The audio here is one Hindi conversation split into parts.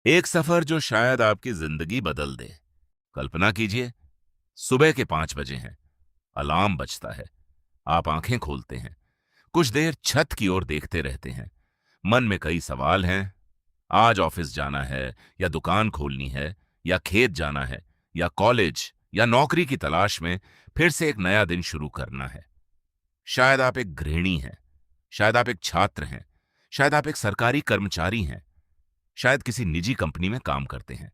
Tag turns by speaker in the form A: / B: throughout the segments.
A: एक सफर जो शायद आपकी जिंदगी बदल दे। कल्पना कीजिए, सुबह के 5 बजे हैं, अलार्म बजता है, आप आंखें खोलते हैं, कुछ देर छत की ओर देखते रहते हैं। मन में कई सवाल हैं। आज ऑफिस जाना है, या दुकान खोलनी है, या खेत जाना है, या कॉलेज या नौकरी की तलाश में फिर से एक नया दिन शुरू करना है। शायद आप एक गृहिणी हैं, शायद आप एक छात्र हैं, शायद आप एक सरकारी कर्मचारी हैं, शायद किसी निजी कंपनी में काम करते हैं,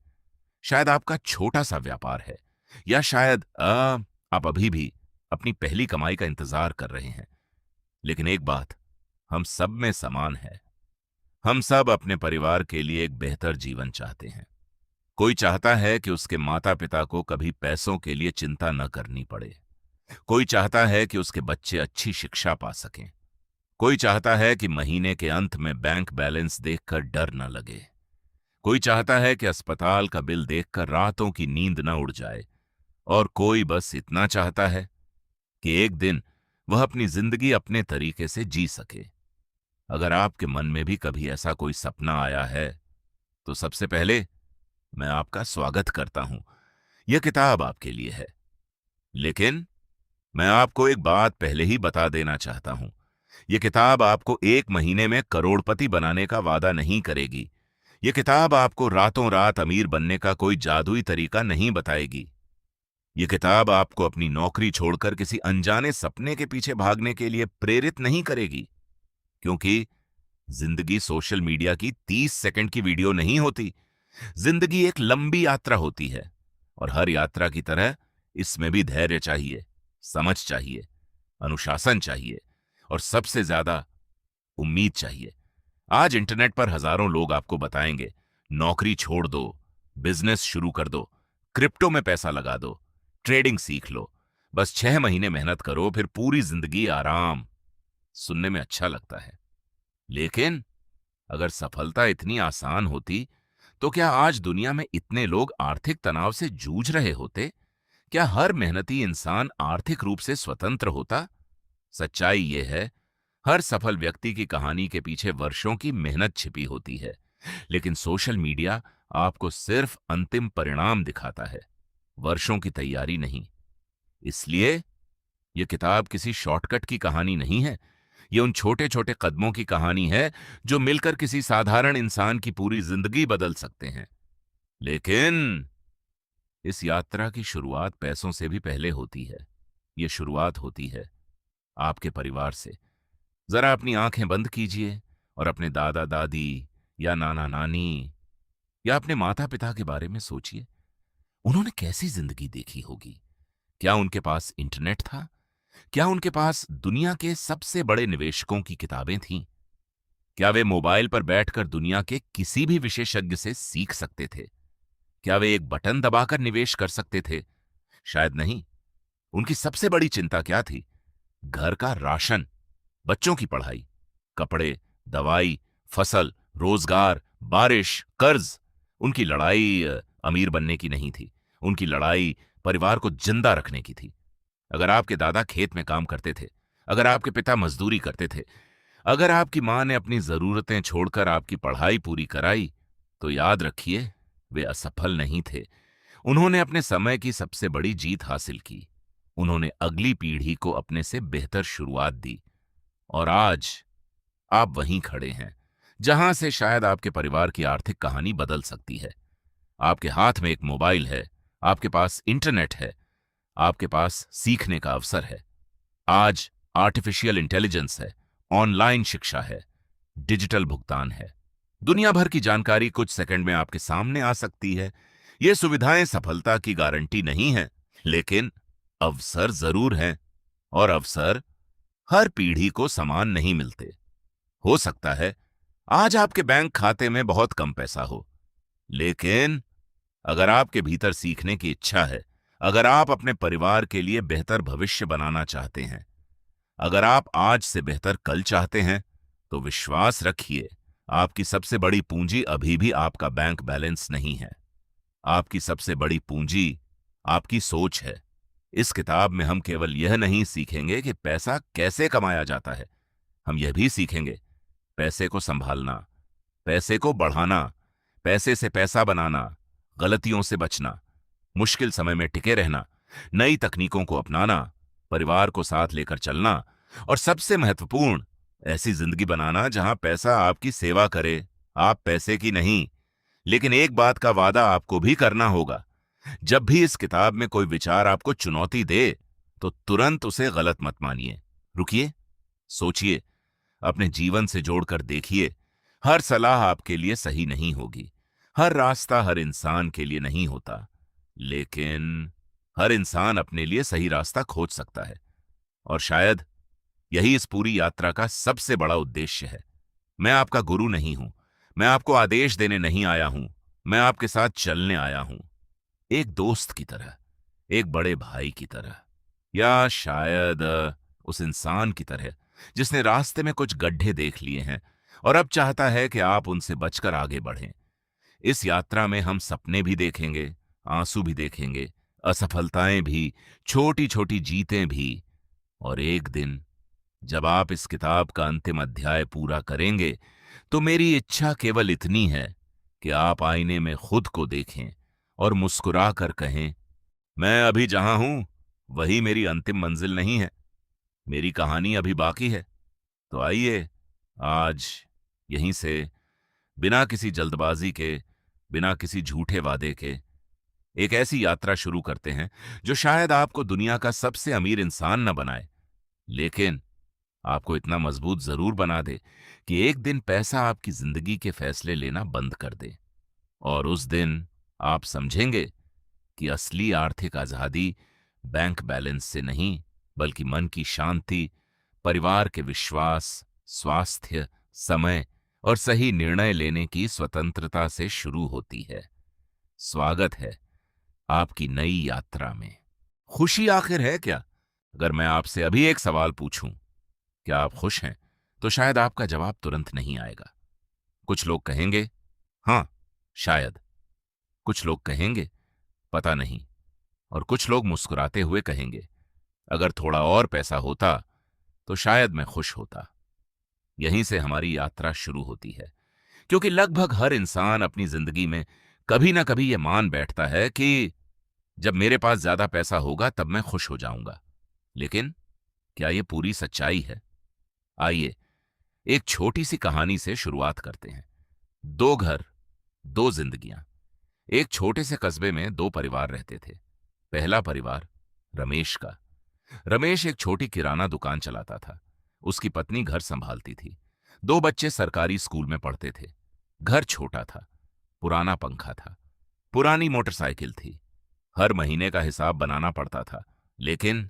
A: शायद आपका छोटा सा व्यापार है, या शायद आप अभी भी अपनी पहली कमाई का इंतजार कर रहे हैं। लेकिन एक बात हम सब में समान है, हम सब अपने परिवार के लिए एक बेहतर जीवन चाहते हैं। कोई चाहता है कि उसके माता पिता को कभी पैसों के लिए चिंता न करनी पड़े। कोई चाहता है कि उसके बच्चे अच्छी शिक्षा पा सकें। कोई चाहता है कि महीने के अंत में बैंक बैलेंस देखकर डर न लगे। कोई चाहता है कि अस्पताल का बिल देखकर रातों की नींद न उड़ जाए। और कोई बस इतना चाहता है कि एक दिन वह अपनी जिंदगी अपने तरीके से जी सके। अगर आपके मन में भी कभी ऐसा कोई सपना आया है, तो सबसे पहले मैं आपका स्वागत करता हूं। यह किताब आपके लिए है। लेकिन मैं आपको एक बात पहले ही बता देना चाहता हूं। यह किताब आपको एक महीने में करोड़पति बनाने का वादा नहीं करेगी। यह किताब आपको रातों रात अमीर बनने का कोई जादुई तरीका नहीं बताएगी। यह किताब आपको अपनी नौकरी छोड़कर किसी अनजाने सपने के पीछे भागने के लिए प्रेरित नहीं करेगी। क्योंकि जिंदगी सोशल मीडिया की 30 सेकंड की वीडियो नहीं होती। जिंदगी एक लंबी यात्रा होती है, और हर यात्रा की तरह इसमें भी धैर्य चाहिए, समझ चाहिए, अनुशासन चाहिए, और सबसे ज्यादा उम्मीद चाहिए। आज इंटरनेट पर हजारों लोग आपको बताएंगे, नौकरी छोड़ दो, बिजनेस शुरू कर दो, क्रिप्टो में पैसा लगा दो, ट्रेडिंग सीख लो, बस 6 महीने मेहनत करो, फिर पूरी जिंदगी आराम। सुनने में अच्छा लगता है, लेकिन अगर सफलता इतनी आसान होती, तो क्या आज दुनिया में इतने लोग आर्थिक तनाव से जूझ रहे होते? क्या हर मेहनती इंसान आर्थिक रूप से स्वतंत्र होता? सच्चाई यह है, हर सफल व्यक्ति की कहानी के पीछे वर्षों की मेहनत छिपी होती है। लेकिन सोशल मीडिया आपको सिर्फ अंतिम परिणाम दिखाता है, वर्षों की तैयारी नहीं। इसलिए यह किताब किसी शॉर्टकट की कहानी नहीं है। यह उन छोटे छोटे कदमों की कहानी है जो मिलकर किसी साधारण इंसान की पूरी जिंदगी बदल सकते हैं। लेकिन इस यात्रा की शुरुआत पैसों से भी पहले होती है। यह शुरुआत होती है आपके परिवार से। जरा अपनी आंखें बंद कीजिए और अपने दादा दादी, या नाना नानी, या अपने माता पिता के बारे में सोचिए। उन्होंने कैसी जिंदगी देखी होगी? क्या उनके पास इंटरनेट था? क्या उनके पास दुनिया के सबसे बड़े निवेशकों की किताबें थीं? क्या वे मोबाइल पर बैठकर दुनिया के किसी भी विशेषज्ञ से सीख सकते थे? क्या वे एक बटन दबाकर निवेश कर सकते थे? शायद नहीं। उनकी सबसे बड़ी चिंता क्या थी? घर का राशन, बच्चों की पढ़ाई, कपड़े, दवाई, फसल, रोजगार, बारिश, कर्ज। उनकी लड़ाई अमीर बनने की नहीं थी। उनकी लड़ाई परिवार को जिंदा रखने की थी। अगर आपके दादा खेत में काम करते थे, अगर आपके पिता मजदूरी करते थे, अगर आपकी मां ने अपनी जरूरतें छोड़कर आपकी पढ़ाई पूरी कराई, तो याद रखिए, वे असफल नहीं थे। उन्होंने अपने समय की सबसे बड़ी जीत हासिल की। उन्होंने अगली पीढ़ी को अपने से बेहतर शुरुआत दी। और आज आप वहीं खड़े हैं, जहां से शायद आपके परिवार की आर्थिक कहानी बदल सकती है। आपके हाथ में एक मोबाइल है, आपके पास इंटरनेट है, आपके पास सीखने का अवसर है। आज आर्टिफिशियल इंटेलिजेंस है, ऑनलाइन शिक्षा है, डिजिटल भुगतान है। दुनिया भर की जानकारी कुछ सेकंड में आपके सामने आ सकती है। ये सुविधाएं सफलता की गारंटी नहीं है, लेकिन अवसर जरूर हैं। और अवसर हर पीढ़ी को समान नहीं मिलते। हो सकता है आज आपके बैंक खाते में बहुत कम पैसा हो, लेकिन अगर आपके भीतर सीखने की इच्छा है, अगर आप अपने परिवार के लिए बेहतर भविष्य बनाना चाहते हैं, अगर आप आज से बेहतर कल चाहते हैं, तो विश्वास रखिए, आपकी सबसे बड़ी पूंजी अभी भी आपका बैंक बैलेंस नहीं है। आपकी सबसे बड़ी पूंजी आपकी सोच है। इस किताब में हम केवल यह नहीं सीखेंगे कि पैसा कैसे कमाया जाता है, हम यह भी सीखेंगे पैसे को संभालना, पैसे को बढ़ाना, पैसे से पैसा बनाना, गलतियों से बचना, मुश्किल समय में टिके रहना, नई तकनीकों को अपनाना, परिवार को साथ लेकर चलना और सबसे महत्वपूर्ण, ऐसी जिंदगी बनाना जहां पैसा आपकी सेवा करे, आप पैसे की नहीं। लेकिन एक बात का वादा आपको भी करना होगा, जब भी इस किताब में कोई विचार आपको चुनौती दे तो तुरंत उसे गलत मत मानिए। रुकिए, सोचिए, अपने जीवन से जोड़कर देखिए। हर सलाह आपके लिए सही नहीं होगी, हर रास्ता हर इंसान के लिए नहीं होता, लेकिन हर इंसान अपने लिए सही रास्ता खोज सकता है। और शायद यही इस पूरी यात्रा का सबसे बड़ा उद्देश्य है। मैं आपका गुरु नहीं हूं, मैं आपको आदेश देने नहीं आया हूं, मैं आपके साथ चलने आया हूं, एक दोस्त की तरह, एक बड़े भाई की तरह, या शायद उस इंसान की तरह जिसने रास्ते में कुछ गड्ढे देख लिए हैं और अब चाहता है कि आप उनसे बचकर आगे बढ़ें। इस यात्रा में हम सपने भी देखेंगे, आंसू भी देखेंगे, असफलताएं भी, छोटी छोटी जीतें भी। और एक दिन जब आप इस किताब का अंतिम अध्याय पूरा करेंगे तो मेरी इच्छा केवल इतनी है कि आप आईने में खुद को देखें और मुस्कुरा कर कहें, मैं अभी जहां हूं वही मेरी अंतिम मंजिल नहीं है, मेरी कहानी अभी बाकी है। तो आइए आज यहीं से, बिना किसी जल्दबाजी के, बिना किसी झूठे वादे के, एक ऐसी यात्रा शुरू करते हैं जो शायद आपको दुनिया का सबसे अमीर इंसान न बनाए, लेकिन आपको इतना मजबूत जरूर बना दे कि एक दिन पैसा आपकी जिंदगी के फैसले लेना बंद कर दे। और उस दिन आप समझेंगे कि असली आर्थिक आजादी बैंक बैलेंस से नहीं, बल्कि मन की शांति, परिवार के विश्वास, स्वास्थ्य, समय और सही निर्णय लेने की स्वतंत्रता से शुरू होती है। स्वागत है आपकी नई यात्रा में। खुशी आखिर है क्या? अगर मैं आपसे अभी एक सवाल पूछूं, क्या आप खुश हैं, तो शायद आपका जवाब तुरंत नहीं आएगा। कुछ लोग कहेंगे हां, शायद। कुछ लोग कहेंगे पता नहीं। और कुछ लोग मुस्कुराते हुए कहेंगे, अगर थोड़ा और पैसा होता तो शायद मैं खुश होता। यहीं से हमारी यात्रा शुरू होती है, क्योंकि लगभग हर इंसान अपनी जिंदगी में कभी ना कभी यह मान बैठता है कि जब मेरे पास ज्यादा पैसा होगा तब मैं खुश हो जाऊंगा। लेकिन क्या यह पूरी सच्चाई है? आइए एक छोटी सी कहानी से शुरुआत करते हैं। दो घर, दो जिंदगियां। एक छोटे से कस्बे में दो परिवार रहते थे। पहला परिवार रमेश का। रमेश एक छोटी किराना दुकान चलाता था। उसकी पत्नी घर संभालती थी। दो बच्चे सरकारी स्कूल में पढ़ते थे। घर छोटा था, पुराना पंखा था, पुरानी मोटरसाइकिल थी। हर महीने का हिसाब बनाना पड़ता था, लेकिन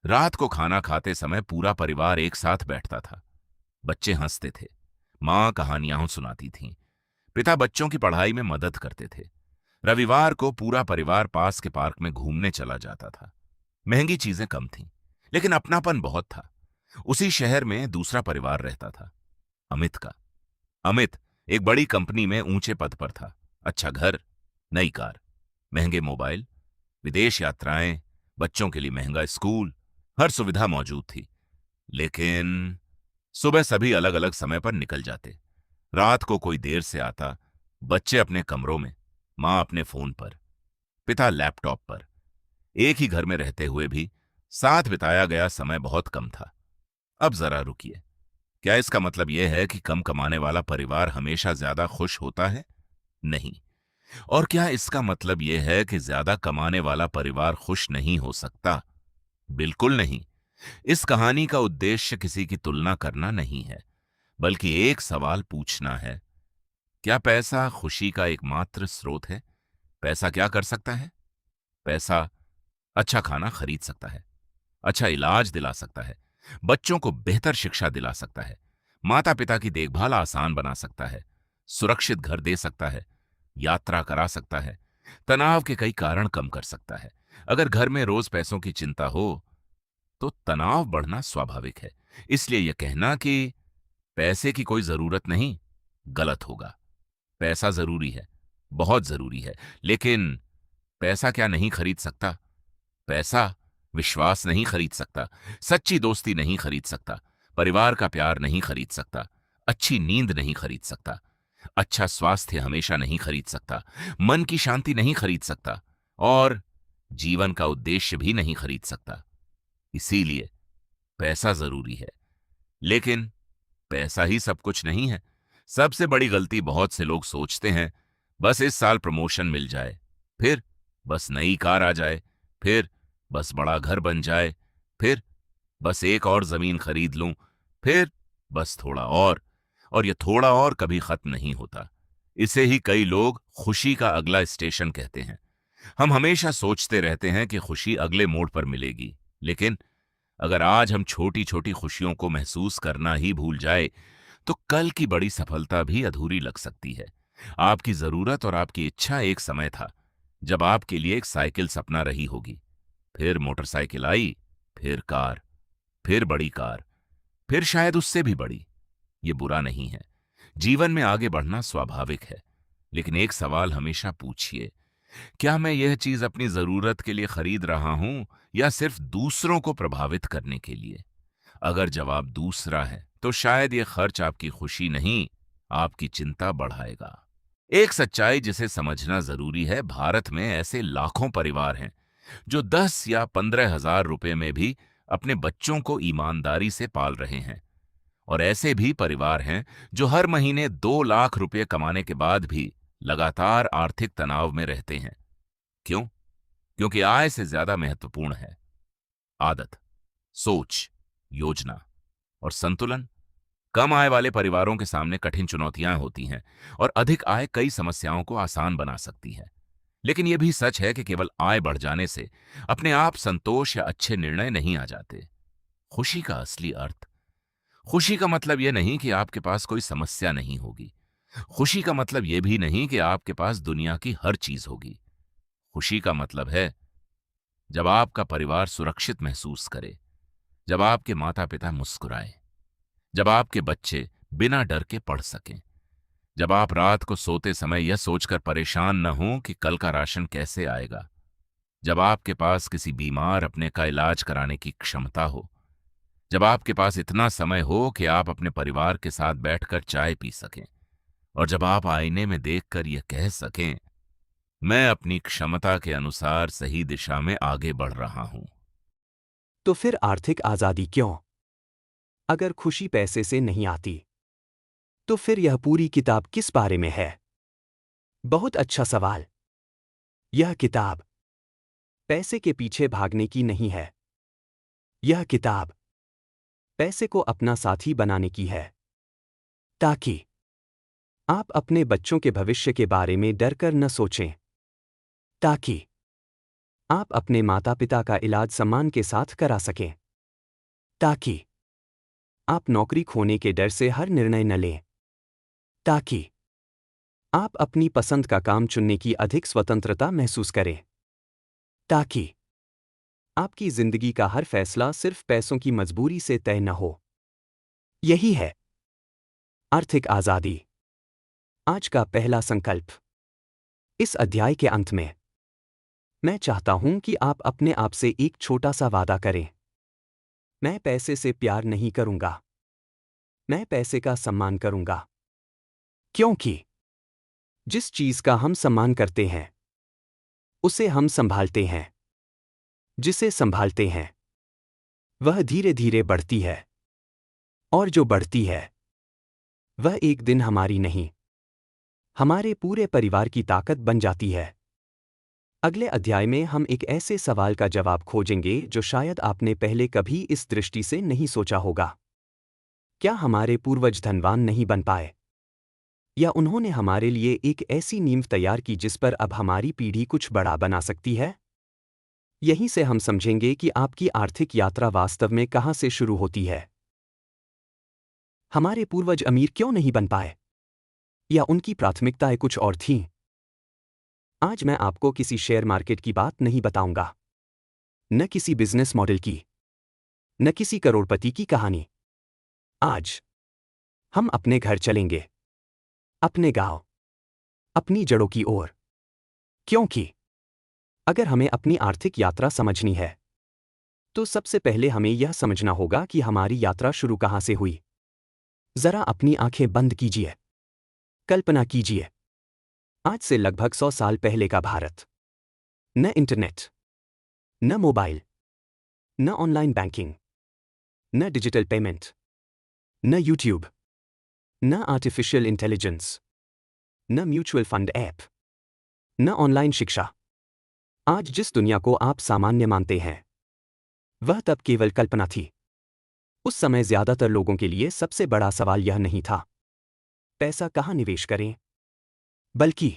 A: रात को खाना खाते समय पूरा परिवार एक साथ बैठता था। बच्चे हंसते थे, मां कहानियां सुनाती थीं, पिता बच्चों की पढ़ाई में मदद करते थे। रविवार को पूरा परिवार पास के पार्क में घूमने चला जाता था। महंगी चीजें कम थीं, लेकिन अपनापन बहुत था। उसी शहर में दूसरा परिवार रहता था, अमित का। अमित एक बड़ी कंपनी में ऊंचे पद पर था। अच्छा घर, नई कार, महंगे मोबाइल, विदेश यात्राएं, बच्चों के लिए महंगा स्कूल, हर सुविधा मौजूद थी। लेकिन सुबह सभी अलग अलग समय पर निकल जाते। रात को कोई देर से आता, बच्चे अपने कमरों में, मां अपने फोन पर, पिता लैपटॉप पर। एक ही घर में रहते हुए भी साथ बिताया गया समय बहुत कम था। अब जरा रुकिए, क्या इसका मतलब यह है कि कम कमाने वाला परिवार हमेशा ज्यादा खुश होता है? नहीं। और क्या इसका मतलब यह है कि ज्यादा कमाने वाला परिवार खुश नहीं हो सकता? बिल्कुल नहीं। इस कहानी का उद्देश्य किसी की तुलना करना नहीं है, बल्कि एक सवाल पूछना है, क्या पैसा खुशी का एकमात्र स्रोत है? पैसा क्या कर सकता है? पैसा अच्छा खाना खरीद सकता है, अच्छा इलाज दिला सकता है, बच्चों को बेहतर शिक्षा दिला सकता है, माता पिता की देखभाल आसान बना सकता है, सुरक्षित घर दे सकता है, यात्रा करा सकता है, तनाव के कई कारण कम कर सकता है। अगर घर में रोज पैसों की चिंता हो तो तनाव बढ़ना स्वाभाविक है। इसलिए यह कहना कि पैसे की कोई जरूरत नहीं, गलत होगा। पैसा जरूरी है, बहुत जरूरी है, लेकिन पैसा क्या नहीं खरीद सकता? पैसा विश्वास नहीं खरीद सकता, सच्ची दोस्ती नहीं खरीद सकता, परिवार का प्यार नहीं खरीद सकता, अच्छी नींद नहीं खरीद सकता। अच्छा स्वास्थ्य हमेशा नहीं खरीद सकता, मन की शांति नहीं खरीद सकता और जीवन का उद्देश्य भी नहीं खरीद सकता। इसीलिए पैसा जरूरी है, लेकिन पैसा ही सब कुछ नहीं है। सबसे बड़ी गलती बहुत से लोग सोचते हैं, बस इस साल प्रमोशन मिल जाए, फिर बस नई कार आ जाए, फिर बस बड़ा घर बन जाए, फिर बस एक और जमीन खरीद लूं, फिर बस थोड़ा और ये थोड़ा और कभी खत्म नहीं होता। इसे ही कई लोग खुशी का अगला स्टेशन कहते हैं। हम हमेशा सोचते रहते हैं कि खुशी अगले मोड़ पर मिलेगी, लेकिन अगर आज हम छोटी छोटी खुशियों को महसूस करना ही भूल जाए तो कल की बड़ी सफलता भी अधूरी लग सकती है। आपकी जरूरत और आपकी इच्छा एक समय था जब आपके लिए एक साइकिल सपना रही होगी, फिर मोटरसाइकिल आई, फिर कार, फिर बड़ी कार, फिर शायद उससे भी बड़ी। ये बुरा नहीं है, जीवन में आगे बढ़ना स्वाभाविक है, लेकिन एक सवाल हमेशा पूछिए, क्या मैं यह चीज अपनी जरूरत के लिए खरीद रहा हूं या सिर्फ दूसरों को प्रभावित करने के लिए? अगर जवाब दूसरा है तो शायद यह खर्च आपकी खुशी नहीं, आपकी चिंता बढ़ाएगा। एक सच्चाई जिसे समझना जरूरी है, भारत में ऐसे लाखों परिवार हैं जो 10 या 15 हजार रुपए में भी अपने बच्चों को ईमानदारी से पाल रहे हैं, और ऐसे भी परिवार हैं जो हर महीने 2 लाख रुपए कमाने के बाद भी लगातार आर्थिक तनाव में रहते हैं। क्यों? क्योंकि आय से ज्यादा महत्वपूर्ण है आदत, सोच, योजना और संतुलन। कम आय वाले परिवारों के सामने कठिन चुनौतियां होती हैं और अधिक आय कई समस्याओं को आसान बना सकती है। लेकिन यह भी सच है कि केवल आय बढ़ जाने से अपने आप संतोष या अच्छे निर्णय नहीं आ जाते। खुशी का असली अर्थ, खुशी का मतलब यह नहीं कि आपके पास कोई समस्या नहीं होगी। खुशी का मतलब यह भी नहीं कि आपके पास दुनिया की हर चीज होगी। खुशी का मतलब है जब आपका परिवार सुरक्षित महसूस करे, जब आपके माता पिता मुस्कुराएं, जब आपके बच्चे बिना डर के पढ़ सकें, जब आप रात को सोते समय यह सोचकर परेशान न हों कि कल का राशन कैसे आएगा, जब आपके पास किसी बीमार अपने का इलाज कराने की क्षमता हो, जब आपके पास इतना समय हो कि आप अपने परिवार के साथ बैठकर चाय पी सकें, और जब आप आईने में देखकर यह कह सकें, मैं अपनी क्षमता के अनुसार सही दिशा में आगे बढ़ रहा हूं।
B: तो फिर आर्थिक आजादी क्यों? अगर खुशी पैसे से नहीं आती, तो फिर यह पूरी किताब किस बारे में है? बहुत अच्छा सवाल। यह किताब पैसे के पीछे भागने की नहीं है। यह किताब पैसे को अपना साथी बनाने की है, ताकि आप अपने बच्चों के भविष्य के बारे में डर कर न सोचें, ताकि आप अपने माता पिता का इलाज सम्मान के साथ करा सकें, ताकि आप नौकरी खोने के डर से हर निर्णय न लें, ताकि आप अपनी पसंद का काम चुनने की अधिक स्वतंत्रता महसूस करें, ताकि आपकी जिंदगी का हर फैसला सिर्फ पैसों की मजबूरी से तय न हो। यही है आर्थिक आजादी, आज का पहला संकल्प। इस अध्याय के अंत में मैं चाहता हूं कि आप अपने आप से एक छोटा सा वादा करें। मैं पैसे से प्यार नहीं करूंगा, मैं पैसे का सम्मान करूंगा। क्योंकि जिस चीज का हम सम्मान करते हैं उसे हम संभालते हैं, जिसे संभालते हैं वह धीरे धीरे बढ़ती है, और जो बढ़ती है वह एक दिन हमारी नहीं, हमारे पूरे परिवार की ताकत बन जाती है। अगले अध्याय में हम एक ऐसे सवाल का जवाब खोजेंगे जो शायद आपने पहले कभी इस दृष्टि से नहीं सोचा होगा। क्या हमारे पूर्वज धनवान नहीं बन पाए, या उन्होंने हमारे लिए एक ऐसी नींव तैयार की जिस पर अब हमारी पीढ़ी कुछ बड़ा बना सकती है? यहीं से हम समझेंगे कि आपकी आर्थिक यात्रा वास्तव में कहां से शुरू होती है। हमारे पूर्वज अमीर क्यों नहीं बन पाए, या उनकी प्राथमिकताएं कुछ और थीं? आज मैं आपको किसी शेयर मार्केट की बात नहीं बताऊंगा, न किसी बिजनेस मॉडल की, न किसी करोड़पति की कहानी। आज हम अपने घर चलेंगे, अपने गांव, अपनी जड़ों की ओर। क्योंकि अगर हमें अपनी आर्थिक यात्रा समझनी है तो सबसे पहले हमें यह समझना होगा कि हमारी यात्रा शुरू कहां से हुई। जरा अपनी आंखें बंद कीजिए। कल्पना कीजिए, आज से लगभग 100 साल पहले का भारत। न इंटरनेट, न मोबाइल, न ऑनलाइन बैंकिंग, न डिजिटल पेमेंट, न यूट्यूब, न आर्टिफिशियल इंटेलिजेंस, न म्यूचुअल फंड ऐप, न ऑनलाइन शिक्षा। आज जिस दुनिया को आप सामान्य मानते हैं, वह तब केवल कल्पना थी। उस समय ज्यादातर लोगों के लिए सबसे बड़ा सवाल यह नहीं था पैसा कहाँ निवेश करें, बल्कि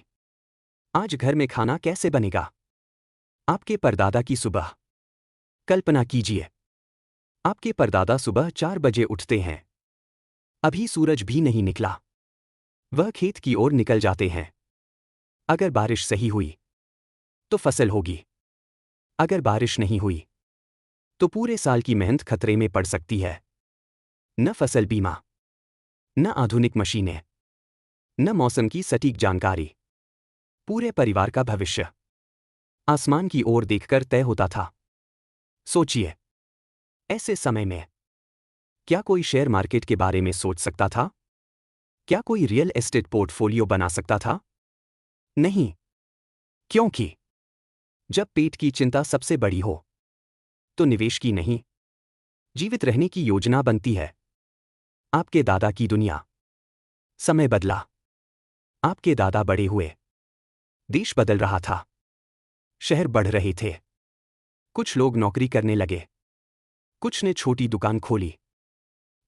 B: आज घर में खाना कैसे बनेगा। आपके परदादा की सुबह। कल्पना कीजिए, आपके परदादा सुबह 4 बजे उठते हैं। अभी सूरज भी नहीं निकला। वह खेत की ओर निकल जाते हैं। अगर बारिश सही हुई तो फसल होगी। अगर बारिश नहीं हुई तो पूरे साल की मेहनत खतरे में पड़ सकती है। न फसल बीमा, न आधुनिक मशीनें, न मौसम की सटीक जानकारी। पूरे परिवार का भविष्य आसमान की ओर देखकर तय होता था। सोचिए, ऐसे समय में क्या कोई शेयर मार्केट के बारे में सोच सकता था? क्या कोई रियल एस्टेट पोर्टफोलियो बना सकता था? नहीं, क्योंकि जब पेट की चिंता सबसे बड़ी हो तो निवेश की नहीं, जीवित रहने की योजना बनती है। आपके दादा की दुनिया। समय बदला। आपके दादा बड़े हुए। देश बदल रहा था। शहर बढ़ रहे थे। कुछ लोग नौकरी करने लगे। कुछ ने छोटी दुकान खोली।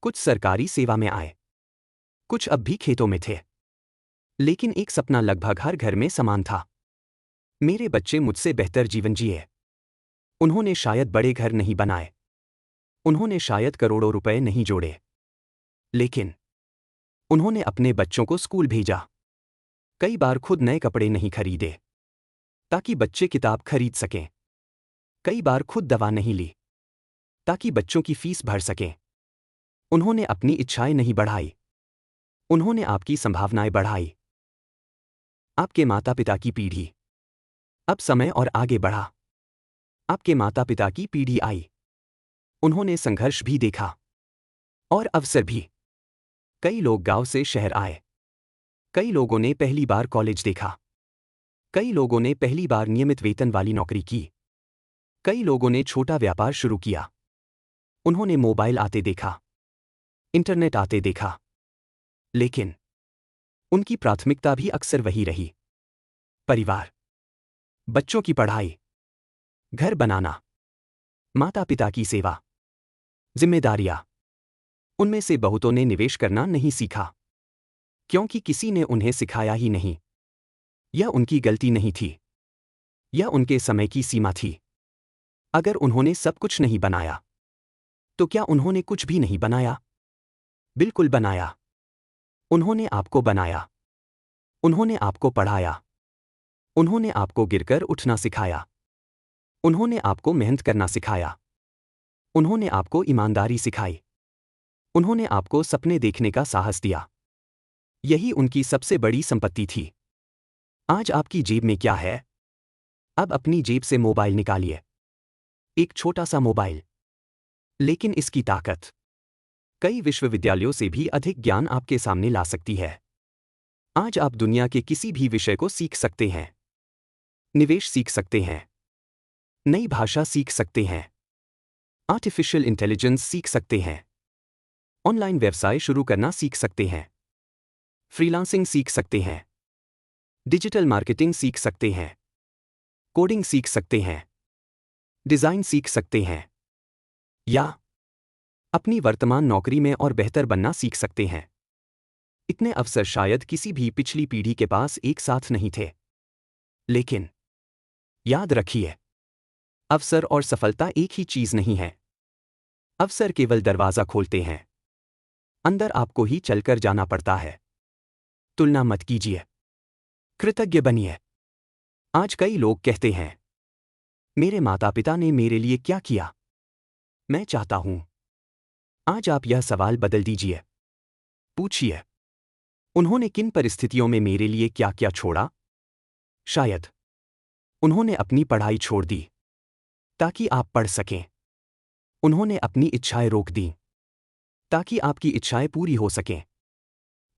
B: कुछ सरकारी सेवा में आए। कुछ अब भी खेतों में थे। लेकिन एक सपना लगभग हर घर में समान था। मेरे बच्चे मुझसे बेहतर जीवन जिए। उन्होंने शायद बड़े घर नहीं बनाए। उन्होंने शायद करोड़ों रुपए नहीं जोड़े। लेकिन उन्होंने अपने बच्चों को स्कूल भेजा। कई बार खुद नए कपड़े नहीं खरीदे ताकि बच्चे किताब खरीद सकें। कई बार खुद दवा नहीं ली ताकि बच्चों की फीस भर सकें। उन्होंने अपनी इच्छाएं नहीं बढ़ाई। उन्होंने आपकी संभावनाएं बढ़ाई। आपके माता पिता की पीढ़ी। अब समय और आगे बढ़ा। आपके माता पिता की पीढ़ी आई। उन्होंने संघर्ष भी देखा और अवसर भी। कई लोग गांव से शहर आए। कई लोगों ने पहली बार कॉलेज देखा। कई लोगों ने पहली बार नियमित वेतन वाली नौकरी की। कई लोगों ने छोटा व्यापार शुरू किया। उन्होंने मोबाइल आते देखा, इंटरनेट आते देखा। लेकिन उनकी प्राथमिकता भी अक्सर वही रही। परिवार, बच्चों की पढ़ाई, घर बनाना, माता पिता की सेवा, जिम्मेदारियां। उनमें से बहुतों ने निवेश करना नहीं सीखा क्योंकि किसी ने उन्हें सिखाया ही नहीं। यह उनकी गलती नहीं थी। यह उनके समय की सीमा थी। अगर उन्होंने सब कुछ नहीं बनाया तो क्या उन्होंने कुछ भी नहीं बनाया? बिल्कुल बनाया। उन्होंने आपको बनाया। उन्होंने आपको पढ़ाया। उन्होंने आपको गिरकर उठना सिखाया। उन्होंने आपको मेहनत करना सिखाया। उन्होंने आपको ईमानदारी सिखाई। उन्होंने आपको सपने देखने का साहस दिया। यही उनकी सबसे बड़ी संपत्ति थी। आज आपकी जेब में क्या है? अब अपनी जेब से मोबाइल निकालिए। एक छोटा सा मोबाइल, लेकिन इसकी ताकत कई विश्वविद्यालयों से भी अधिक ज्ञान आपके सामने ला सकती है। आज आप दुनिया के किसी भी विषय को सीख सकते हैं। निवेश सीख सकते हैं। नई भाषा सीख सकते हैं। आर्टिफिशियल इंटेलिजेंस सीख सकते हैं। ऑनलाइन व्यवसाय शुरू करना सीख सकते हैं। फ्रीलांसिंग सीख सकते हैं। डिजिटल मार्केटिंग सीख सकते हैं। कोडिंग सीख सकते हैं। डिजाइन सीख सकते हैं। या अपनी वर्तमान नौकरी में और बेहतर बनना सीख सकते हैं। इतने अवसर शायद किसी भी पिछली पीढ़ी के पास एक साथ नहीं थे। लेकिन याद रखिए, अवसर और सफलता एक ही चीज नहीं है। अवसर केवल दरवाजा खोलते हैं। अंदर आपको ही चलकर जाना पड़ता है। तुलना मत कीजिए। कृतज्ञ बनिए। आज कई लोग कहते हैं, मेरे माता पिता ने मेरे लिए क्या किया? मैं चाहता हूं। आज आप यह सवाल बदल दीजिए। पूछिए, उन्होंने किन परिस्थितियों में मेरे लिए क्या क्या छोड़ा? शायद उन्होंने अपनी पढ़ाई छोड़ दी ताकि आप पढ़ सकें। उन्होंने अपनी इच्छाएं रोक दी ताकि आपकी इच्छाएं पूरी हो सकें।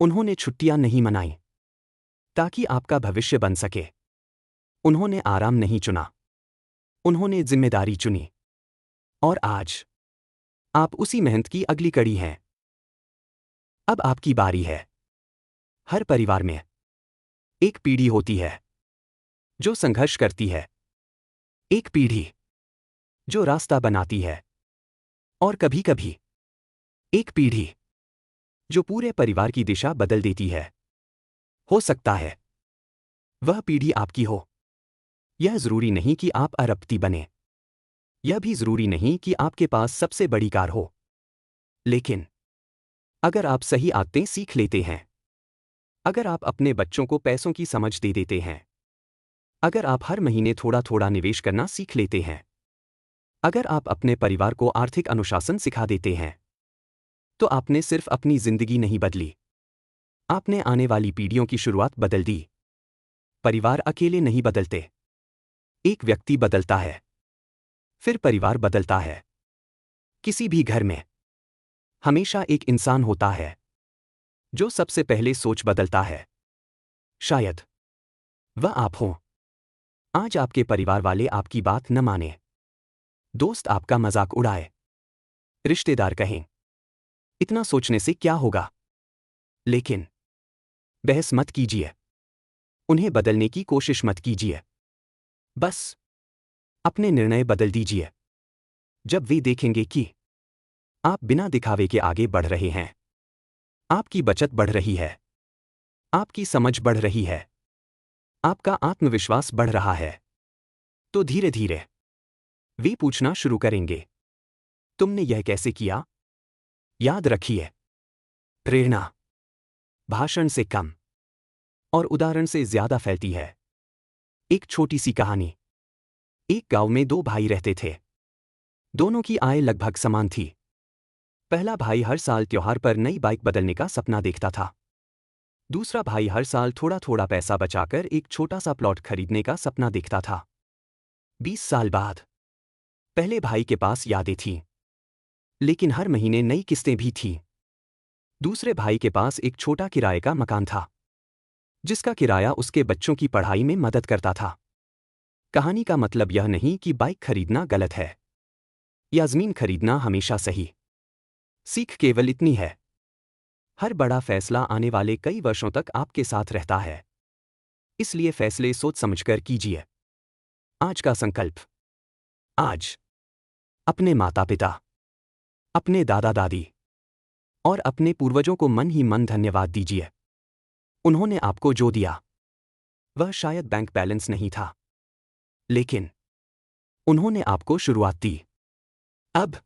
B: उन्होंने छुट्टियां नहीं मनाई ताकि आपका भविष्य बन सके। उन्होंने आराम नहीं चुना, उन्होंने जिम्मेदारी चुनी। और आज आप उसी मेहनत की अगली कड़ी हैं। अब आपकी बारी है। हर परिवार में एक पीढ़ी होती है जो संघर्ष करती है, एक पीढ़ी जो रास्ता बनाती है, और कभी-कभी एक पीढ़ी जो पूरे परिवार की दिशा बदल देती है। हो सकता है वह पीढ़ी आपकी हो। यह जरूरी नहीं कि आप अरबपति बने, यह भी जरूरी नहीं कि आपके पास सबसे बड़ी कार हो। लेकिन अगर आप सही आदतें सीख लेते हैं, अगर आप अपने बच्चों को पैसों की समझ दे देते हैं, अगर आप हर महीने थोड़ा थोड़ा निवेश करना सीख लेते हैं, अगर आप अपने परिवार को आर्थिक अनुशासन सिखा देते हैं, तो आपने सिर्फ अपनी जिंदगी नहीं बदली, आपने आने वाली पीढ़ियों की शुरुआत बदल दी। परिवार अकेले नहीं बदलते, एक व्यक्ति बदलता है, फिर परिवार बदलता है। किसी भी घर में हमेशा एक इंसान होता है जो सबसे पहले सोच बदलता है। शायद वह आप हो। आज आपके परिवार वाले आपकी बात न माने, दोस्त आपका मजाक उड़ाए, रिश्तेदार कहें, इतना सोचने से क्या होगा। लेकिन बहस मत कीजिए, उन्हें बदलने की कोशिश मत कीजिए। बस अपने निर्णय बदल दीजिए। जब वे देखेंगे कि आप बिना दिखावे के आगे बढ़ रहे हैं, आपकी बचत बढ़ रही है, आपकी समझ बढ़ रही है, आपका आत्मविश्वास बढ़ रहा है, तो धीरे धीरे वे पूछना शुरू करेंगे, तुमने यह कैसे किया? याद रखिए, प्रेरणा भाषण से कम और उदाहरण से ज्यादा फैलती है। एक छोटी सी कहानी। एक गांव में दो भाई रहते थे। दोनों की आय लगभग समान थी। पहला भाई हर साल त्योहार पर नई बाइक बदलने का सपना देखता था। दूसरा भाई हर साल थोड़ा थोड़ा पैसा बचाकर एक छोटा सा प्लॉट खरीदने का सपना देखता था। 20 साल बाद पहले भाई के पास यादें थीं, लेकिन हर महीने नई किस्तें भी थीं। दूसरे भाई के पास एक छोटा किराए का मकान था, जिसका किराया उसके बच्चों की पढ़ाई में मदद करता था। कहानी का मतलब यह नहीं कि बाइक खरीदना गलत है या जमीन खरीदना हमेशा सही। सीख केवल इतनी है, हर बड़ा फैसला आने वाले कई वर्षों तक आपके साथ रहता है, इसलिए फैसले सोच समझकर कीजिए। आज का संकल्प। आज अपने माता पिता, अपने दादा दादी और अपने पूर्वजों को मन ही मन धन्यवाद दीजिए। उन्होंने आपको जो दिया वह शायद बैंक बैलेंस नहीं था, लेकिन उन्होंने आपको शुरुआत दी। अब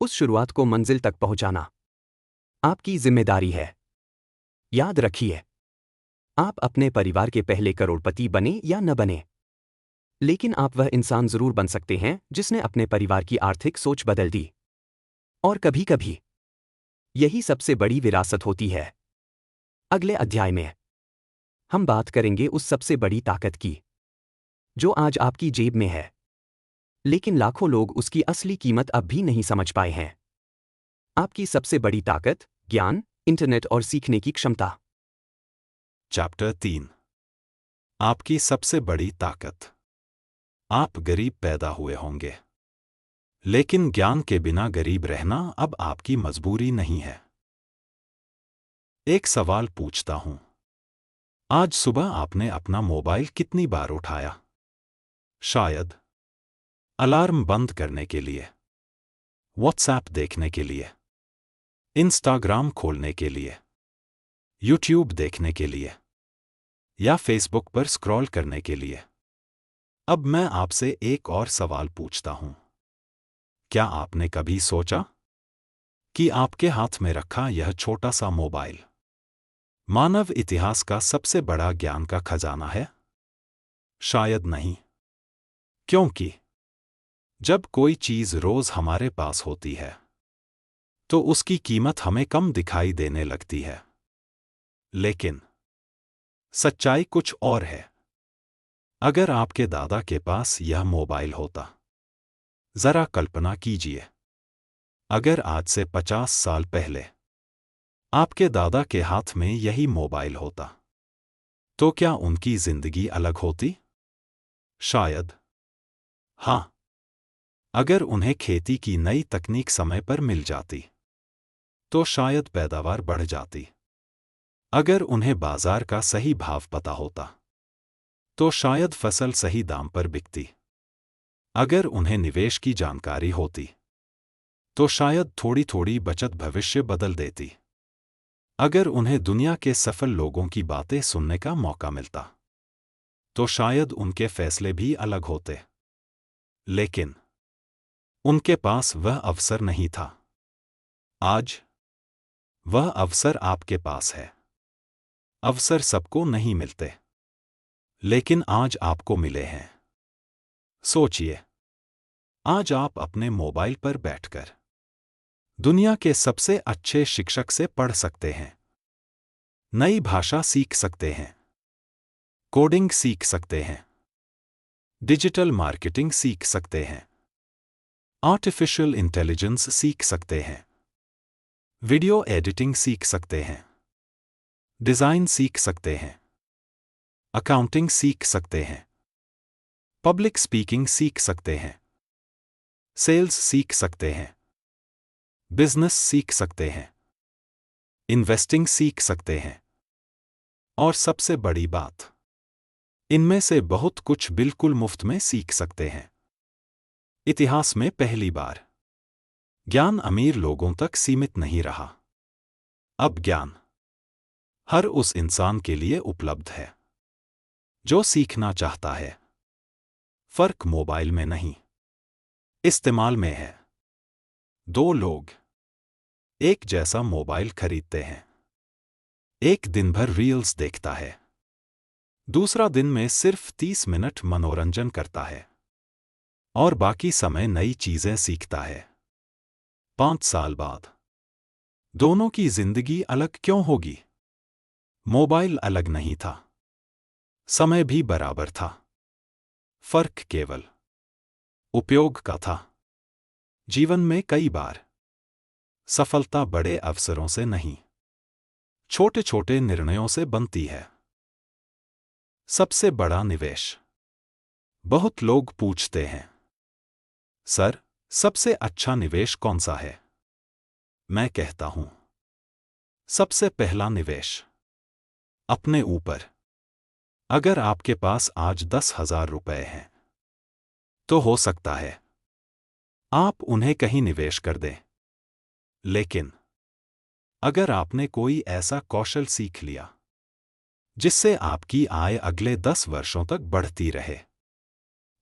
B: उस शुरुआत को मंजिल तक पहुंचाना आपकी जिम्मेदारी है। याद रखिए, आप अपने परिवार के पहले करोड़पति बने या न बने, लेकिन आप वह इंसान जरूर बन सकते हैं जिसने अपने परिवार की आर्थिक सोच बदल दी। और कभी कभी यही सबसे बड़ी विरासत होती है। अगले अध्याय में हम बात करेंगे उस सबसे बड़ी ताकत की जो आज आपकी जेब में है, लेकिन लाखों लोग उसकी असली कीमत अब भी नहीं समझ पाए हैं। आपकी सबसे बड़ी ताकत ज्ञान, इंटरनेट और सीखने की क्षमता।
C: चैप्टर 3। आपकी सबसे बड़ी ताकत। आप गरीब पैदा हुए होंगे, लेकिन ज्ञान के बिना गरीब रहना अब आपकी मजबूरी नहीं है। एक सवाल पूछता हूं, आज सुबह आपने अपना मोबाइल कितनी बार उठाया? शायद अलार्म बंद करने के लिए, व्हाट्सएप देखने के लिए, इंस्टाग्राम खोलने के लिए, यूट्यूब देखने के लिए, या फेसबुक पर स्क्रॉल करने के लिए। अब मैं आपसे एक और सवाल पूछता हूं, क्या आपने कभी सोचा कि आपके हाथ में रखा यह छोटा सा मोबाइल मानव इतिहास का सबसे बड़ा ज्ञान का खजाना है? शायद नहीं, क्योंकि जब कोई चीज रोज हमारे पास होती है तो उसकी कीमत हमें कम दिखाई देने लगती है। लेकिन सच्चाई कुछ और है। अगर आपके दादा के पास यह मोबाइल होता, जरा कल्पना कीजिए, अगर आज से 50 साल पहले आपके दादा के हाथ में यही मोबाइल होता, तो क्या उनकी जिंदगी अलग होती? शायद। हाँ, अगर उन्हें खेती की नई तकनीक समय पर मिल जाती तो शायद पैदावार बढ़ जाती। अगर उन्हें बाजार का सही भाव पता होता तो शायद फसल सही दाम पर बिकती। अगर उन्हें निवेश की जानकारी होती तो शायद थोड़ी थोड़ी बचत भविष्य बदल देती। अगर उन्हें दुनिया के सफल लोगों की बातें सुनने का मौका मिलता तो शायद उनके फैसले भी अलग होते। लेकिन उनके पास वह अवसर नहीं था। आज वह अवसर आपके पास है। अवसर सबको नहीं मिलते, लेकिन आज आपको मिले हैं। सोचिए, आज आप अपने मोबाइल पर बैठकर दुनिया के सबसे अच्छे शिक्षक से पढ़ सकते हैं, नई भाषा सीख सकते हैं, कोडिंग सीख सकते हैं, डिजिटल मार्केटिंग सीख सकते हैं, आर्टिफिशियल इंटेलिजेंस सीख सकते हैं, वीडियो एडिटिंग सीख सकते हैं, डिजाइन सीख सकते हैं, अकाउंटिंग सीख सकते हैं, पब्लिक स्पीकिंग सीख सकते हैं, सेल्स सीख सकते हैं, बिजनेस सीख सकते हैं, इन्वेस्टिंग सीख सकते हैं, और सबसे बड़ी बात, इनमें से बहुत कुछ बिल्कुल मुफ्त में सीख सकते हैं। इतिहास में पहली बार ज्ञान अमीर लोगों तक सीमित नहीं रहा। अब ज्ञान हर उस इंसान के लिए उपलब्ध है जो सीखना चाहता है। फर्क मोबाइल में नहीं, इस्तेमाल में है। दो लोग एक जैसा मोबाइल खरीदते हैं। एक दिन भर रील्स देखता है, दूसरा दिन में सिर्फ 30 मिनट मनोरंजन करता है और बाकी समय नई चीजें सीखता है। 5 साल बाद दोनों की जिंदगी अलग क्यों होगी? मोबाइल अलग नहीं था, समय भी बराबर था। फर्क केवल उपयोग का था। जीवन में कई बार सफलता बड़े अवसरों से नहीं, छोटे छोटे निर्णयों से बनती है। सबसे बड़ा निवेश। बहुत लोग पूछते हैं, सर, सबसे अच्छा निवेश कौन सा है? मैं कहता हूं, सबसे पहला निवेश अपने ऊपर। अगर आपके पास आज 10,000 रुपए हैं तो हो सकता है आप उन्हें कहीं निवेश कर दें। लेकिन अगर आपने कोई ऐसा कौशल सीख लिया जिससे आपकी आय अगले 10 वर्षों तक बढ़ती रहे,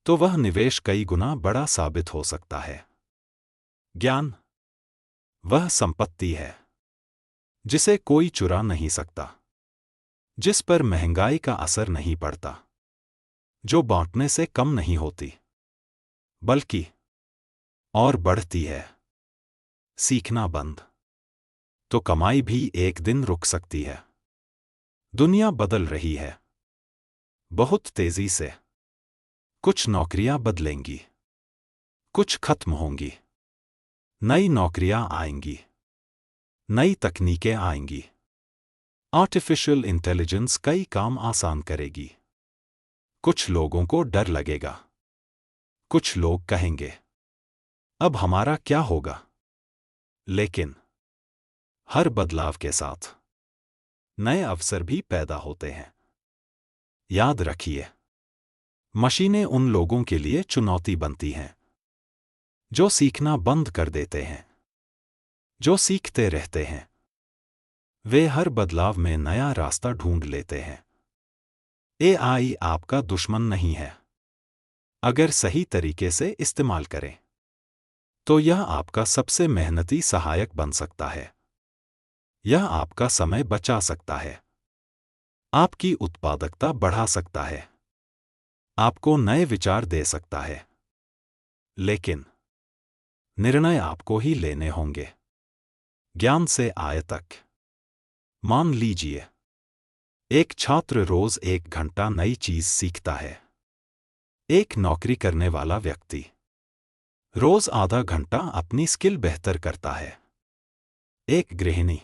C: तो वह निवेश कई गुना बड़ा साबित हो सकता है। ज्ञान वह संपत्ति है जिसे कोई चुरा नहीं सकता, जिस पर महंगाई का असर नहीं पड़ता, जो बांटने से कम नहीं होती बल्कि और बढ़ती है। सीखना बंद तो कमाई भी एक दिन रुक सकती है। दुनिया बदल रही है, बहुत तेजी से। कुछ नौकरियां बदलेंगी, कुछ खत्म होंगी, नई नौकरियां आएंगी, नई तकनीकें आएंगी। आर्टिफिशियल इंटेलिजेंस कई काम आसान करेगी। कुछ लोगों को डर लगेगा, कुछ लोग कहेंगे, अब हमारा क्या होगा? लेकिन हर बदलाव के साथ नए अवसर भी पैदा होते हैं। याद रखिए, मशीनें उन लोगों के लिए चुनौती बनती हैं जो सीखना बंद कर देते हैं, जो सीखते रहते हैं। वे हर बदलाव में नया रास्ता ढूंढ लेते हैं। एआई आपका दुश्मन नहीं है। अगर सही तरीके से इस्तेमाल करें तो यह आपका सबसे मेहनती सहायक बन सकता है। यह आपका समय बचा सकता है, आपकी उत्पादकता बढ़ा सकता है, आपको नए विचार दे सकता है। लेकिन निर्णय आपको ही लेने होंगे। ज्ञान से आय तक। मान लीजिए, एक छात्र रोज 1 घंटा नई चीज सीखता है। एक नौकरी करने वाला व्यक्ति रोज आधा घंटा अपनी स्किल बेहतर करता है। एक गृहिणी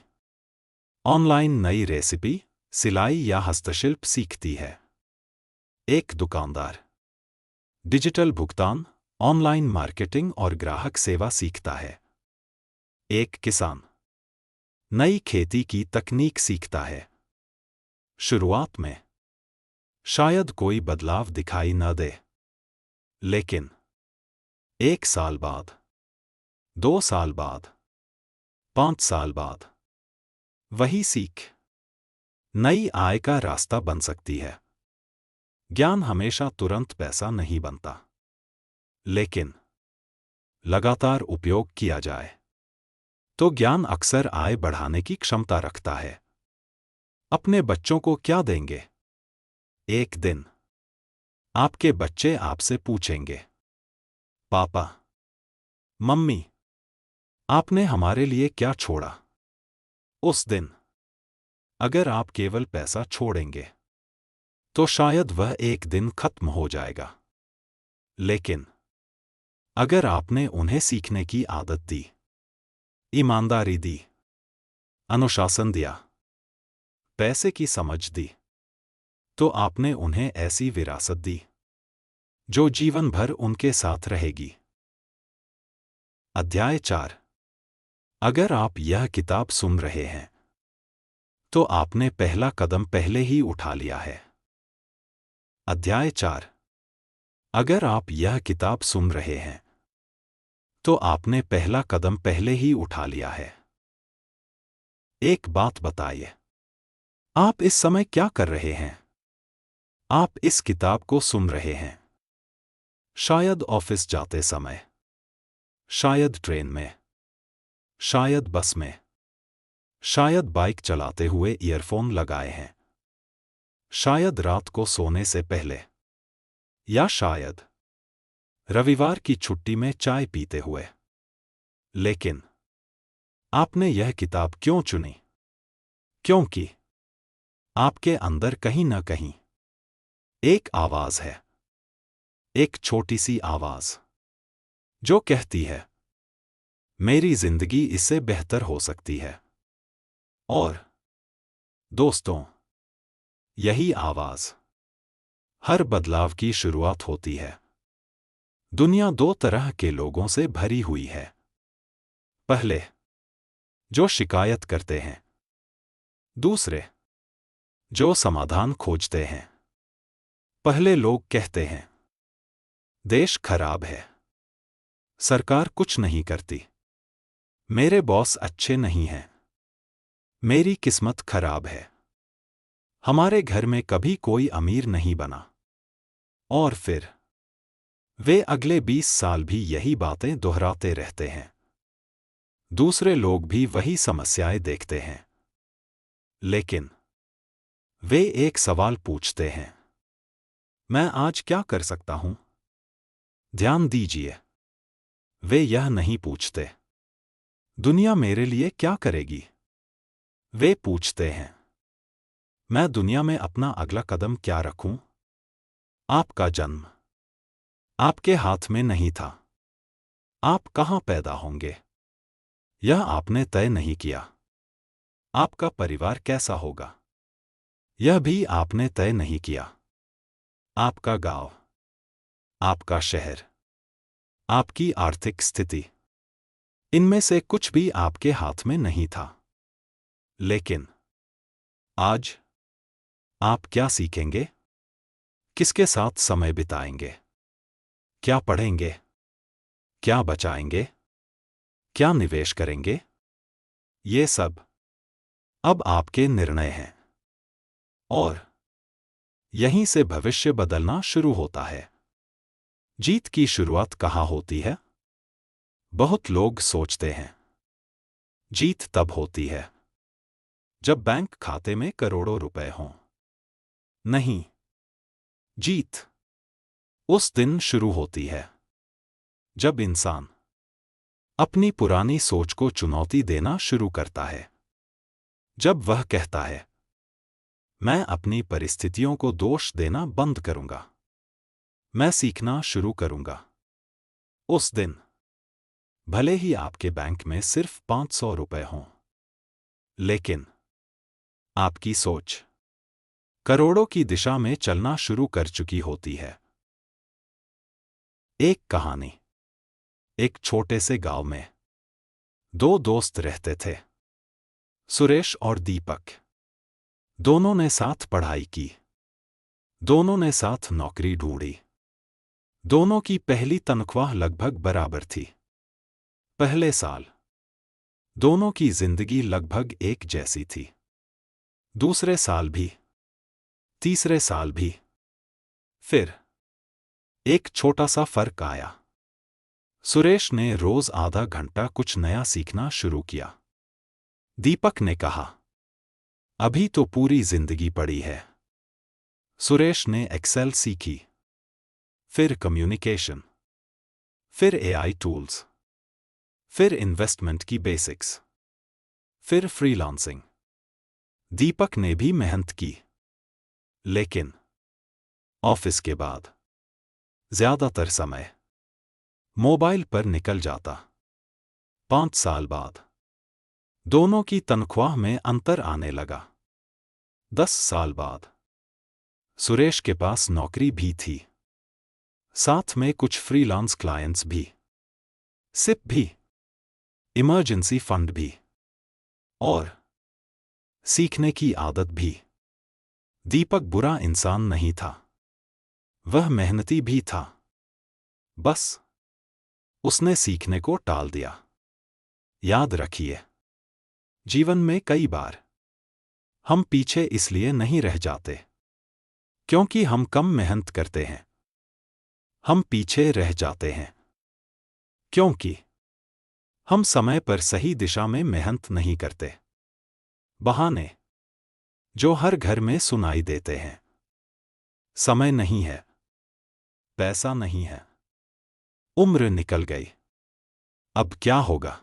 C: ऑनलाइन नई रेसिपी सिलाई या हस्तशिल्प सीखती है। एक दुकानदार डिजिटल भुगतान, ऑनलाइन मार्केटिंग और ग्राहक सेवा सीखता है। एक किसान नई खेती की तकनीक सीखता है। शुरुआत में शायद कोई बदलाव दिखाई न दे, लेकिन 1 साल बाद, 2 साल बाद, 5 साल बाद वही सीख नई आय का रास्ता बन सकती है। ज्ञान हमेशा तुरंत पैसा नहीं बनता, लेकिन लगातार उपयोग किया जाए तो ज्ञान अक्सर आय बढ़ाने की क्षमता रखता है। अपने बच्चों को क्या देंगे? एक दिन आपके बच्चे आपसे पूछेंगे, पापा, मम्मी, आपने हमारे लिए क्या छोड़ा? उस दिन अगर आप केवल पैसा छोड़ेंगे तो शायद वह एक दिन खत्म हो जाएगा, लेकिन अगर आपने उन्हें सीखने की आदत दी, ईमानदारी दी, अनुशासन दिया, पैसे की समझ दी, तो आपने उन्हें ऐसी विरासत दी जो जीवन भर उनके साथ रहेगी। अध्याय 4। अगर आप यह किताब सुन रहे हैं तो आपने पहला कदम पहले ही उठा लिया है। अध्याय 4। अगर आप यह किताब सुन रहे हैं तो आपने पहला कदम पहले ही उठा लिया है। एक बात बताइए, आप इस समय क्या कर रहे हैं? आप इस किताब को सुन रहे हैं शायद ऑफिस जाते समय, शायद ट्रेन में, शायद बस में, शायद बाइक चलाते हुए ईयरफोन लगाए हैं, शायद रात को सोने से पहले, या शायद रविवार की छुट्टी में चाय पीते हुए। लेकिन आपने यह किताब क्यों चुनी? क्योंकि आपके अंदर कहीं न कहीं एक आवाज है, एक छोटी सी आवाज जो कहती है, मेरी जिंदगी इससे बेहतर हो सकती है। और दोस्तों, यही आवाज हर बदलाव की शुरुआत होती है। दुनिया 2 तरह के लोगों से भरी हुई है। पहले, जो शिकायत करते हैं। दूसरे, जो समाधान खोजते हैं। पहले लोग कहते हैं, देश खराब है, सरकार कुछ नहीं करती, मेरे बॉस अच्छे नहीं हैं, मेरी किस्मत खराब है, हमारे घर में कभी कोई अमीर नहीं बना। और फिर वे अगले 20 साल भी यही बातें दोहराते रहते हैं। दूसरे लोग भी वही समस्याएं देखते हैं, लेकिन वे एक सवाल पूछते हैं, मैं आज क्या कर सकता हूं? ध्यान दीजिए, वे यह नहीं पूछते, दुनिया मेरे लिए क्या करेगी? वे पूछते हैं, मैं दुनिया में अपना अगला कदम क्या रखूं? आपका जन्म आपके हाथ में नहीं था। आप कहां पैदा होंगे, यह आपने तय नहीं किया। आपका परिवार कैसा होगा, यह भी आपने तय नहीं किया। आपका गांव, आपका शहर, आपकी आर्थिक स्थिति, इनमें से कुछ भी आपके हाथ में नहीं था। लेकिन आज आप क्या सीखेंगे? किसके साथ समय बिताएंगे? क्या पढ़ेंगे? क्या बचाएंगे? क्या निवेश करेंगे? ये सब अब आपके निर्णय हैं। और यहीं से भविष्य बदलना शुरू होता है। जीत की शुरुआत कहाँ होती है? बहुत लोग सोचते हैं, जीत तब होती है जब बैंक खाते में करोड़ों रुपए हों। नहीं, जीत उस दिन शुरू होती है जब इंसान अपनी पुरानी सोच को चुनौती देना शुरू करता है। जब वह कहता है, मैं अपनी परिस्थितियों को दोष देना बंद करूंगा, मैं सीखना शुरू करूंगा। उस दिन भले ही आपके बैंक में सिर्फ 500 रुपए हों, लेकिन आपकी सोच करोड़ों की दिशा में चलना शुरू कर चुकी होती है। एक कहानी। एक छोटे से गांव में दो दोस्त रहते थे, सुरेश और दीपक। दोनों ने साथ पढ़ाई की, दोनों ने साथ नौकरी ढूंढी। दोनों की पहली तनख्वाह लगभग बराबर थी। पहले साल दोनों की जिंदगी लगभग एक जैसी थी। दूसरे साल भी, तीसरे साल भी। फिर एक छोटा सा फर्क आया। सुरेश ने रोज आधा घंटा कुछ नया सीखना शुरू किया। दीपक ने कहा, अभी तो पूरी जिंदगी पड़ी है। सुरेश ने एक्सेल सीखी, फिर कम्युनिकेशन, फिर एआई टूल्स, फिर इन्वेस्टमेंट की बेसिक्स, फिर फ्रीलांसिंग। दीपक ने भी मेहनत की, लेकिन ऑफिस के बाद ज्यादातर समय मोबाइल पर निकल जाता। 5 साल बाद दोनों की तनख्वाह में अंतर आने लगा। 10 साल बाद सुरेश के पास नौकरी भी थी, साथ में कुछ फ्रीलांस क्लाइंट्स भी, सिप भी, इमरजेंसी फंड भी, और सीखने की आदत भी। दीपक बुरा इंसान नहीं था, वह मेहनती भी था, बस उसने सीखने को टाल दिया। याद रखिए, जीवन में कई बार हम पीछे इसलिए नहीं रह जाते क्योंकि हम कम मेहनत करते हैं। हम पीछे रह जाते हैं क्योंकि हम समय पर सही दिशा में मेहनत नहीं करते। बहाने जो हर घर में सुनाई देते हैं। समय नहीं है, पैसा नहीं है, उम्र निकल गई, अब क्या होगा,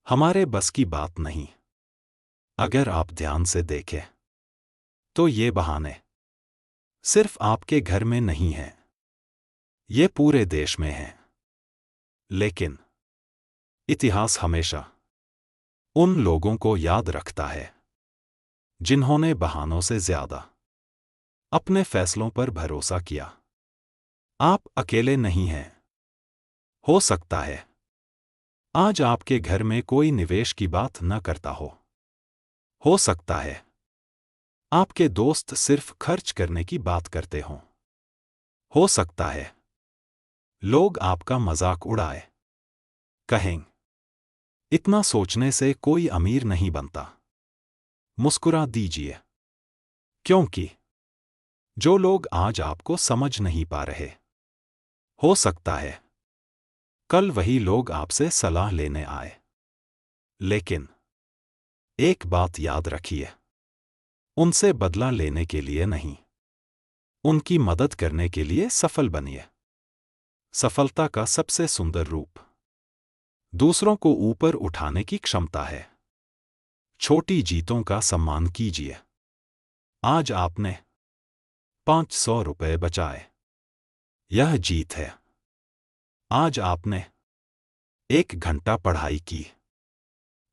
C: हमारे बस की बात नहीं। अगर आप ध्यान से देखें तो ये बहाने सिर्फ आपके घर में नहीं हैं, ये पूरे देश में हैं। लेकिन इतिहास हमेशा उन लोगों को याद रखता है जिन्होंने बहानों से ज्यादा अपने फैसलों पर भरोसा किया। आप अकेले नहीं हैं। हो सकता है आज आपके घर में कोई निवेश की बात न करता हो सकता है आपके दोस्त सिर्फ खर्च करने की बात करते हों। हो सकता है लोग आपका मजाक उड़ाए, कहें, इतना सोचने से कोई अमीर नहीं बनता। मुस्कुरा दीजिए, क्योंकि जो लोग आज आपको समझ नहीं पा रहे, हो सकता है कल वही लोग आपसे सलाह लेने आए। लेकिन एक बात याद रखिए, उनसे बदला लेने के लिए नहीं, उनकी मदद करने के लिए सफल बनिए। सफलता का सबसे सुंदर रूप दूसरों को ऊपर उठाने की क्षमता है। छोटी जीतों का सम्मान कीजिए। आज आपने 500 रुपए बचाए, यह जीत है। आज आपने 1 घंटा पढ़ाई की,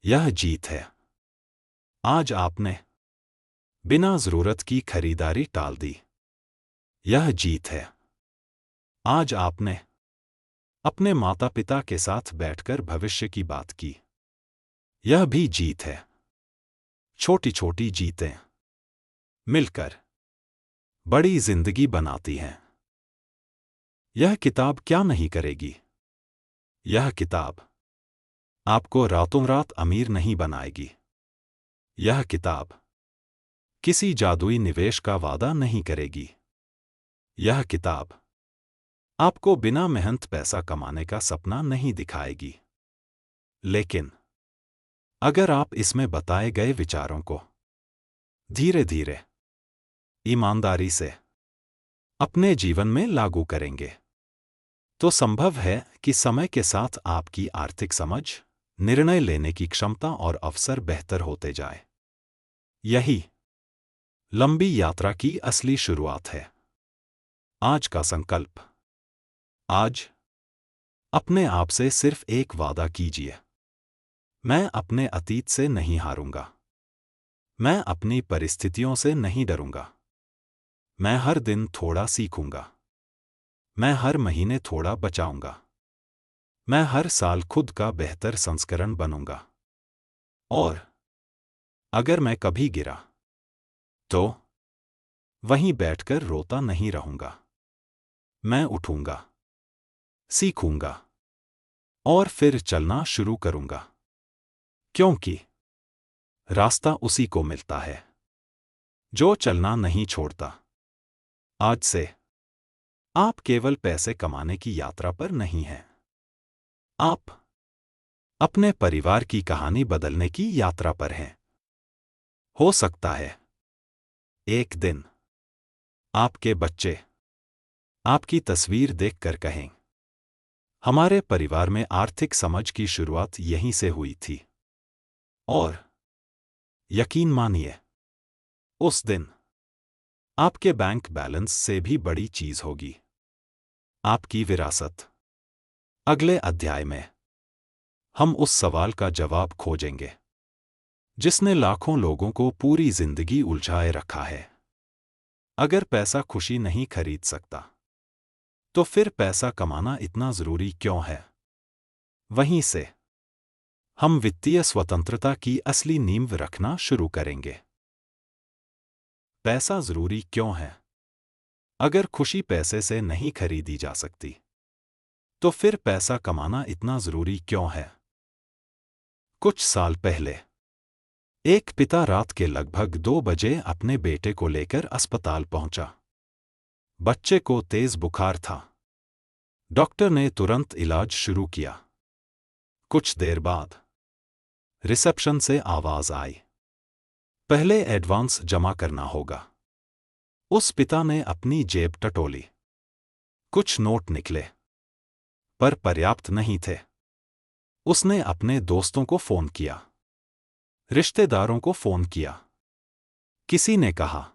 C: यह जीत है। आज आपने बिना जरूरत की खरीदारी टाल दी, यह जीत है। आज आपने अपने माता पिता के साथ बैठकर भविष्य की बात की, यह भी जीत है। छोटी छोटी जीतें मिलकर बड़ी जिंदगी बनाती हैं। यह किताब क्या नहीं करेगी? यह किताब आपको रातों रात अमीर नहीं बनाएगी। यह किताब किसी जादुई निवेश का वादा नहीं करेगी। यह किताब आपको बिना मेहनत पैसा कमाने का सपना नहीं दिखाएगी। लेकिन अगर आप इसमें बताए गए विचारों को धीरे धीरे, ईमानदारी से अपने जीवन में लागू करेंगे, तो संभव है कि समय के साथ आपकी आर्थिक समझ, निर्णय लेने की क्षमता और अवसर बेहतर होते जाए। यही लंबी यात्रा की असली शुरुआत है। आज का संकल्प। आज अपने आप से सिर्फ एक वादा कीजिए, मैं अपने अतीत से नहीं हारूंगा, मैं अपनी परिस्थितियों से नहीं डरूंगा, मैं हर दिन थोड़ा सीखूंगा। मैं हर महीने थोड़ा बचाऊंगा। मैं हर साल खुद का बेहतर संस्करण बनूंगा। और अगर मैं कभी गिरा तो वहीं बैठकर रोता नहीं रहूंगा। मैं उठूंगा, सीखूंगा और फिर चलना शुरू करूंगा, क्योंकि रास्ता उसी को मिलता है जो चलना नहीं छोड़ता। आज से आप केवल पैसे कमाने की यात्रा पर नहीं हैं। आप अपने परिवार की कहानी बदलने की यात्रा पर हैं। हो सकता है एक दिन आपके बच्चे आपकी तस्वीर देखकर कहें, हमारे परिवार में आर्थिक समझ की शुरुआत यहीं से हुई थी। और यकीन मानिए, उस दिन आपके बैंक बैलेंस से भी बड़ी चीज होगी आपकी विरासत। अगले अध्याय में हम उस सवाल का जवाब खोजेंगे जिसने लाखों लोगों को पूरी जिंदगी उलझाए रखा है। अगर पैसा खुशी नहीं खरीद सकता, तो फिर पैसा कमाना इतना जरूरी क्यों है? वहीं से हम वित्तीय स्वतंत्रता की असली नींव रखना शुरू करेंगे। पैसा जरूरी क्यों है? अगर खुशी पैसे से नहीं खरीदी जा सकती, तो फिर पैसा कमाना इतना जरूरी क्यों है? कुछ साल पहले एक पिता रात के लगभग 2 बजे अपने बेटे को लेकर अस्पताल पहुंचा। बच्चे को तेज बुखार था। डॉक्टर ने तुरंत इलाज शुरू किया। कुछ देर बाद रिसेप्शन से आवाज आई, पहले एडवांस जमा करना होगा। उस पिता ने अपनी जेब टटोली। कुछ नोट निकले, पर पर्याप्त नहीं थे। उसने अपने दोस्तों को फोन किया, रिश्तेदारों को फोन किया। किसी ने कहा,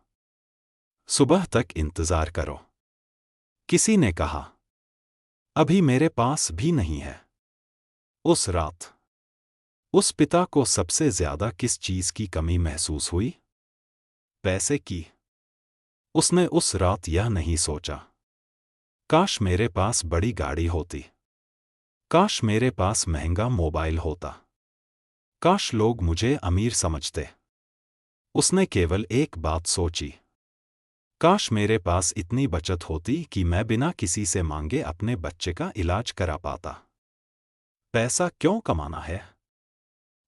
C: सुबह तक इंतजार करो। किसी ने कहा, अभी मेरे पास भी नहीं है। उस रात उस पिता को सबसे ज्यादा किस चीज की कमी महसूस हुई? पैसे की। उसने उस रात यह नहीं सोचा, काश मेरे पास बड़ी गाड़ी होती, काश मेरे पास महंगा मोबाइल होता, काश लोग मुझे अमीर समझते। उसने केवल एक बात सोची, काश मेरे पास इतनी बचत होती कि मैं बिना किसी से मांगे अपने बच्चे का इलाज करा पाता। पैसा क्यों कमाना है?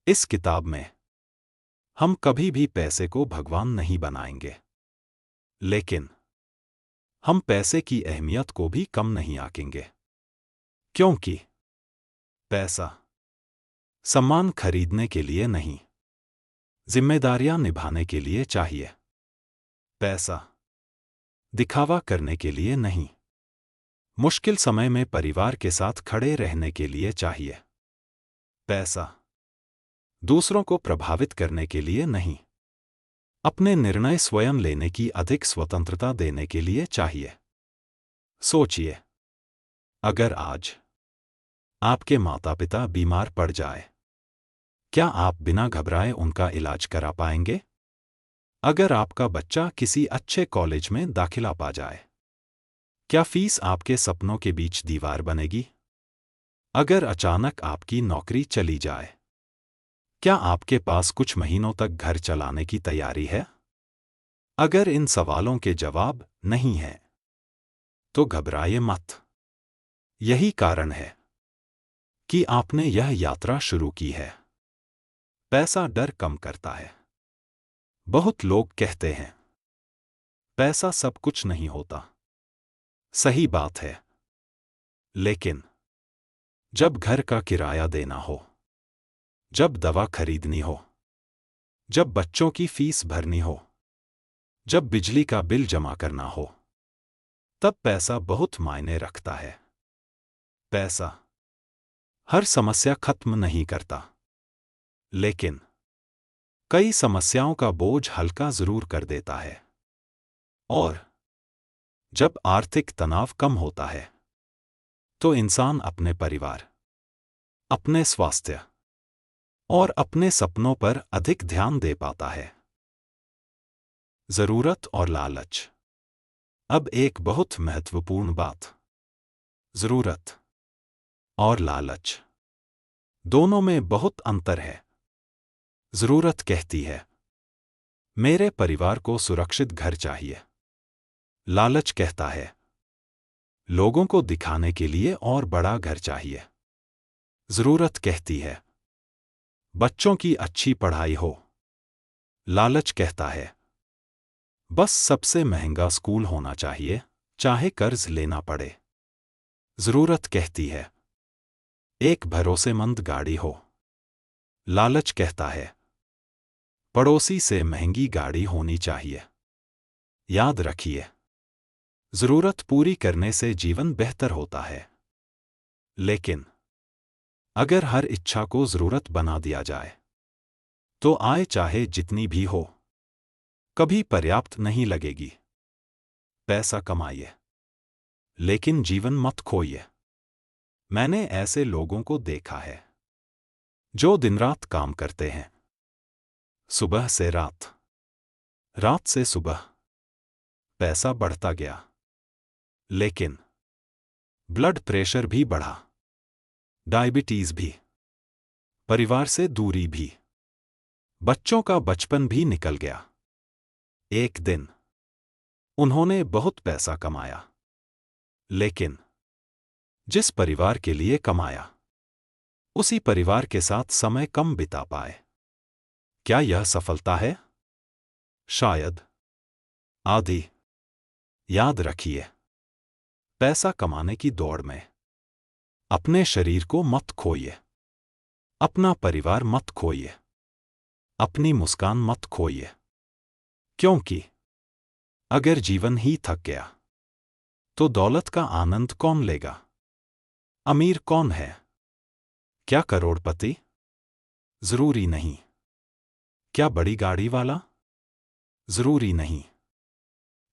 C: इस किताब में हम कभी भी पैसे को भगवान नहीं बनाएंगे, लेकिन हम पैसे की अहमियत को भी कम नहीं आंकेंगे, क्योंकि पैसा सम्मान खरीदने के लिए नहीं, जिम्मेदारियां निभाने के लिए चाहिए। पैसा दिखावा करने के लिए नहीं, मुश्किल समय में परिवार के साथ खड़े रहने के लिए चाहिए। पैसा दूसरों को प्रभावित करने के लिए नहीं, अपने निर्णय स्वयं लेने की अधिक स्वतंत्रता देने के लिए चाहिए। सोचिए, अगर आज आपके माता पिता बीमार पड़ जाए, क्या आप बिना घबराए उनका इलाज करा पाएंगे? अगर आपका बच्चा किसी अच्छे कॉलेज में दाखिला पा जाए, क्या फीस आपके सपनों के बीच दीवार बनेगी? अगर अचानक आपकी नौकरी चली जाए, क्या आपके पास कुछ महीनों तक घर चलाने की तैयारी है? अगर इन सवालों के जवाब नहीं हैं, तो घबराइए मत। यही कारण है कि आपने यह यात्रा शुरू की है। पैसा डर कम करता है। बहुत लोग कहते हैं, पैसा सब कुछ नहीं होता। सही बात है, लेकिन जब घर का किराया देना हो, जब दवा खरीदनी हो, जब बच्चों की फीस भरनी हो, जब बिजली का बिल जमा करना हो, तब पैसा बहुत मायने रखता है। पैसा हर समस्या खत्म नहीं करता, लेकिन कई समस्याओं का बोझ हल्का जरूर कर देता है। और जब आर्थिक तनाव कम होता है, तो इंसान अपने परिवार, अपने स्वास्थ्य और अपने सपनों पर अधिक ध्यान दे पाता है। जरूरत और लालच। अब एक बहुत महत्वपूर्ण बात, जरूरत और लालच दोनों में बहुत अंतर है। जरूरत कहती है, मेरे परिवार को सुरक्षित घर चाहिए। लालच कहता है, लोगों को दिखाने के लिए और बड़ा घर चाहिए। जरूरत कहती है, बच्चों की अच्छी पढ़ाई हो। लालच कहता है, बस सबसे महंगा स्कूल होना चाहिए, चाहे कर्ज लेना पड़े। जरूरत कहती है, एक भरोसेमंद गाड़ी हो। लालच कहता है, पड़ोसी से महंगी गाड़ी होनी चाहिए। याद रखिए, जरूरत पूरी करने से जीवन बेहतर होता है, लेकिन अगर हर इच्छा को जरूरत बना दिया जाए तो आय चाहे जितनी भी हो कभी पर्याप्त नहीं लगेगी। पैसा कमाइए, लेकिन जीवन मत खोइए। मैंने ऐसे लोगों को देखा है जो दिन रात काम करते हैं, सुबह से रात, रात से सुबह। पैसा बढ़ता गया, लेकिन ब्लड प्रेशर भी बढ़ा, डायबिटीज भी, परिवार से दूरी भी, बच्चों का बचपन भी निकल गया। एक दिन उन्होंने बहुत पैसा कमाया, लेकिन जिस परिवार के लिए कमाया उसी परिवार के साथ समय कम बिता पाए। क्या यह सफलता है? शायद। आदि याद रखिए, पैसा कमाने की दौड़ में अपने शरीर को मत खोइए, अपना परिवार मत खोइए, अपनी मुस्कान मत खोइए, क्योंकि अगर जीवन ही थक गया तो दौलत का आनंद कौन लेगा? अमीर कौन है? क्या करोड़पति? जरूरी नहीं। क्या बड़ी गाड़ी वाला? जरूरी नहीं।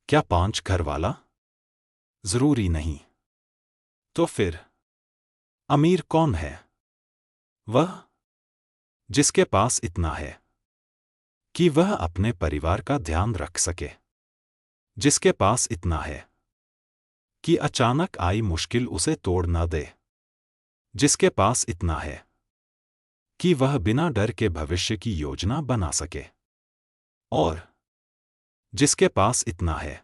C: क्या 5 घर वाला? जरूरी नहीं। तो फिर अमीर कौन है? वह जिसके पास इतना है कि वह अपने परिवार का ध्यान रख सके, जिसके पास इतना है कि अचानक आई मुश्किल उसे तोड़ न दे, जिसके पास इतना है कि वह बिना डर के भविष्य की योजना बना सके, और जिसके पास इतना है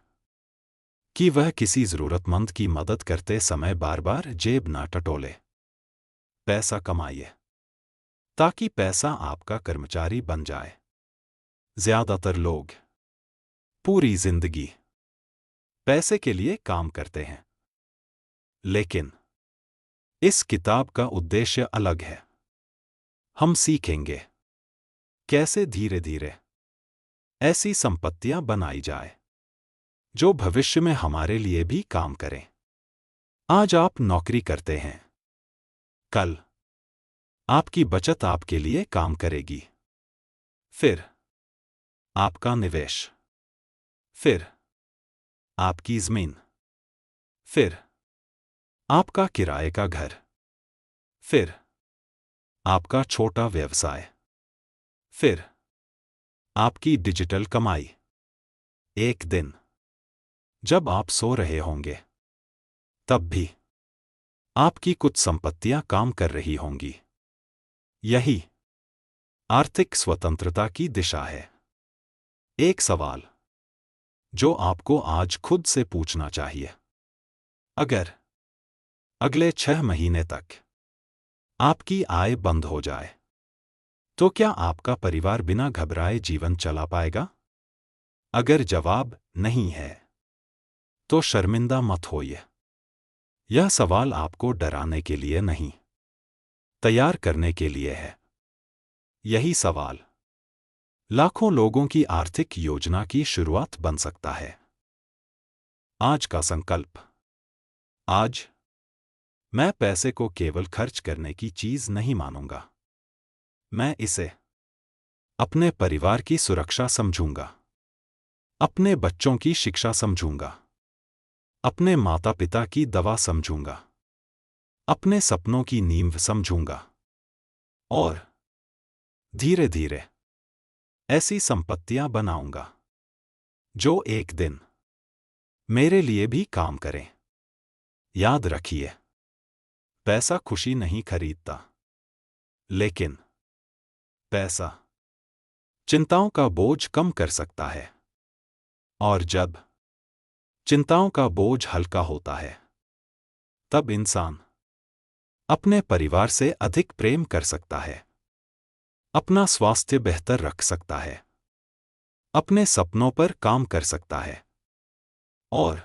C: कि वह किसी जरूरतमंद की मदद करते समय बार बार जेब ना टटोले। पैसा कमाइए ताकि पैसा आपका कर्मचारी बन जाए। ज्यादातर लोग पूरी जिंदगी पैसे के लिए काम करते हैं, लेकिन इस किताब का उद्देश्य अलग है। हम सीखेंगे कैसे धीरे धीरे ऐसी संपत्तियां बनाई जाए जो भविष्य में हमारे लिए भी काम करें। आज आप नौकरी करते हैं, कल आपकी बचत आपके लिए काम करेगी, फिर आपका निवेश, फिर आपकी जमीन, फिर आपका किराए का घर, फिर आपका छोटा व्यवसाय, फिर आपकी डिजिटल कमाई। एक दिन जब आप सो रहे होंगे तब भी आपकी कुछ संपत्तियां काम कर रही होंगी। यही आर्थिक स्वतंत्रता की दिशा है। एक सवाल जो आपको आज खुद से पूछना चाहिए, अगर अगले 6 महीने तक आपकी आय बंद हो जाए तो क्या आपका परिवार बिना घबराए जीवन चला पाएगा? अगर जवाब नहीं है तो शर्मिंदा मत होइए। यह सवाल आपको डराने के लिए नहीं, तैयार करने के लिए है। यही सवाल लाखों लोगों की आर्थिक योजना की शुरुआत बन सकता है। आज का संकल्प। आज मैं पैसे को केवल खर्च करने की चीज नहीं मानूंगा। मैं इसे अपने परिवार की सुरक्षा समझूंगा, अपने बच्चों की शिक्षा समझूंगा, अपने माता पिता की दवा समझूंगा, अपने सपनों की नींव समझूंगा, और धीरे धीरे ऐसी संपत्तियां बनाऊंगा जो एक दिन मेरे लिए भी काम करें। याद रखिए, पैसा खुशी नहीं खरीदता, लेकिन पैसा चिंताओं का बोझ कम कर सकता है। और जब चिंताओं का बोझ हल्का होता है, तब इंसान अपने परिवार से अधिक प्रेम कर सकता है, अपना स्वास्थ्य बेहतर रख सकता है, अपने सपनों पर काम कर सकता है और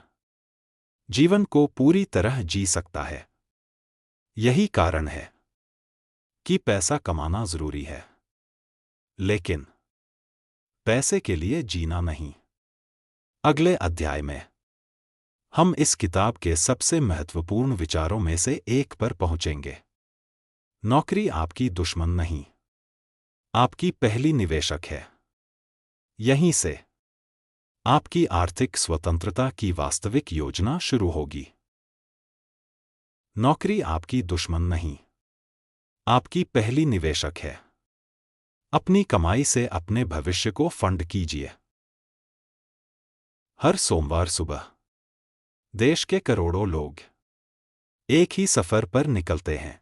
C: जीवन को पूरी तरह जी सकता है। यही कारण है कि पैसा कमाना जरूरी है, लेकिन पैसे के लिए जीना नहीं। अगले अध्याय में हम इस किताब के सबसे महत्वपूर्ण विचारों में से एक पर पहुंचेंगे। नौकरी आपकी दुश्मन नहीं, आपकी पहली निवेशक है। यहीं से आपकी आर्थिक स्वतंत्रता की वास्तविक योजना शुरू होगी। नौकरी आपकी दुश्मन नहीं, आपकी पहली निवेशक है। अपनी कमाई से अपने भविष्य को फंड कीजिए। हर सोमवार सुबह देश के करोड़ों लोग एक ही सफर पर निकलते हैं।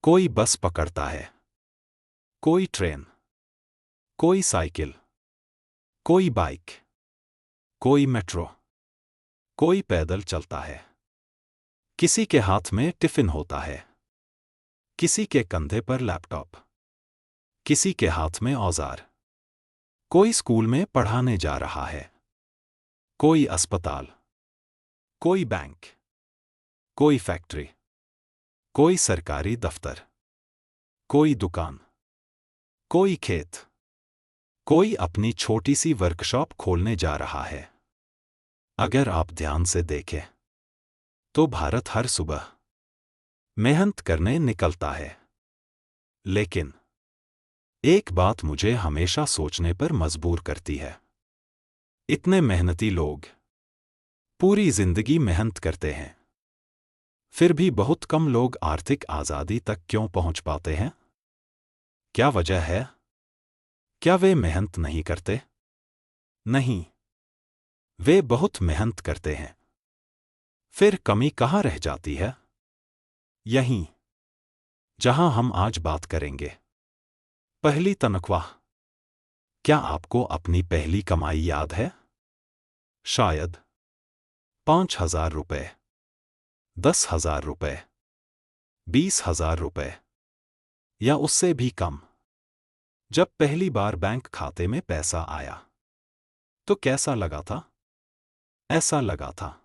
C: कोई बस पकड़ता है, कोई ट्रेन, कोई साइकिल, कोई बाइक, कोई मेट्रो, कोई पैदल चलता है। किसी के हाथ में टिफिन होता है, किसी के कंधे पर लैपटॉप, किसी के हाथ में औजार। कोई स्कूल में पढ़ाने जा रहा है, कोई अस्पताल, कोई बैंक, कोई फैक्ट्री, कोई सरकारी दफ्तर, कोई दुकान, कोई खेत, कोई अपनी छोटी सी वर्कशॉप खोलने जा रहा है। अगर आप ध्यान से देखें तो भारत हर सुबह मेहनत करने निकलता है, लेकिन एक बात मुझे हमेशा सोचने पर मजबूर करती है। इतने मेहनती लोग पूरी जिंदगी मेहनत करते हैं, फिर भी बहुत कम लोग आर्थिक आजादी तक क्यों पहुंच पाते हैं? क्या वजह है? क्या वे मेहनत नहीं करते? नहीं, वे बहुत मेहनत करते हैं। फिर कमी कहाँ रह जाती है? यहीं, जहां हम आज बात करेंगे। पहली तनख्वाह। क्या आपको अपनी पहली कमाई याद है? शायद 5,000 रुपए, 10,000 रुपए, 20,000 रुपए या उससे भी कम। जब पहली बार बैंक खाते में पैसा आया तो कैसा लगा था? ऐसा लगा था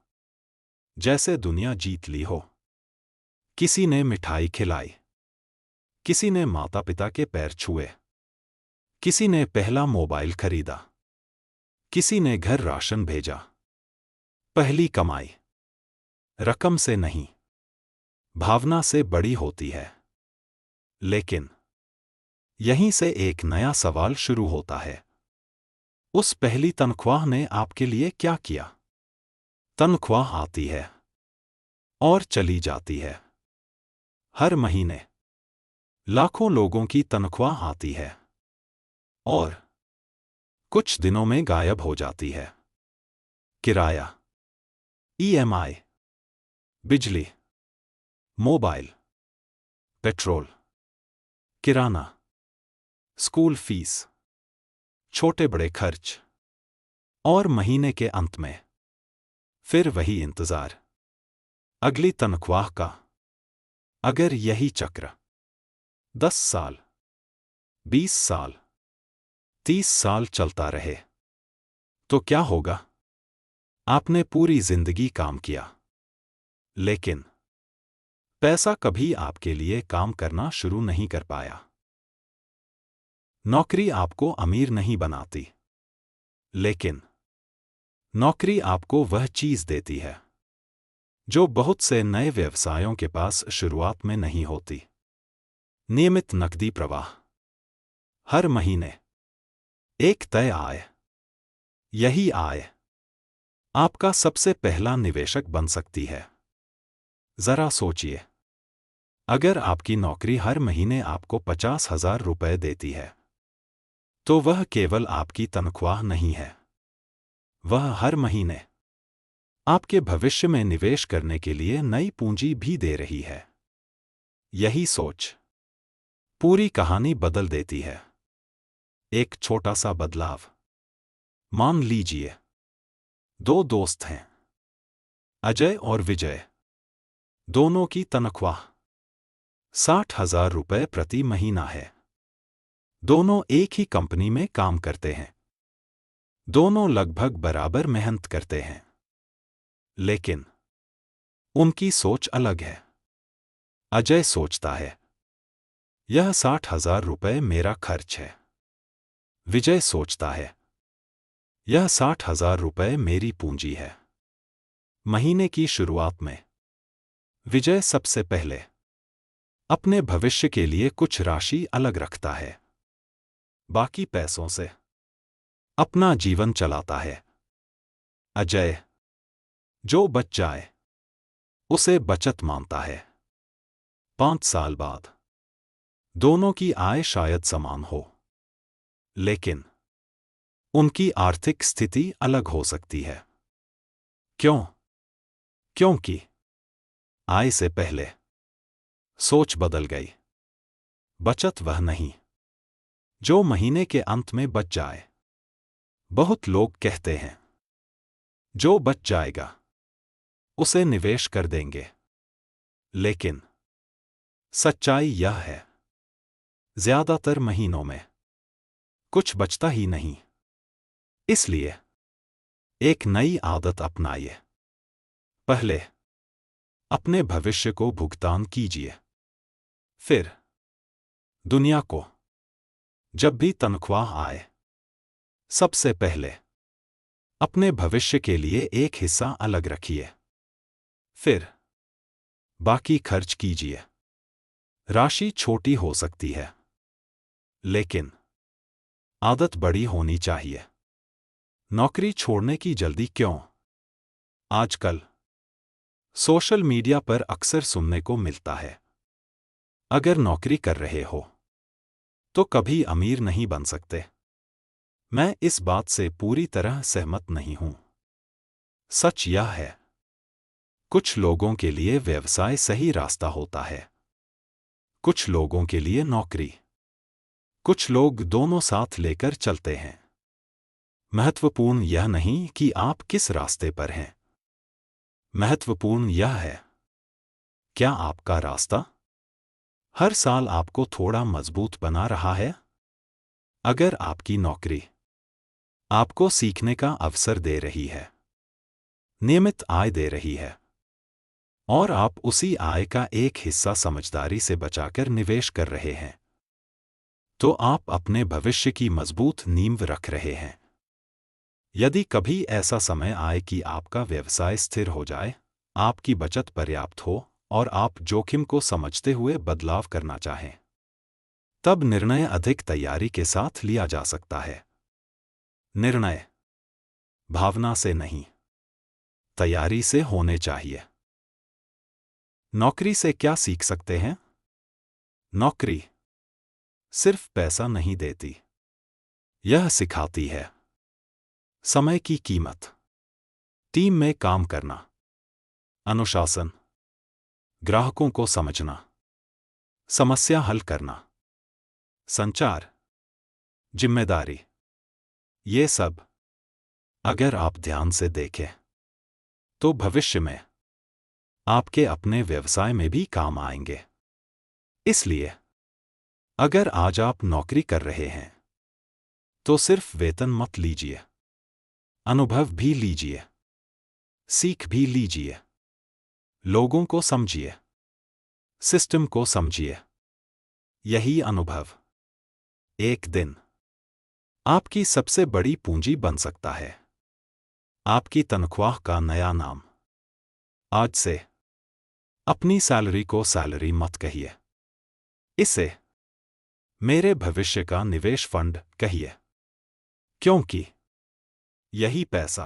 C: जैसे दुनिया जीत ली हो। किसी ने मिठाई खिलाई, किसी ने माता पिता के पैर छुए, किसी ने पहला मोबाइल खरीदा, किसी ने घर राशन भेजा। पहली कमाई रकम से नहीं, भावना से बड़ी होती है। लेकिन यहीं से एक नया सवाल शुरू होता है। उस पहली तनख्वाह ने आपके लिए क्या किया? तनख्वाह आती है और चली जाती है। हर महीने लाखों लोगों की तनख्वाह आती है और कुछ दिनों में गायब हो जाती है। किराया, ईएमआई, बिजली, मोबाइल, पेट्रोल, किराना, स्कूल फीस, छोटे बड़े खर्च, और महीने के अंत में फिर वही इंतजार अगली तनख्वाह का। अगर यही चक्र 10 साल, 20 साल, 30 साल चलता रहे तो क्या होगा? आपने पूरी जिंदगी काम किया, लेकिन पैसा कभी आपके लिए काम करना शुरू नहीं कर पाया। नौकरी आपको अमीर नहीं बनाती, लेकिन नौकरी आपको वह चीज देती है जो बहुत से नए व्यवसायों के पास शुरुआत में नहीं होती। नियमित नकदी प्रवाह, हर महीने एक तय आय। यही आय आपका सबसे पहला निवेशक बन सकती है। जरा सोचिए, अगर आपकी नौकरी हर महीने आपको 50,000 रुपए देती है तो वह केवल आपकी तनख्वाह नहीं है, वह हर महीने आपके भविष्य में निवेश करने के लिए नई पूंजी भी दे रही है। यही सोच पूरी कहानी बदल देती है। एक छोटा सा बदलाव। मान लीजिए, दो दोस्त हैं, अजय और विजय। दोनों की तनख्वाह 60,000 रुपये प्रति महीना है। दोनों एक ही कंपनी में काम करते हैं। दोनों लगभग बराबर मेहनत करते हैं, लेकिन उनकी सोच अलग है। अजय सोचता है, यह 60,000 रुपये मेरा खर्च है। विजय सोचता है, यह 60,000 रुपये मेरी पूंजी है। महीने की शुरुआत में विजय सबसे पहले अपने भविष्य के लिए कुछ राशि अलग रखता है। बाकी पैसों से अपना जीवन चलाता है। अजय जो बच जाए उसे बचत मानता है। 5 साल बाद दोनों की आय शायद समान हो, लेकिन उनकी आर्थिक स्थिति अलग हो सकती है। क्यों? क्योंकि आय से पहले सोच बदल गई। बचत वह नहीं जो महीने के अंत में बच जाए। बहुत लोग कहते हैं, जो बच जाएगा उसे निवेश कर देंगे, लेकिन सच्चाई यह है, ज्यादातर महीनों में कुछ बचता ही नहीं। इसलिए एक नई आदत अपनाइए। पहले अपने भविष्य को भुगतान कीजिए, फिर दुनिया को। जब भी तनख्वाह आए, सबसे पहले अपने भविष्य के लिए एक हिस्सा अलग रखिए, फिर बाकी खर्च कीजिए। राशि छोटी हो सकती है, लेकिन आदत बड़ी होनी चाहिए। नौकरी छोड़ने की जल्दी क्यों? आजकल सोशल मीडिया पर अक्सर सुनने को मिलता है, अगर नौकरी कर रहे हो तो कभी अमीर नहीं बन सकते। मैं इस बात से पूरी तरह सहमत नहीं हूं। सच यह है, कुछ लोगों के लिए व्यवसाय सही रास्ता होता है, कुछ लोगों के लिए नौकरी। कुछ लोग दोनों साथ लेकर चलते हैं। महत्वपूर्ण यह नहीं कि आप किस रास्ते पर हैं। महत्वपूर्ण यह है, क्या आपका रास्ता हर साल आपको थोड़ा मजबूत बना रहा है? अगर आपकी नौकरी आपको सीखने का अवसर दे रही है, नियमित आय दे रही है, और आप उसी आय का एक हिस्सा समझदारी से बचाकर निवेश कर रहे हैं, तो आप अपने भविष्य की मजबूत नींव रख रहे हैं। यदि कभी ऐसा समय आए कि आपका व्यवसाय स्थिर हो जाए, आपकी बचत पर्याप्त हो और आप जोखिम को समझते हुए बदलाव करना चाहें, तब निर्णय अधिक तैयारी के साथ लिया जा सकता है। निर्णय भावना से नहीं, तैयारी से होने चाहिए। नौकरी से क्या सीख सकते हैं? नौकरी सिर्फ पैसा नहीं देती, यह सिखाती है समय की कीमत, टीम में काम करना, अनुशासन, ग्राहकों को समझना, समस्या हल करना, संचार, जिम्मेदारी। ये सब अगर आप ध्यान से देखें तो भविष्य में आपके अपने व्यवसाय में भी काम आएंगे। इसलिए अगर आज आप नौकरी कर रहे हैं तो सिर्फ वेतन मत लीजिए, अनुभव भी लीजिए, सीख भी लीजिए, लोगों को समझिए, सिस्टम को समझिए। यही अनुभव एक दिन आपकी सबसे बड़ी पूंजी बन सकता है। आपकी तनख्वाह का नया नाम। आज से अपनी सैलरी को सैलरी मत कहिए, इसे मेरे भविष्य का निवेश फंड कहिए, क्योंकि यही पैसा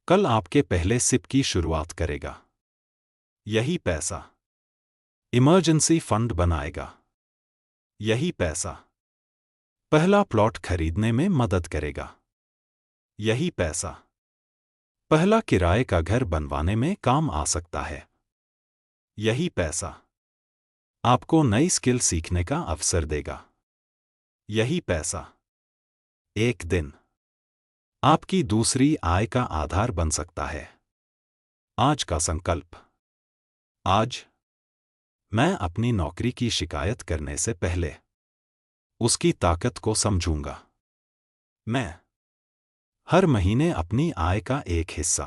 C: कल आपके पहले सिप की शुरुआत करेगा। यही पैसा इमरजेंसी फंड बनाएगा। यही पैसा पहला प्लॉट खरीदने में मदद करेगा। यही पैसा पहला किराए का घर बनवाने में काम आ सकता है। यही पैसा आपको नई स्किल सीखने का अवसर देगा। यही पैसा एक दिन आपकी दूसरी आय का आधार बन सकता है। आज का संकल्प। आज मैं अपनी नौकरी की शिकायत करने से पहले उसकी ताकत को समझूंगा। मैं हर महीने अपनी आय का एक हिस्सा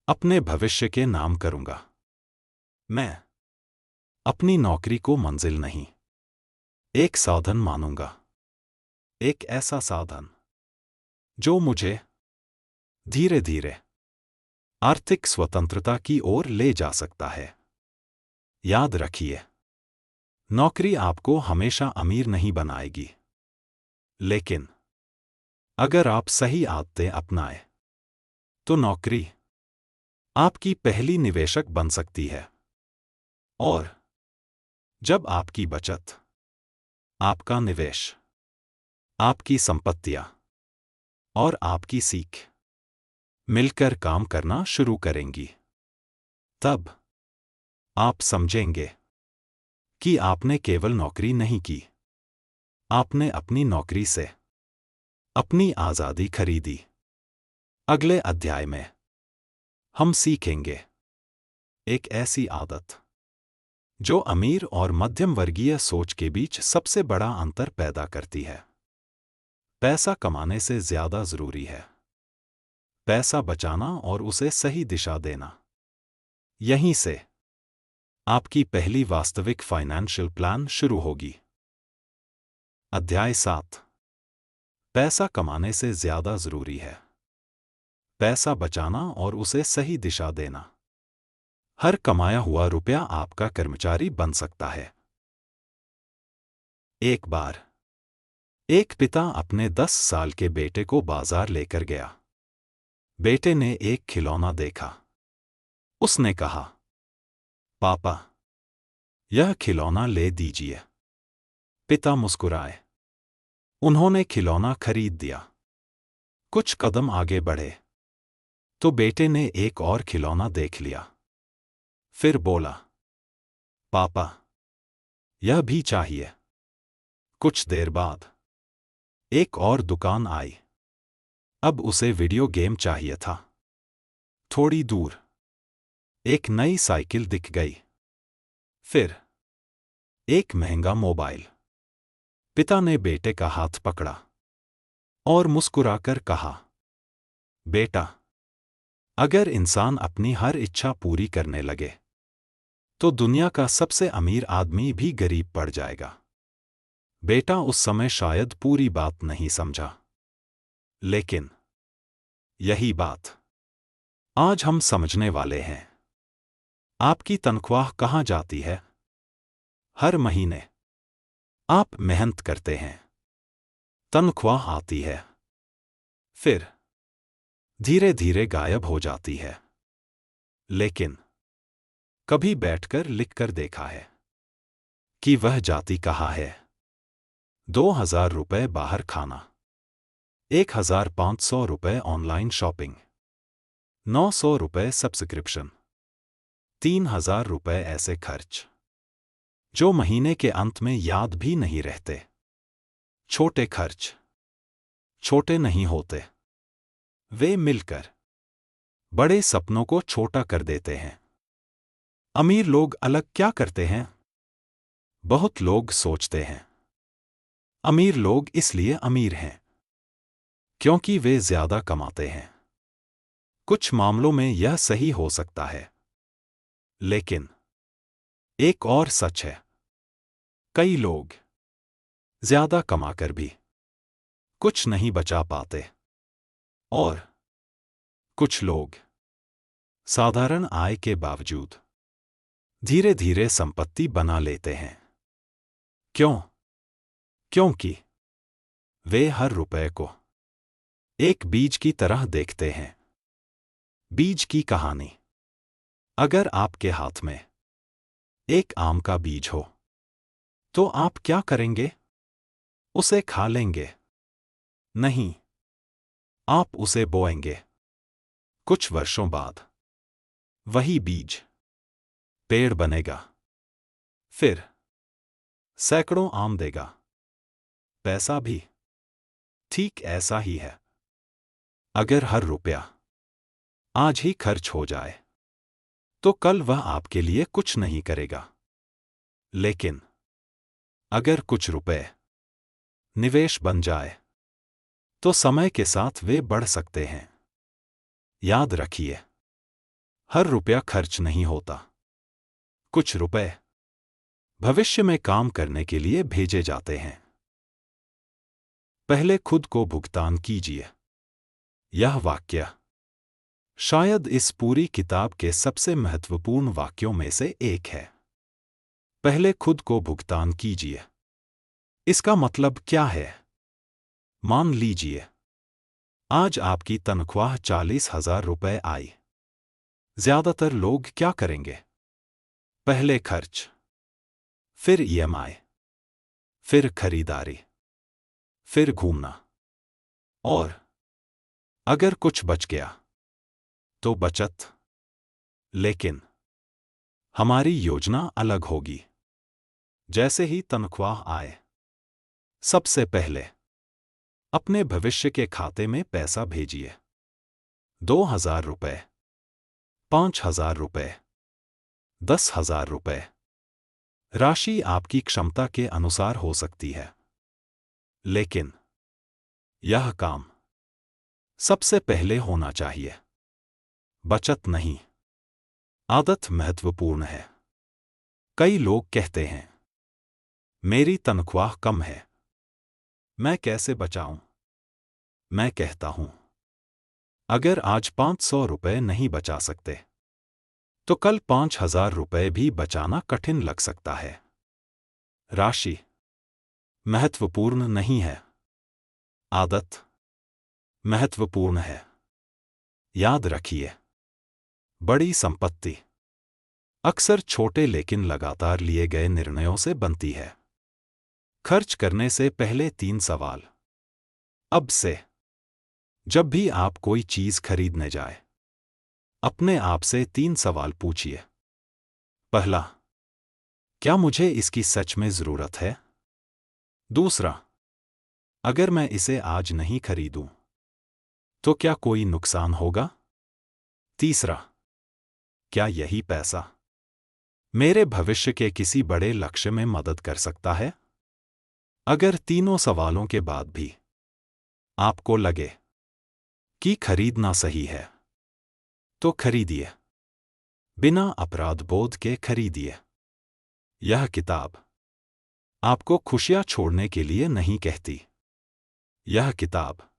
C: अपने भविष्य के नाम करूंगा। मैं अपनी नौकरी को मंजिल नहीं, एक साधन मानूंगा। एक ऐसा साधन जो मुझे धीरे धीरे आर्थिक स्वतंत्रता की ओर ले जा सकता है। याद रखिए, नौकरी आपको हमेशा अमीर नहीं बनाएगी, लेकिन अगर आप सही आदतें अपनाएं, तो नौकरी आपकी पहली निवेशक बन सकती है। और जब आपकी बचत, आपका निवेश, आपकी संपत्तियां और आपकी सीख मिलकर काम करना शुरू करेंगी, तब आप समझेंगे कि आपने केवल नौकरी नहीं की, आपने अपनी नौकरी से अपनी आजादी खरीदी। अगले अध्याय में हम सीखेंगे एक ऐसी आदत जो अमीर और मध्यम वर्गीय सोच के बीच सबसे बड़ा अंतर पैदा करती है। पैसा कमाने से ज्यादा जरूरी है पैसा बचाना और उसे सही दिशा देना। यहीं से आपकी पहली वास्तविक फाइनेंशियल प्लान शुरू होगी। अध्याय 7। पैसा कमाने से ज्यादा जरूरी है पैसा बचाना और उसे सही दिशा देना। हर कमाया हुआ रुपया आपका कर्मचारी बन सकता है। एक बार एक पिता अपने 10 साल के बेटे को बाजार लेकर गया। बेटे ने एक खिलौना देखा। उसने कहा, पापा, यह खिलौना ले दीजिए। पिता मुस्कुराए। उन्होंने खिलौना खरीद दिया। कुछ कदम आगे बढ़े तो बेटे ने एक और खिलौना देख लिया। फिर बोला, पापा, यह भी चाहिए। कुछ देर बाद एक और दुकान आई। अब उसे वीडियो गेम चाहिए था। थोड़ी दूर एक नई साइकिल दिख गई। फिर एक महंगा मोबाइल। पिता ने बेटे का हाथ पकड़ा और मुस्कुराकर कहा, बेटा, अगर इंसान अपनी हर इच्छा पूरी करने लगे तो दुनिया का सबसे अमीर आदमी भी गरीब पड़ जाएगा। बेटा उस समय शायद पूरी बात नहीं समझा, लेकिन यही बात आज हम समझने वाले हैं। आपकी तनख्वाह कहां जाती है? हर महीने आप मेहनत करते हैं, तनख्वाह आती है, फिर धीरे धीरे गायब हो जाती है। लेकिन कभी बैठकर लिखकर देखा है कि वह जाती कहाँ है? 2000 रुपए बाहर खाना, 1500 रुपए ऑनलाइन शॉपिंग, 900 रुपए सब्सक्रिप्शन, 3000 रुपए ऐसे खर्च जो महीने के अंत में याद भी नहीं रहते। छोटे खर्च छोटे नहीं होते, वे मिलकर बड़े सपनों को छोटा कर देते हैं। अमीर लोग अलग क्या करते हैं? बहुत लोग सोचते हैं अमीर लोग इसलिए अमीर हैं क्योंकि वे ज्यादा कमाते हैं। कुछ मामलों में यह सही हो सकता है, लेकिन एक और सच है, कई लोग ज्यादा कमाकर भी कुछ नहीं बचा पाते, और कुछ लोग साधारण आय के बावजूद धीरे धीरे संपत्ति बना लेते हैं। क्यों? क्योंकि वे हर रुपए को एक बीज की तरह देखते हैं। बीज की कहानी। अगर आपके हाथ में एक आम का बीज हो तो आप क्या करेंगे? उसे खा लेंगे? नहीं, आप उसे बोएंगे, कुछ वर्षों बाद वही बीज पेड़ बनेगा, फिर सैकड़ों आम देगा। पैसा भी ठीक ऐसा ही है। अगर हर रुपया आज ही खर्च हो जाए तो कल वह आपके लिए कुछ नहीं करेगा। लेकिन अगर कुछ रुपए निवेश बन जाए तो समय के साथ वे बढ़ सकते हैं। याद रखिए, हर रुपया खर्च नहीं होता। कुछ रुपए भविष्य में काम करने के लिए भेजे जाते हैं। पहले खुद को भुगतान कीजिए। यह वाक्य शायद इस पूरी किताब के सबसे महत्वपूर्ण वाक्यों में से एक है। पहले खुद को भुगतान कीजिए। इसका मतलब क्या है? मान लीजिए आज आपकी तनख्वाह 40,000 रुपए आई। ज्यादातर लोग क्या करेंगे? पहले खर्च, फिर ईएमआई, फिर खरीदारी, फिर घूमना, और अगर कुछ बच गया तो बचत। लेकिन हमारी योजना अलग होगी। जैसे ही तनख्वाह आए, सबसे पहले अपने भविष्य के खाते में पैसा भेजिए। 2,000 रुपए, 5,000 रुपए, 10,000 रुपए। राशि आपकी क्षमता के अनुसार हो सकती है, लेकिन यह काम सबसे पहले होना चाहिए। बचत नहीं, आदत महत्वपूर्ण है। कई लोग कहते हैं, मेरी तनख्वाह कम है, मैं कैसे बचाऊं? मैं कहता हूं, अगर आज 500 रुपए नहीं बचा सकते तो कल 5,000 रुपए भी बचाना कठिन लग सकता है। राशि महत्वपूर्ण नहीं है, आदत महत्वपूर्ण है। याद रखिए, बड़ी संपत्ति अक्सर छोटे लेकिन लगातार लिए गए निर्णयों से बनती है। खर्च करने से पहले 3 सवाल। अब से जब भी आप कोई चीज खरीदने जाए, अपने आप से 3 सवाल पूछिए। पहला, क्या मुझे इसकी सच में जरूरत है? दूसरा, अगर मैं इसे आज नहीं खरीदूं तो क्या कोई नुकसान होगा? तीसरा, क्या यही पैसा मेरे भविष्य के किसी बड़े लक्ष्य में मदद कर सकता है? अगर तीनों सवालों के बाद भी आपको लगे कि खरीदना सही है, तो खरीदिए। बिना अपराध बोध के खरीदिए। यह किताब आपको खुशियां छोड़ने के लिए नहीं कहती। यह किताब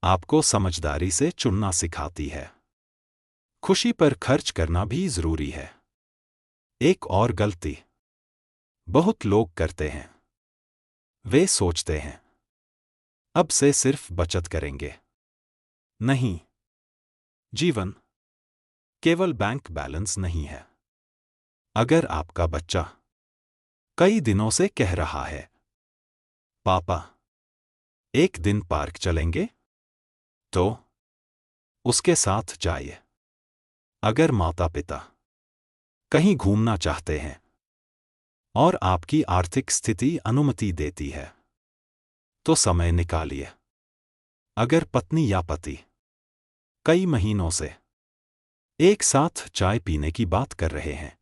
C: आपको समझदारी से चुनना सिखाती है। खुशी पर खर्च करना भी जरूरी है। एक और गलती बहुत लोग करते हैं। वे सोचते हैं, अब से सिर्फ बचत करेंगे। नहीं, जीवन केवल बैंक बैलेंस नहीं है। अगर आपका बच्चा कई दिनों से कह रहा है, पापा एक दिन पार्क चलेंगे, तो उसके साथ जाइए। अगर माता पिता कहीं घूमना चाहते हैं और आपकी आर्थिक स्थिति अनुमति देती है, तो समय निकालिए। अगर पत्नी या पति कई महीनों से एक साथ चाय पीने की बात कर रहे हैं,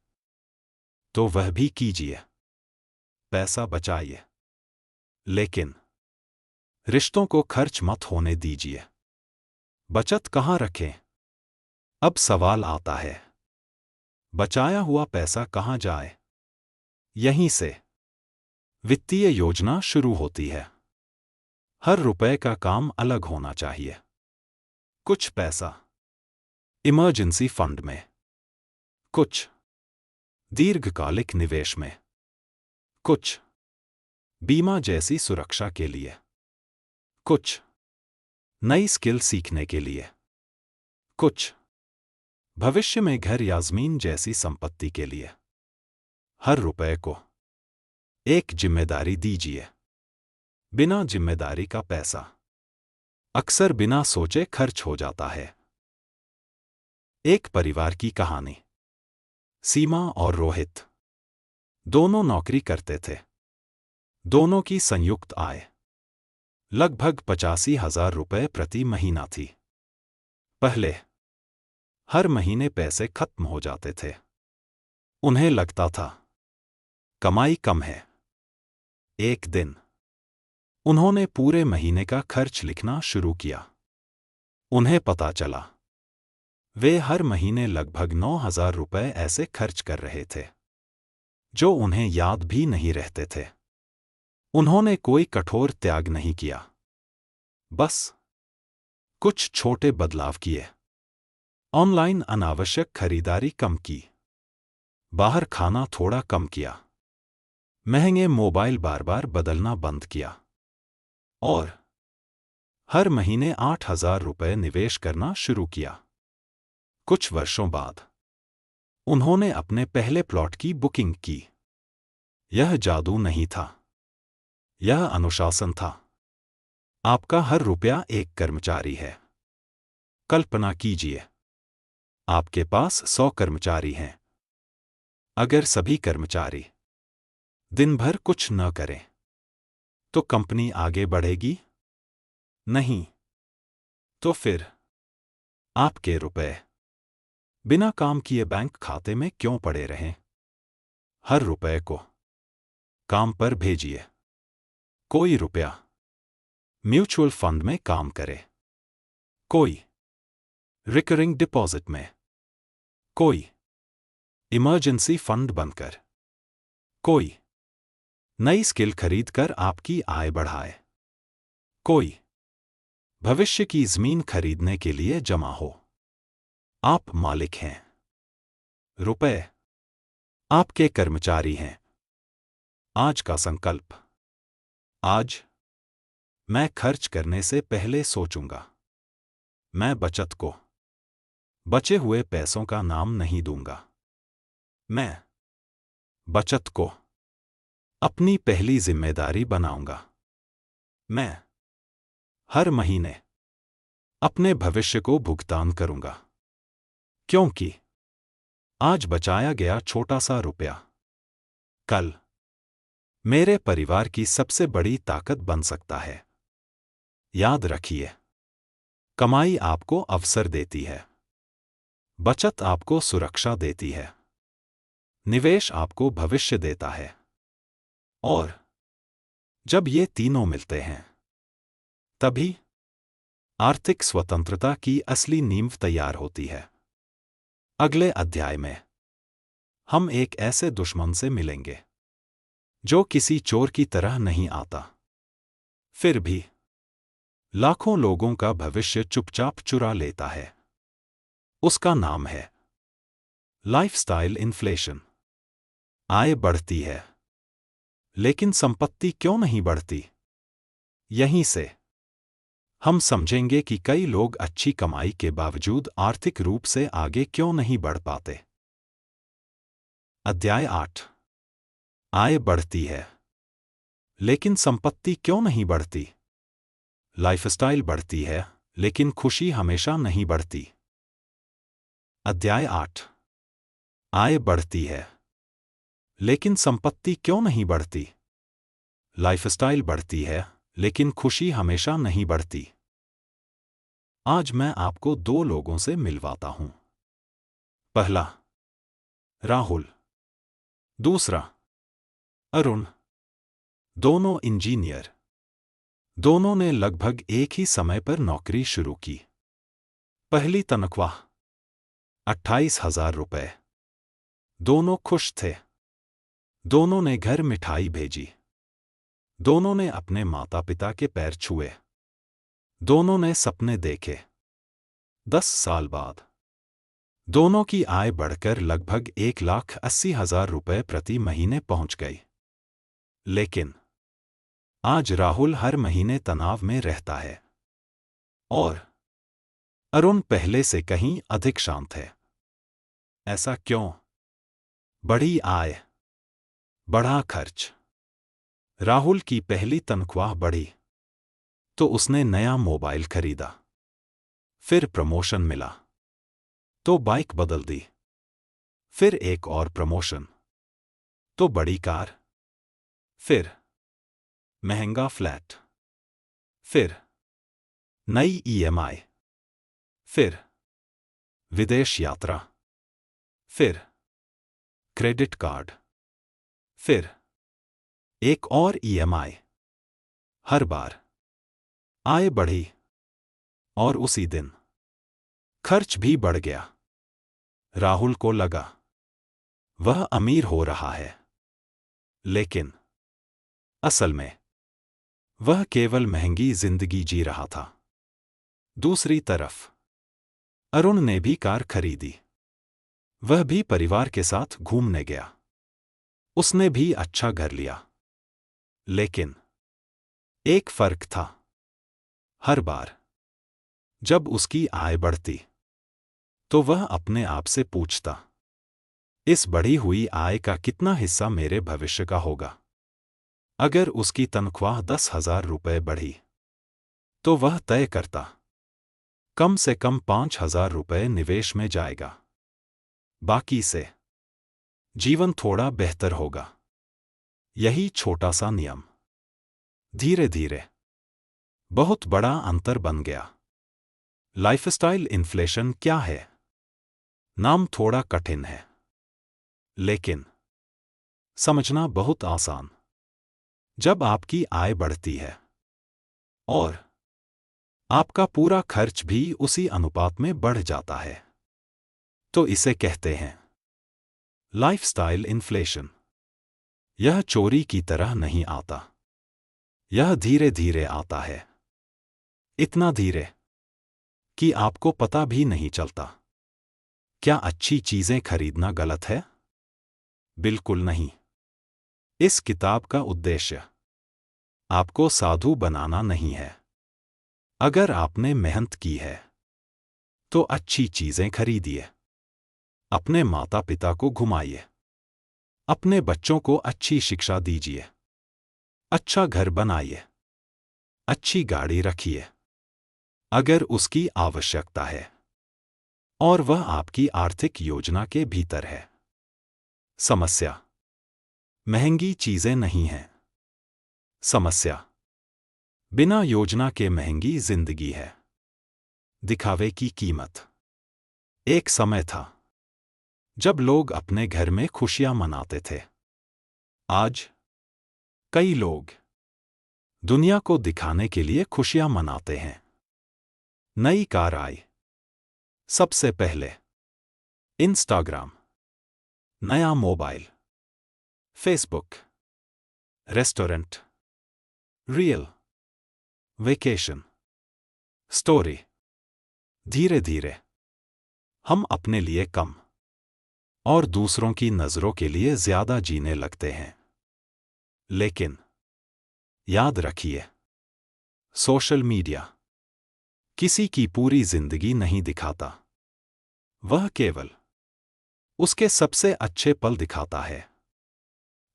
C: तो वह भी कीजिए। पैसा बचाइए, लेकिन रिश्तों को खर्च मत होने दीजिए। बचत कहां रखें? अब सवाल आता है, बचाया हुआ पैसा कहां जाए? यहीं से वित्तीय योजना शुरू होती है। हर रुपए का काम अलग होना चाहिए। कुछ पैसा इमरजेंसी फंड में, कुछ दीर्घकालिक निवेश में, कुछ बीमा जैसी सुरक्षा के लिए, कुछ नई स्किल सीखने के लिए, कुछ भविष्य में घर या जमीन जैसी संपत्ति के लिए। हर रुपए को एक जिम्मेदारी दीजिए। बिना जिम्मेदारी का पैसा अक्सर बिना सोचे खर्च हो जाता है। एक परिवार की कहानी। सीमा और रोहित दोनों नौकरी करते थे। दोनों की संयुक्त आय लगभग 85,000 रुपये प्रति महीना थी। पहले हर महीने पैसे खत्म हो जाते थे। उन्हें लगता था कमाई कम है। एक दिन उन्होंने पूरे महीने का खर्च लिखना शुरू किया। उन्हें पता चला वे हर महीने लगभग 9,000 रुपये ऐसे खर्च कर रहे थे जो उन्हें याद भी नहीं रहते थे। उन्होंने कोई कठोर त्याग नहीं किया, बस कुछ छोटे बदलाव किए। ऑनलाइन अनावश्यक खरीदारी कम की, बाहर खाना थोड़ा कम किया, महंगे मोबाइल बार बार बदलना बंद किया और हर महीने 8,000 रुपये निवेश करना शुरू किया। कुछ वर्षों बाद उन्होंने अपने पहले प्लॉट की बुकिंग की। यह जादू नहीं था, यह अनुशासन था। आपका हर रुपया एक कर्मचारी है। कल्पना कीजिए, आपके पास 100 कर्मचारी हैं। अगर सभी कर्मचारी दिन भर कुछ न करें तो कंपनी आगे बढ़ेगी? नहीं। तो फिर आपके रुपए बिना काम किए बैंक खाते में क्यों पड़े रहें? हर रुपए को काम पर भेजिए। कोई रुपया म्यूचुअल फंड में काम करे, कोई रिकरिंग डिपॉजिट में, कोई इमरजेंसी फंड बनकर, कोई नई स्किल खरीदकर आपकी आय बढ़ाए, कोई भविष्य की जमीन खरीदने के लिए जमा हो। आप मालिक हैं, रुपए आपके कर्मचारी हैं। आज का संकल्प। आज मैं खर्च करने से पहले सोचूंगा। मैं बचत को बचे हुए पैसों का नाम नहीं दूंगा। मैं बचत को अपनी पहली जिम्मेदारी बनाऊंगा। मैं हर महीने अपने भविष्य को भुगतान करूंगा, क्योंकि आज बचाया गया छोटा सा रुपया कल मेरे परिवार की सबसे बड़ी ताकत बन सकता है। याद रखिए, कमाई आपको अवसर देती है, बचत आपको सुरक्षा देती है, निवेश आपको भविष्य देता है, और जब ये तीनों मिलते हैं तभी आर्थिक स्वतंत्रता की असली नींव तैयार होती है। अगले अध्याय में हम एक ऐसे दुश्मन से मिलेंगे जो किसी चोर की तरह नहीं आता, फिर भी लाखों लोगों का भविष्य चुपचाप चुरा लेता है। उसका नाम है लाइफस्टाइल इन्फ्लेशन। आय बढ़ती है, लेकिन संपत्ति क्यों नहीं बढ़ती? यहीं से हम समझेंगे कि कई लोग अच्छी कमाई के बावजूद आर्थिक रूप से आगे क्यों नहीं बढ़ पाते। अध्याय 8। आय बढ़ती है, लेकिन संपत्ति क्यों नहीं बढ़ती? लाइफस्टाइल बढ़ती है, लेकिन खुशी हमेशा नहीं बढ़ती। अध्याय 8। आय बढ़ती है, लेकिन संपत्ति क्यों नहीं बढ़ती? लाइफस्टाइल बढ़ती है, लेकिन खुशी हमेशा नहीं बढ़ती। आज मैं आपको दो लोगों से मिलवाता हूं। पहला राहुल, दूसरा अरुण। दोनों इंजीनियर, दोनों ने लगभग एक ही समय पर नौकरी शुरू की। पहली तनख्वाह 28,000 रुपये। दोनों खुश थे। दोनों ने घर मिठाई भेजी। दोनों ने अपने माता पिता के पैर छुए। दोनों ने सपने देखे। 10 साल बाद दोनों की आय बढ़कर लगभग 1,80,000 रुपये प्रति महीने पहुंच गई। लेकिन आज राहुल हर महीने तनाव में रहता है और अरुण पहले से कहीं अधिक शांत है। ऐसा क्यों? बढ़ी आय, बढ़ा खर्च। राहुल की पहली तनख्वाह बढ़ी तो उसने नया मोबाइल खरीदा, फिर प्रमोशन मिला, तो बाइक बदल दी। फिर एक और प्रमोशन, तो बड़ी कार। फिर महंगा फ्लैट। फिर नई ईएमआई। फिर विदेश यात्रा। फिर क्रेडिट कार्ड। फिर एक और ईएमआई। हर बार आय बढ़ी और उसी दिन खर्च भी बढ़ गया। राहुल को लगा वह अमीर हो रहा है, लेकिन असल में वह केवल महंगी जिंदगी जी रहा था। दूसरी तरफ अरुण ने भी कार खरीदी। वह भी परिवार के साथ घूमने गया। उसने भी अच्छा घर लिया। लेकिन एक फर्क था। हर बार जब उसकी आय बढ़ती तो वह अपने आप से पूछता, इस बढ़ी हुई आय का कितना हिस्सा मेरे भविष्य का होगा? अगर उसकी तनख्वाह 10,000 रुपये बढ़ी तो वह तय करता, कम से कम 5,000 रुपये निवेश में जाएगा। बाकी से जीवन थोड़ा बेहतर होगा। यही छोटा सा नियम धीरे धीरे बहुत बड़ा अंतर बन गया। लाइफस्टाइल इन्फ्लेशन क्या है? नाम थोड़ा कठिन है, लेकिन समझना बहुत आसान। जब आपकी आय बढ़ती है और आपका पूरा खर्च भी उसी अनुपात में बढ़ जाता है, तो इसे कहते हैं लाइफस्टाइल इन्फ्लेशन। यह चोरी की तरह नहीं आता। यह धीरे धीरे आता है। इतना धीरे कि आपको पता भी नहीं चलता। क्या अच्छी चीजें खरीदना गलत है? बिल्कुल नहीं। इस किताब का उद्देश्य आपको साधु बनाना नहीं है। अगर आपने मेहनत की है तो अच्छी चीजें खरीदिए। अपने माता पिता को घुमाइए। अपने बच्चों को अच्छी शिक्षा दीजिए। अच्छा घर बनाइए। अच्छी गाड़ी रखिए अगर उसकी आवश्यकता है और वह आपकी आर्थिक योजना के भीतर है। समस्या महंगी चीजें नहीं हैं। समस्या बिना योजना के महंगी जिंदगी है। दिखावे की कीमत। एक समय था जब लोग अपने घर में खुशियां मनाते थे। आज कई लोग दुनिया को दिखाने के लिए खुशियां मनाते हैं। नई कार आई। सबसे पहले इंस्टाग्राम। नया mobile. Facebook. Restaurant. Reel. Vacation. Story. धीरे धीरे हम अपने लिए कम और दूसरों की नजरों के लिए ज्यादा जीने लगते हैं। लेकिन याद रखिए, सोशल मीडिया किसी की पूरी जिंदगी नहीं दिखाता। वह केवल उसके सबसे अच्छे पल दिखाता है।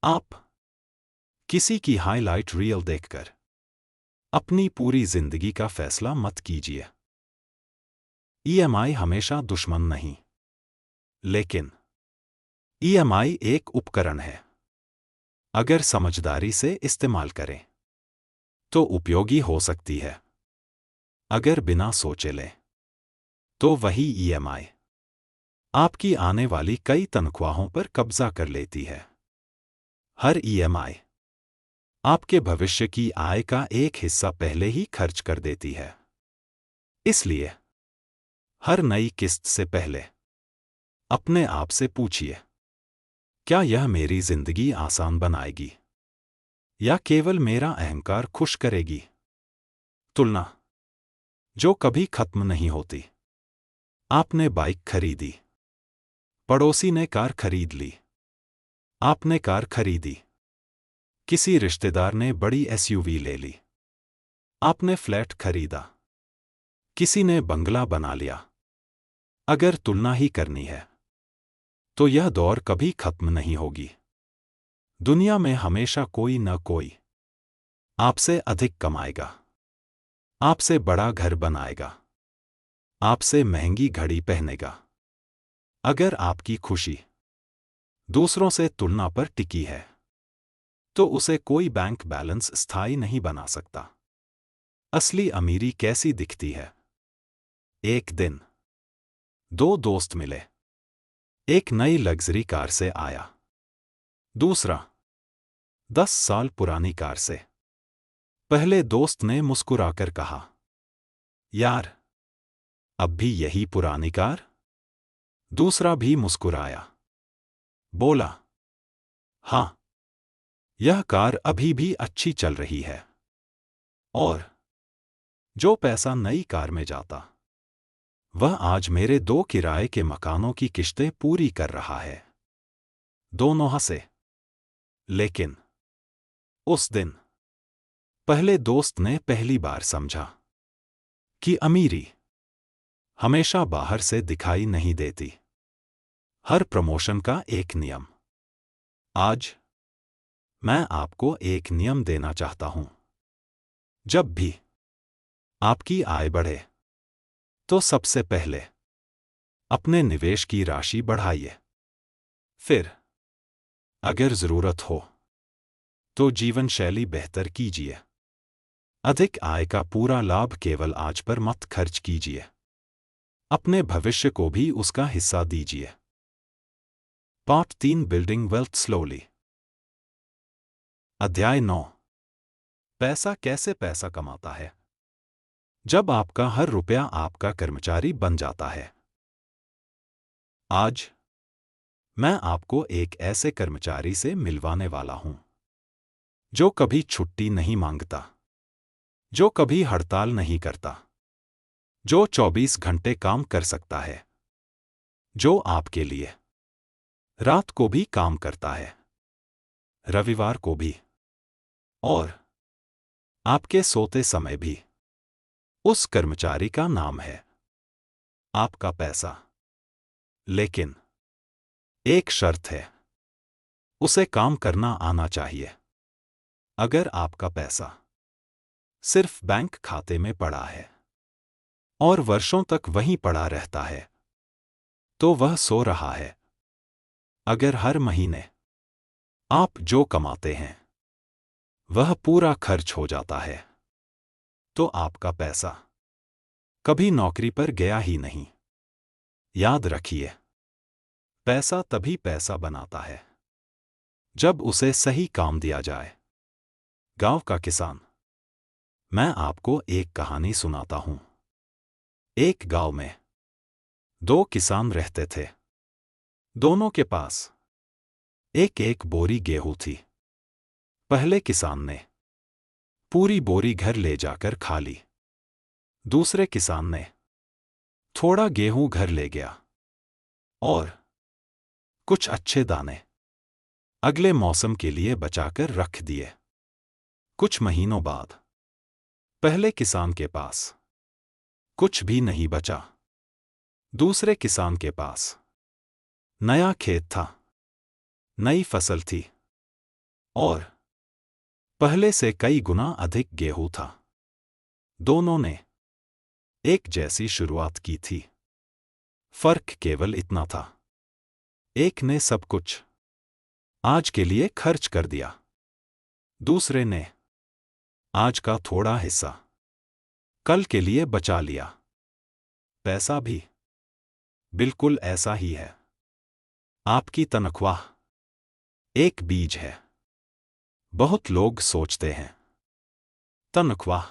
C: आप किसी की हाइलाइट रील देखकर अपनी पूरी जिंदगी का फैसला मत कीजिए। ईएमआई हमेशा दुश्मन नहीं, लेकिन ईएमआई एक उपकरण है। अगर समझदारी से इस्तेमाल करें तो उपयोगी हो सकती है। अगर बिना सोचे लें तो वही ईएमआई आपकी आने वाली कई तनख्वाहों पर कब्जा कर लेती है। हर ईएमआई आपके भविष्य की आय का एक हिस्सा पहले ही खर्च कर देती है। इसलिए हर नई किस्त से पहले अपने आप से पूछिए, क्या यह मेरी जिंदगी आसान बनाएगी या केवल मेरा अहंकार खुश करेगी? तुलना जो कभी खत्म नहीं होती। आपने बाइक खरीदी, पड़ोसी ने कार खरीद ली। आपने कार खरीदी, किसी रिश्तेदार ने बड़ी एसयूवी ले ली। आपने फ्लैट खरीदा, किसी ने बंगला बना लिया। अगर तुलना ही करनी है तो यह दौर कभी खत्म नहीं होगी। दुनिया में हमेशा कोई न कोई आपसे अधिक कमाएगा, आपसे बड़ा घर बनाएगा, आपसे महंगी घड़ी पहनेगा, अगर आपकी खुशी दूसरों से तुलना पर टिकी है तो उसे कोई बैंक बैलेंस स्थायी नहीं बना सकता। असली अमीरी कैसी दिखती है? एक दिन दो दोस्त मिले। एक नई लग्जरी कार से आया, दूसरा 10 साल पुरानी कार से। पहले दोस्त ने मुस्कुराकर कहा, यार, अब भी यही पुरानी कार? दूसरा भी मुस्कुराया, बोला, हाँ, यह कार अभी भी अच्छी चल रही है। और जो पैसा नई कार में जाता, वह आज मेरे 2 किराए के मकानों की किश्तें पूरी कर रहा है। दोनों हंसे। लेकिन उस दिन पहले दोस्त ने पहली बार समझा कि अमीरी हमेशा बाहर से दिखाई नहीं देती। हर प्रमोशन का एक नियम। आज मैं आपको एक नियम देना चाहता हूं। जब भी आपकी आय बढ़े तो सबसे पहले अपने निवेश की राशि बढ़ाइए। फिर अगर जरूरत हो तो जीवन शैली बेहतर कीजिए। अधिक आय का पूरा लाभ केवल आज पर मत खर्च कीजिए, अपने भविष्य को भी उसका हिस्सा दीजिए। Part 3 building wealth slowly. अध्याय 9। पैसा कैसे पैसा कमाता है। जब आपका हर रुपया आपका कर्मचारी बन जाता है। आज मैं आपको एक ऐसे कर्मचारी से मिलवाने वाला हूं जो कभी छुट्टी नहीं मांगता, जो कभी हड़ताल नहीं करता, जो 24 घंटे काम कर सकता है, जो आपके लिए रात को भी काम करता है, रविवार को भी, और आपके सोते समय भी। उस कर्मचारी का नाम है आपका पैसा। लेकिन एक शर्त है, उसे काम करना आना चाहिए। अगर आपका पैसा सिर्फ बैंक खाते में पड़ा है और वर्षों तक वहीं पड़ा रहता है तो वह सो रहा है। अगर हर महीने आप जो कमाते हैं वह पूरा खर्च हो जाता है तो आपका पैसा कभी नौकरी पर गया ही नहीं। याद रखिए, पैसा तभी पैसा बनाता है जब उसे सही काम दिया जाए। गांव का किसान। मैं आपको एक कहानी सुनाता हूं। एक गांव में 2 किसान रहते थे। दोनों के पास एक एक बोरी गेहूं थी। पहले किसान ने पूरी बोरी घर ले जाकर खा ली। दूसरे किसान ने थोड़ा गेहूं घर ले गया और कुछ अच्छे दाने अगले मौसम के लिए बचाकर रख दिए। कुछ महीनों बाद पहले किसान के पास कुछ भी नहीं बचा। दूसरे किसान के पास नया खेत था, नई फसल थी और पहले से कई गुना अधिक गेहूं था। दोनों ने एक जैसी शुरुआत की थी। फर्क केवल इतना था, एक ने सब कुछ आज के लिए खर्च कर दिया, दूसरे ने आज का थोड़ा हिस्सा कल के लिए बचा लिया। पैसा भी बिल्कुल ऐसा ही है। आपकी तनख्वाह एक बीज है। बहुत लोग सोचते हैं तनख्वाह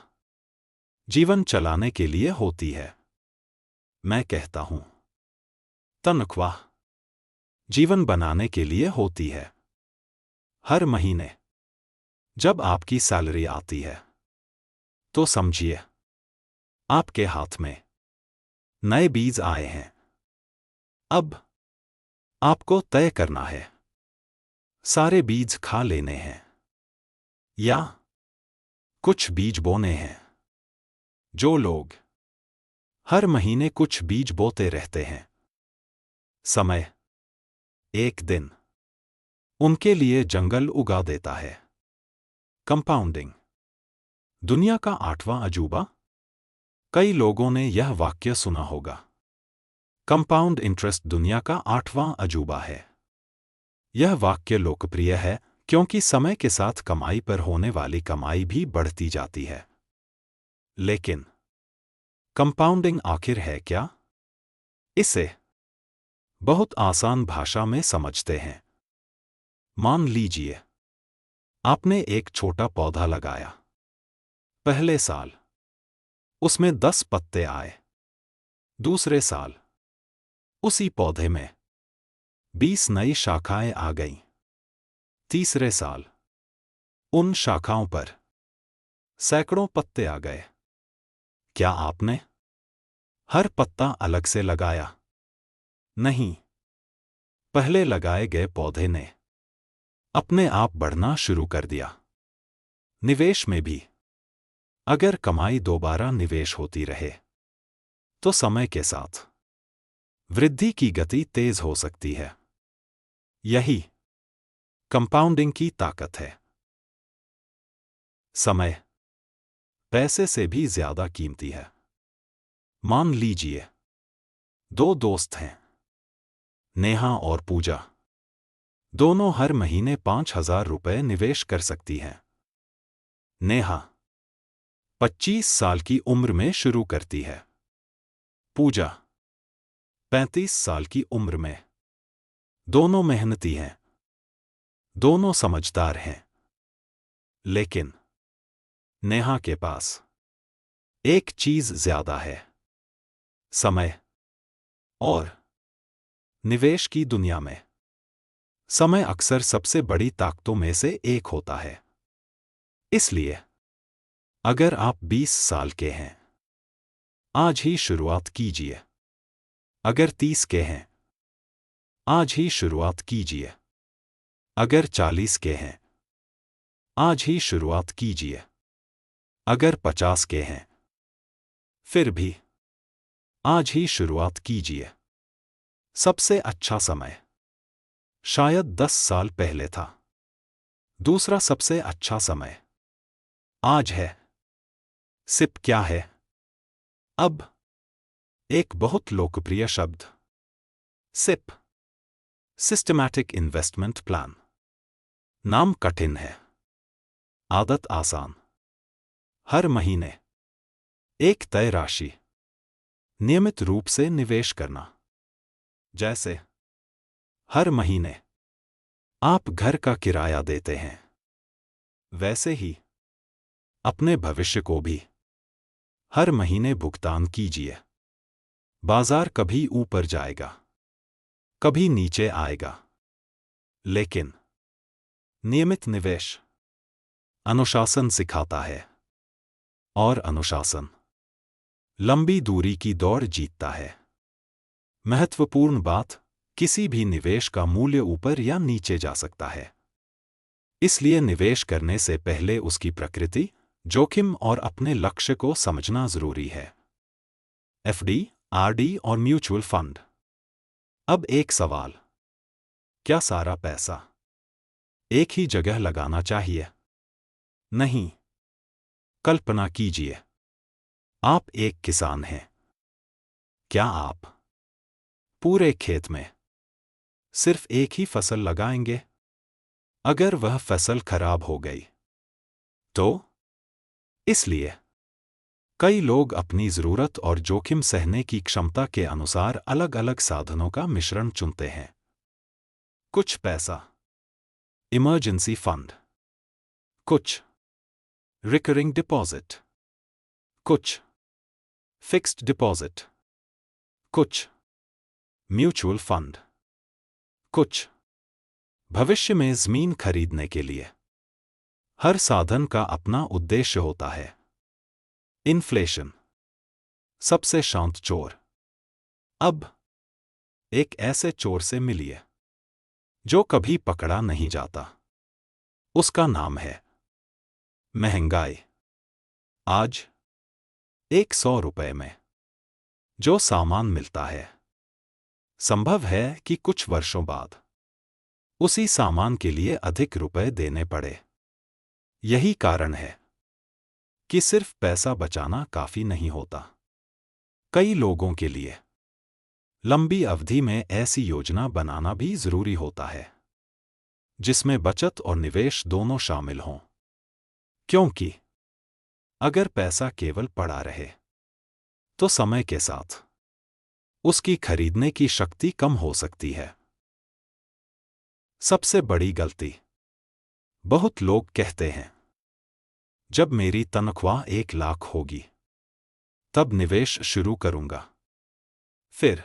C: जीवन चलाने के लिए होती है। मैं कहता हूं तनख्वाह जीवन बनाने के लिए होती है। हर महीने जब आपकी सैलरी आती है तो समझिए आपके हाथ में नए बीज आए हैं। अब आपको तय करना है, सारे बीज खा लेने हैं या कुछ बीज बोने हैं। जो लोग हर महीने कुछ बीज बोते रहते हैं, समय एक दिन उनके लिए जंगल उगा देता है। कंपाउंडिंग दुनिया का 8वां अजूबा। कई लोगों ने यह वाक्य सुना होगा, कंपाउंड इंटरेस्ट दुनिया का 8वां अजूबा है। यह वाक्य लोकप्रिय है क्योंकि समय के साथ कमाई पर होने वाली कमाई भी बढ़ती जाती है। लेकिन कंपाउंडिंग आखिर है क्या? इसे बहुत आसान भाषा में समझते हैं। मान लीजिए आपने एक छोटा पौधा लगाया। पहले साल उसमें 10 पत्ते आए। दूसरे साल उसी पौधे में 20 नई शाखाएं आ गईं। तीसरे साल उन शाखाओं पर सैकड़ों पत्ते आ गए। क्या आपने हर पत्ता अलग से लगाया? नहीं। पहले लगाए गए पौधे ने अपने आप बढ़ना शुरू कर दिया। निवेश में भी अगर कमाई दोबारा निवेश होती रहे तो समय के साथ वृद्धि की गति तेज हो सकती है। यही कंपाउंडिंग की ताकत है। समय पैसे से भी ज्यादा कीमती है। मान लीजिए 2 दोस्त हैं, नेहा और पूजा। दोनों हर महीने 5,000 रुपए निवेश कर सकती हैं। नेहा 25 साल की उम्र में शुरू करती है। पूजा 35 साल की उम्र में। दोनों मेहनती हैं, दोनों समझदार हैं। लेकिन नेहा के पास एक चीज ज्यादा है, समय। और निवेश की दुनिया में समय अक्सर सबसे बड़ी ताकतों में से एक होता है। इसलिए अगर आप 20 साल के हैं, आज ही शुरुआत कीजिए। अगर 30 के हैं, आज ही शुरुआत कीजिए। अगर 40 के हैं, आज ही शुरुआत कीजिए। अगर 50 के हैं, फिर भी आज ही शुरुआत कीजिए। सबसे अच्छा समय शायद 10 साल पहले था। दूसरा सबसे अच्छा समय आज है। सिप क्या है? अब एक बहुत लोकप्रिय शब्द। SIP systematic investment plan. नाम कठिन है, आदत आसान। हर महीने एक तय राशि नियमित रूप से निवेश करना। जैसे हर महीने आप घर का किराया देते हैं, वैसे ही अपने भविष्य को भी हर महीने भुगतान कीजिए। बाजार कभी ऊपर जाएगा, कभी नीचे आएगा, लेकिन नियमित निवेश अनुशासन सिखाता है। और अनुशासन लंबी दूरी की दौड़ जीतता है। महत्वपूर्ण बात, किसी भी निवेश का मूल्य ऊपर या नीचे जा सकता है। इसलिए निवेश करने से पहले उसकी प्रकृति, जोखिम और अपने लक्ष्य को समझना जरूरी है। एफडी, आरडी और म्यूचुअल फंड। अब एक सवाल, क्या सारा पैसा एक ही जगह लगाना चाहिए? नहीं। कल्पना कीजिए आप एक किसान हैं। क्या आप पूरे खेत में सिर्फ एक ही फसल लगाएंगे? अगर वह फसल खराब हो गई तो? इसलिए कई लोग अपनी जरूरत और जोखिम सहने की क्षमता के अनुसार अलग अलग साधनों का मिश्रण चुनते हैं। कुछ पैसा इमरजेंसी फंड, कुछ रिकरिंग डिपॉजिट, कुछ फिक्स्ड डिपॉजिट, कुछ म्यूचुअल फंड, कुछ भविष्य में जमीन खरीदने के लिए। हर साधन का अपना उद्देश्य होता है। इन्फ्लेशन सबसे शांत चोर। अब एक ऐसे चोर से मिलिए जो कभी पकड़ा नहीं जाता। उसका नाम है महंगाई। आज 100 रुपए में जो सामान मिलता है, संभव है कि कुछ वर्षों बाद उसी सामान के लिए अधिक रुपए देने पड़े। यही कारण है कि सिर्फ पैसा बचाना काफी नहीं होता। कई लोगों के लिए लंबी अवधि में ऐसी योजना बनाना भी जरूरी होता है जिसमें बचत और निवेश दोनों शामिल हों, क्योंकि अगर पैसा केवल पड़ा रहे तो समय के साथ उसकी खरीदने की शक्ति कम हो सकती है। सबसे बड़ी गलती, बहुत लोग कहते हैं जब मेरी तनख्वाह 1 लाख होगी तब निवेश शुरू करूंगा। फिर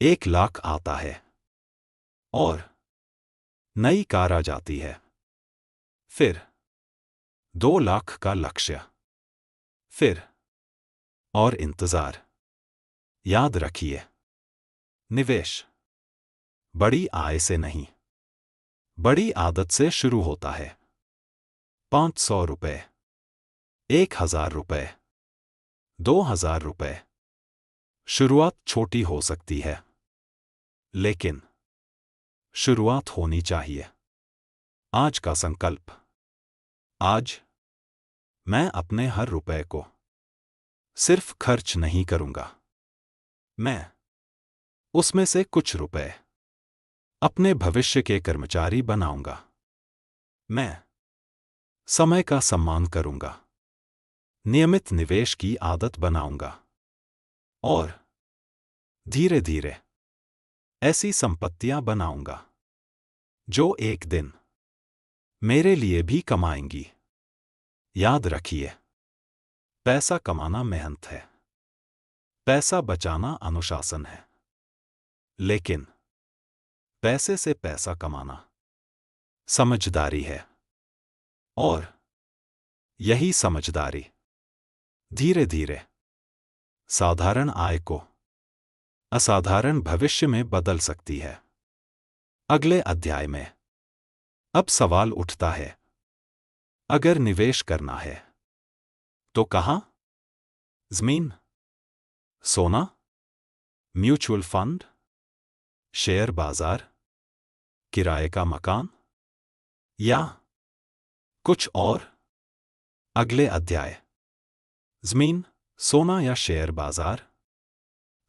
C: 1 लाख आता है और नई कार आ जाती है। फिर 2 लाख का लक्ष्य, फिर और इंतजार। याद रखिए, निवेश बड़ी आय से नहीं, बड़ी आदत से शुरू होता है। 500 रुपए, 1000 रुपए, 2000 रुपए। शुरुआत छोटी हो सकती है, लेकिन शुरुआत होनी चाहिए। आज का संकल्प, आज मैं अपने हर रुपए को सिर्फ खर्च नहीं करूंगा, मैं उसमें से कुछ रुपए अपने भविष्य के कर्मचारी बनाऊंगा। मैं समय का सम्मान करूंगा, नियमित निवेश की आदत बनाऊंगा और धीरे धीरे ऐसी संपत्तियां बनाऊंगा जो एक दिन मेरे लिए भी कमाएंगी। याद रखिए, पैसा कमाना मेहनत है, पैसा बचाना अनुशासन है, लेकिन पैसे से पैसा कमाना समझदारी है। और यही समझदारी धीरे धीरे साधारण आय को असाधारण भविष्य में बदल सकती है। अगले अध्याय में अब सवाल उठता है, अगर निवेश करना है तो कहां? जमीन, सोना, म्यूचुअल फंड, शेयर बाजार, किराए का मकान या कुछ और? अगले अध्याय, जमीन, सोना या शेयर बाजार।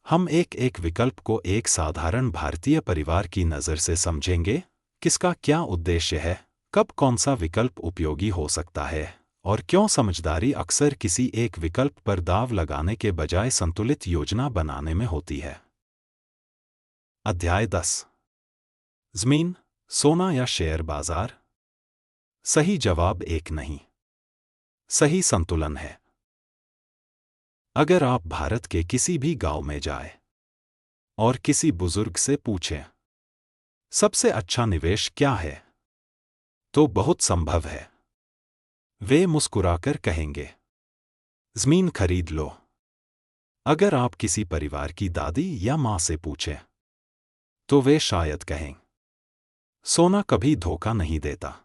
C: हम एक एक विकल्प को एक साधारण भारतीय परिवार की नज़र से समझेंगे। किसका क्या उद्देश्य है, कब कौन सा विकल्प उपयोगी हो सकता है और क्यों समझदारी अक्सर किसी एक विकल्प पर दाव लगाने के बजाय संतुलित योजना बनाने में होती है। अध्याय 10, जमीन, सोना या शेयर बाजार। सही जवाब एक नहीं, सही संतुलन है। अगर आप भारत के किसी भी गांव में जाएं और किसी बुजुर्ग से पूछें सबसे अच्छा निवेश क्या है, तो बहुत संभव है वे मुस्कुराकर कहेंगे, जमीन खरीद लो। अगर आप किसी परिवार की दादी या मां से पूछें तो वे शायद कहें, सोना कभी धोखा नहीं देता।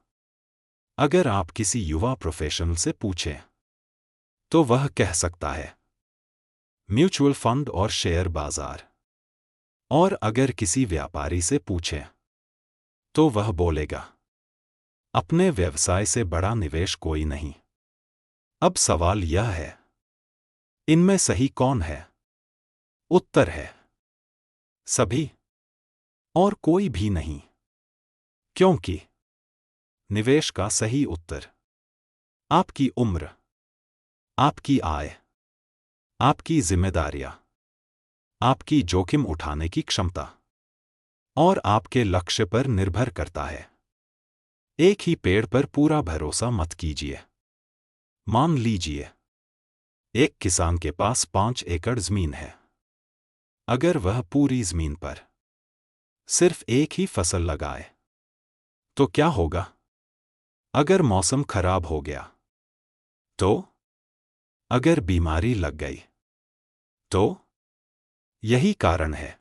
C: अगर आप किसी युवा प्रोफेशनल से पूछें तो वह कह सकता है, म्यूचुअल फंड और शेयर बाजार। और अगर किसी व्यापारी से पूछें तो वह बोलेगा, अपने व्यवसाय से बड़ा निवेश कोई नहीं। अब सवाल यह है, इनमें सही कौन है? उत्तर है सभी और कोई भी नहीं, क्योंकि निवेश का सही उत्तर आपकी उम्र, आपकी आय, आपकी जिम्मेदारियां, आपकी जोखिम उठाने की क्षमता और आपके लक्ष्य पर निर्भर करता है। एक ही पेड़ पर पूरा भरोसा मत कीजिए। मान लीजिए एक किसान के पास 5 एकड़ जमीन है। अगर वह पूरी जमीन पर सिर्फ एक ही फसल लगाए तो क्या होगा? अगर मौसम खराब हो गया तो? अगर बीमारी लग गई तो? यही कारण है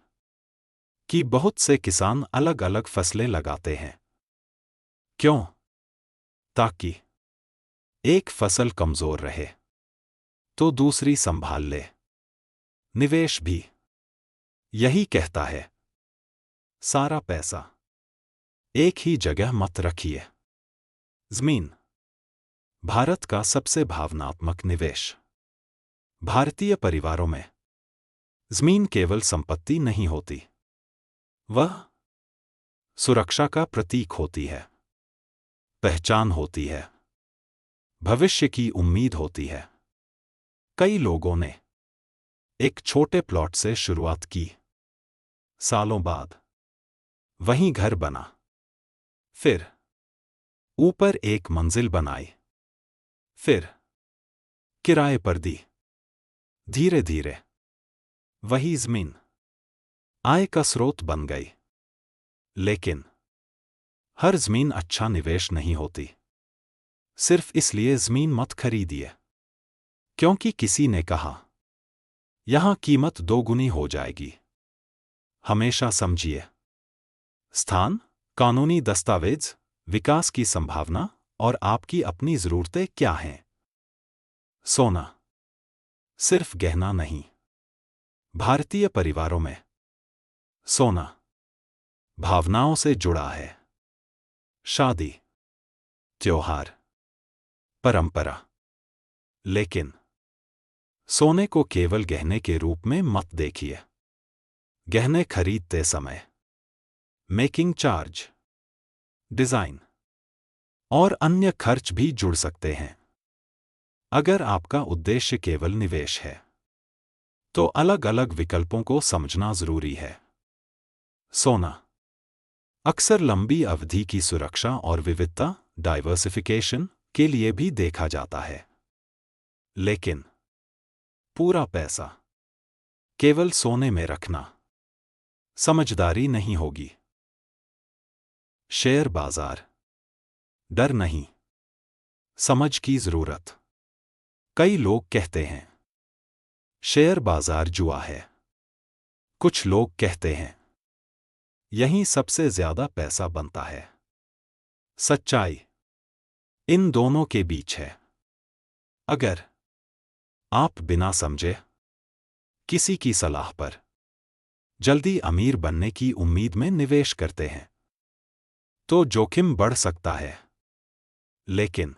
C: कि बहुत से किसान अलग अलग फसलें लगाते हैं। क्यों? ताकि एक फसल कमजोर रहे तो दूसरी संभाल ले। निवेश भी यही कहता है, सारा पैसा एक ही जगह मत रखिए। जमीन, भारत का सबसे भावनात्मक निवेश। भारतीय परिवारों में जमीन केवल संपत्ति नहीं होती, वह सुरक्षा का प्रतीक होती है, पहचान होती है, भविष्य की उम्मीद होती है। कई लोगों ने एक छोटे प्लॉट से शुरुआत की, सालों बाद वहीं घर बना, फिर ऊपर एक मंजिल बनाई, फिर किराए पर दी। धीरे धीरे वही जमीन आय का स्रोत बन गई। लेकिन हर जमीन अच्छा निवेश नहीं होती। सिर्फ इसलिए जमीन मत खरीदिए क्योंकि किसी ने कहा यहां कीमत दोगुनी हो जाएगी। हमेशा समझिए स्थान, कानूनी दस्तावेज, विकास की संभावना और आपकी अपनी जरूरतें क्या हैं। सोना सिर्फ गहना नहीं। भारतीय परिवारों में सोना भावनाओं से जुड़ा है। शादी, त्योहार, परंपरा। लेकिन सोने को केवल गहने के रूप में मत देखिए। गहने खरीदते समय मेकिंग चार्ज, डिजाइन और अन्य खर्च भी जुड़ सकते हैं। अगर आपका उद्देश्य केवल निवेश है तो अलग अलग विकल्पों को समझना जरूरी है। सोना अक्सर लंबी अवधि की सुरक्षा और विविधता, डाइवर्सिफिकेशन के लिए भी देखा जाता है। लेकिन पूरा पैसा केवल सोने में रखना समझदारी नहीं होगी। शेयर बाजार, डर नहीं, समझ की जरूरत। कई लोग कहते हैं शेयर बाजार जुआ है। कुछ लोग कहते हैं यहीं सबसे ज्यादा पैसा बनता है। सच्चाई इन दोनों के बीच है। अगर आप बिना समझे किसी की सलाह पर जल्दी अमीर बनने की उम्मीद में निवेश करते हैं तो जोखिम बढ़ सकता है। लेकिन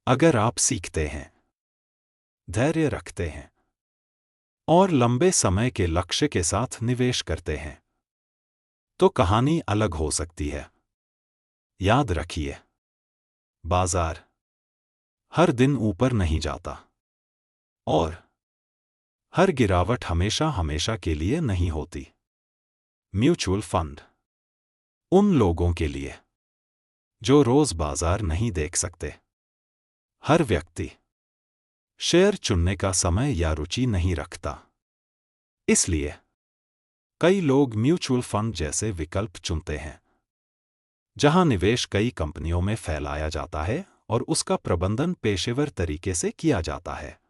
C: अगर आप सीखते हैं, धैर्य रखते हैं और लंबे समय के लक्ष्य के साथ निवेश करते हैं तो कहानी अलग हो सकती है। याद रखिए, बाजार हर दिन ऊपर नहीं जाता और हर गिरावट हमेशा हमेशा के लिए नहीं होती। म्यूचुअल फंड उन लोगों के लिए जो रोज बाजार नहीं देख सकते। हर व्यक्ति शेयर चुनने का समय या रुचि नहीं रखता। इसलिए कई लोग म्यूचुअल फंड जैसे विकल्प चुनते हैं जहां निवेश कई कंपनियों में फैलाया जाता है और उसका प्रबंधन पेशेवर तरीके से किया जाता है।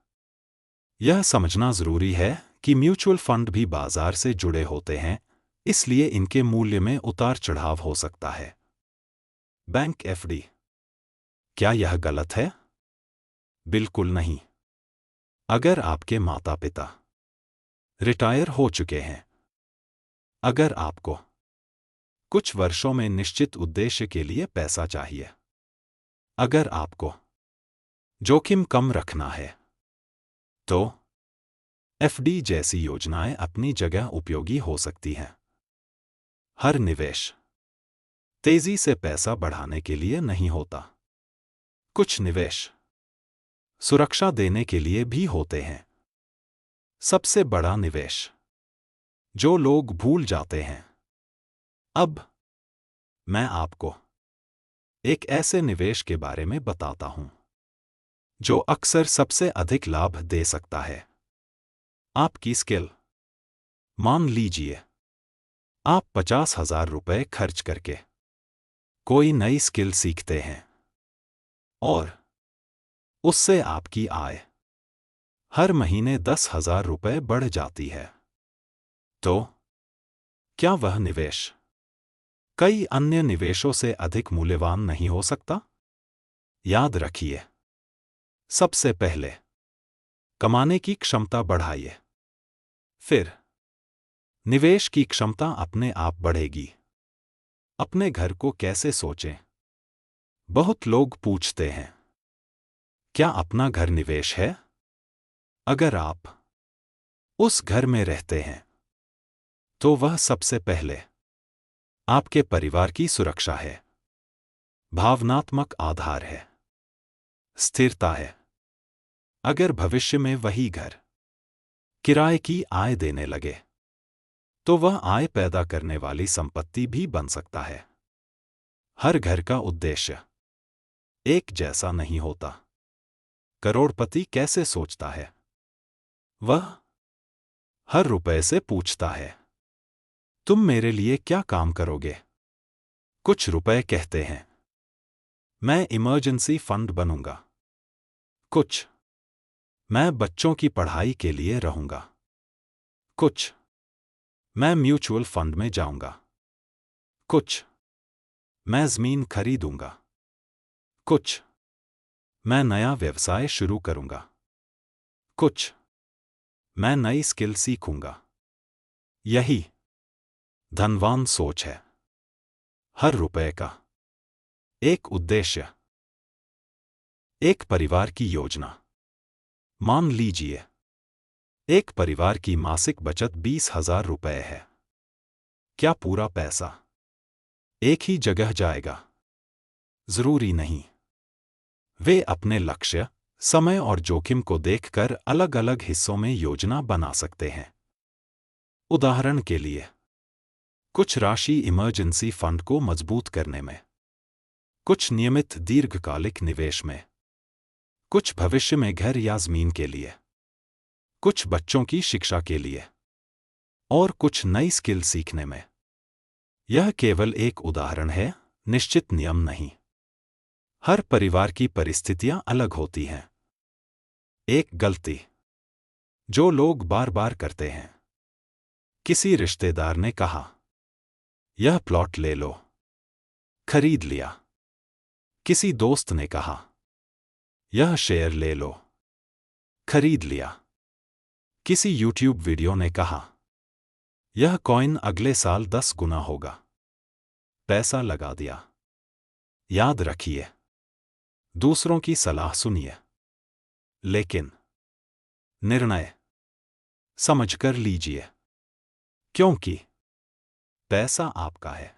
C: यह समझना जरूरी है कि म्यूचुअल फंड भी बाजार से जुड़े होते हैं, इसलिए इनके मूल्य में उतार चढ़ाव हो सकता है। बैंक एफडी, क्या यह गलत है? बिल्कुल नहीं। अगर आपके माता पिता रिटायर हो चुके हैं, अगर आपको कुछ वर्षों में निश्चित उद्देश्य के लिए पैसा चाहिए, अगर आपको जोखिम कम रखना है, तो एफडी जैसी योजनाएं अपनी जगह उपयोगी हो सकती हैं। हर निवेश तेजी से पैसा बढ़ाने के लिए नहीं होता। कुछ निवेश सुरक्षा देने के लिए भी होते हैं। सबसे बड़ा निवेश जो लोग भूल जाते हैं। अब मैं आपको एक ऐसे निवेश के बारे में बताता हूं जो अक्सर सबसे अधिक लाभ दे सकता है। आपकी स्किल। मान लीजिए आप 50,000 रुपए खर्च करके कोई नई स्किल सीखते हैं और उससे आपकी आय हर महीने 10,000 रुपए बढ़ जाती है। तो क्या वह निवेश कई अन्य निवेशों से अधिक मूल्यवान नहीं हो सकता? याद रखिए, सबसे पहले कमाने की क्षमता बढ़ाइए, फिर निवेश की क्षमता अपने आप बढ़ेगी। अपने घर को कैसे सोचें? बहुत लोग पूछते हैं, क्या अपना घर निवेश है? अगर आप उस घर में रहते हैं तो वह सबसे पहले आपके परिवार की सुरक्षा है, भावनात्मक आधार है, स्थिरता है। अगर भविष्य में वही घर किराए की आय देने लगे तो वह आय पैदा करने वाली संपत्ति भी बन सकता है। हर घर का उद्देश्य एक जैसा नहीं होता। करोड़पति कैसे सोचता है? वह हर रुपए से पूछता है, तुम मेरे लिए क्या काम करोगे? कुछ रुपए कहते हैं, मैं इमरजेंसी फंड बनूंगा। कुछ, मैं बच्चों की पढ़ाई के लिए रहूंगा। कुछ, मैं म्यूचुअल फंड में जाऊंगा। कुछ, मैं जमीन खरीदूंगा। कुछ, मैं नया व्यवसाय शुरू करूंगा। कुछ, मैं नई स्किल सीखूंगा। यही धनवान सोच है। हर रुपए का एक उद्देश्य। एक परिवार की योजना। मान लीजिए एक परिवार की मासिक बचत 20,000 रुपए है। क्या पूरा पैसा एक ही जगह जाएगा? जरूरी नहीं। वे अपने लक्ष्य, समय और जोखिम को देखकर अलग अलग हिस्सों में योजना बना सकते हैं। उदाहरण के लिए, कुछ राशि इमरजेंसी फंड को मजबूत करने में, कुछ नियमित दीर्घकालिक निवेश में, कुछ भविष्य में घर या जमीन के लिए, कुछ बच्चों की शिक्षा के लिए और कुछ नई स्किल सीखने में। यह केवल एक उदाहरण है, निश्चित नियम नहीं। हर परिवार की परिस्थितियां अलग होती हैं। एक गलती जो लोग बार बार करते हैं। किसी रिश्तेदार ने कहा, यह प्लॉट ले लो। खरीद लिया। किसी दोस्त ने कहा, यह शेयर ले लो। खरीद लिया। किसी यूट्यूब वीडियो ने कहा, यह कॉइन अगले साल 10 गुना होगा। पैसा लगा दिया। याद रखिए, दूसरों की सलाह सुनिए, लेकिन निर्णय समझकर लीजिए, क्योंकि पैसा आपका है,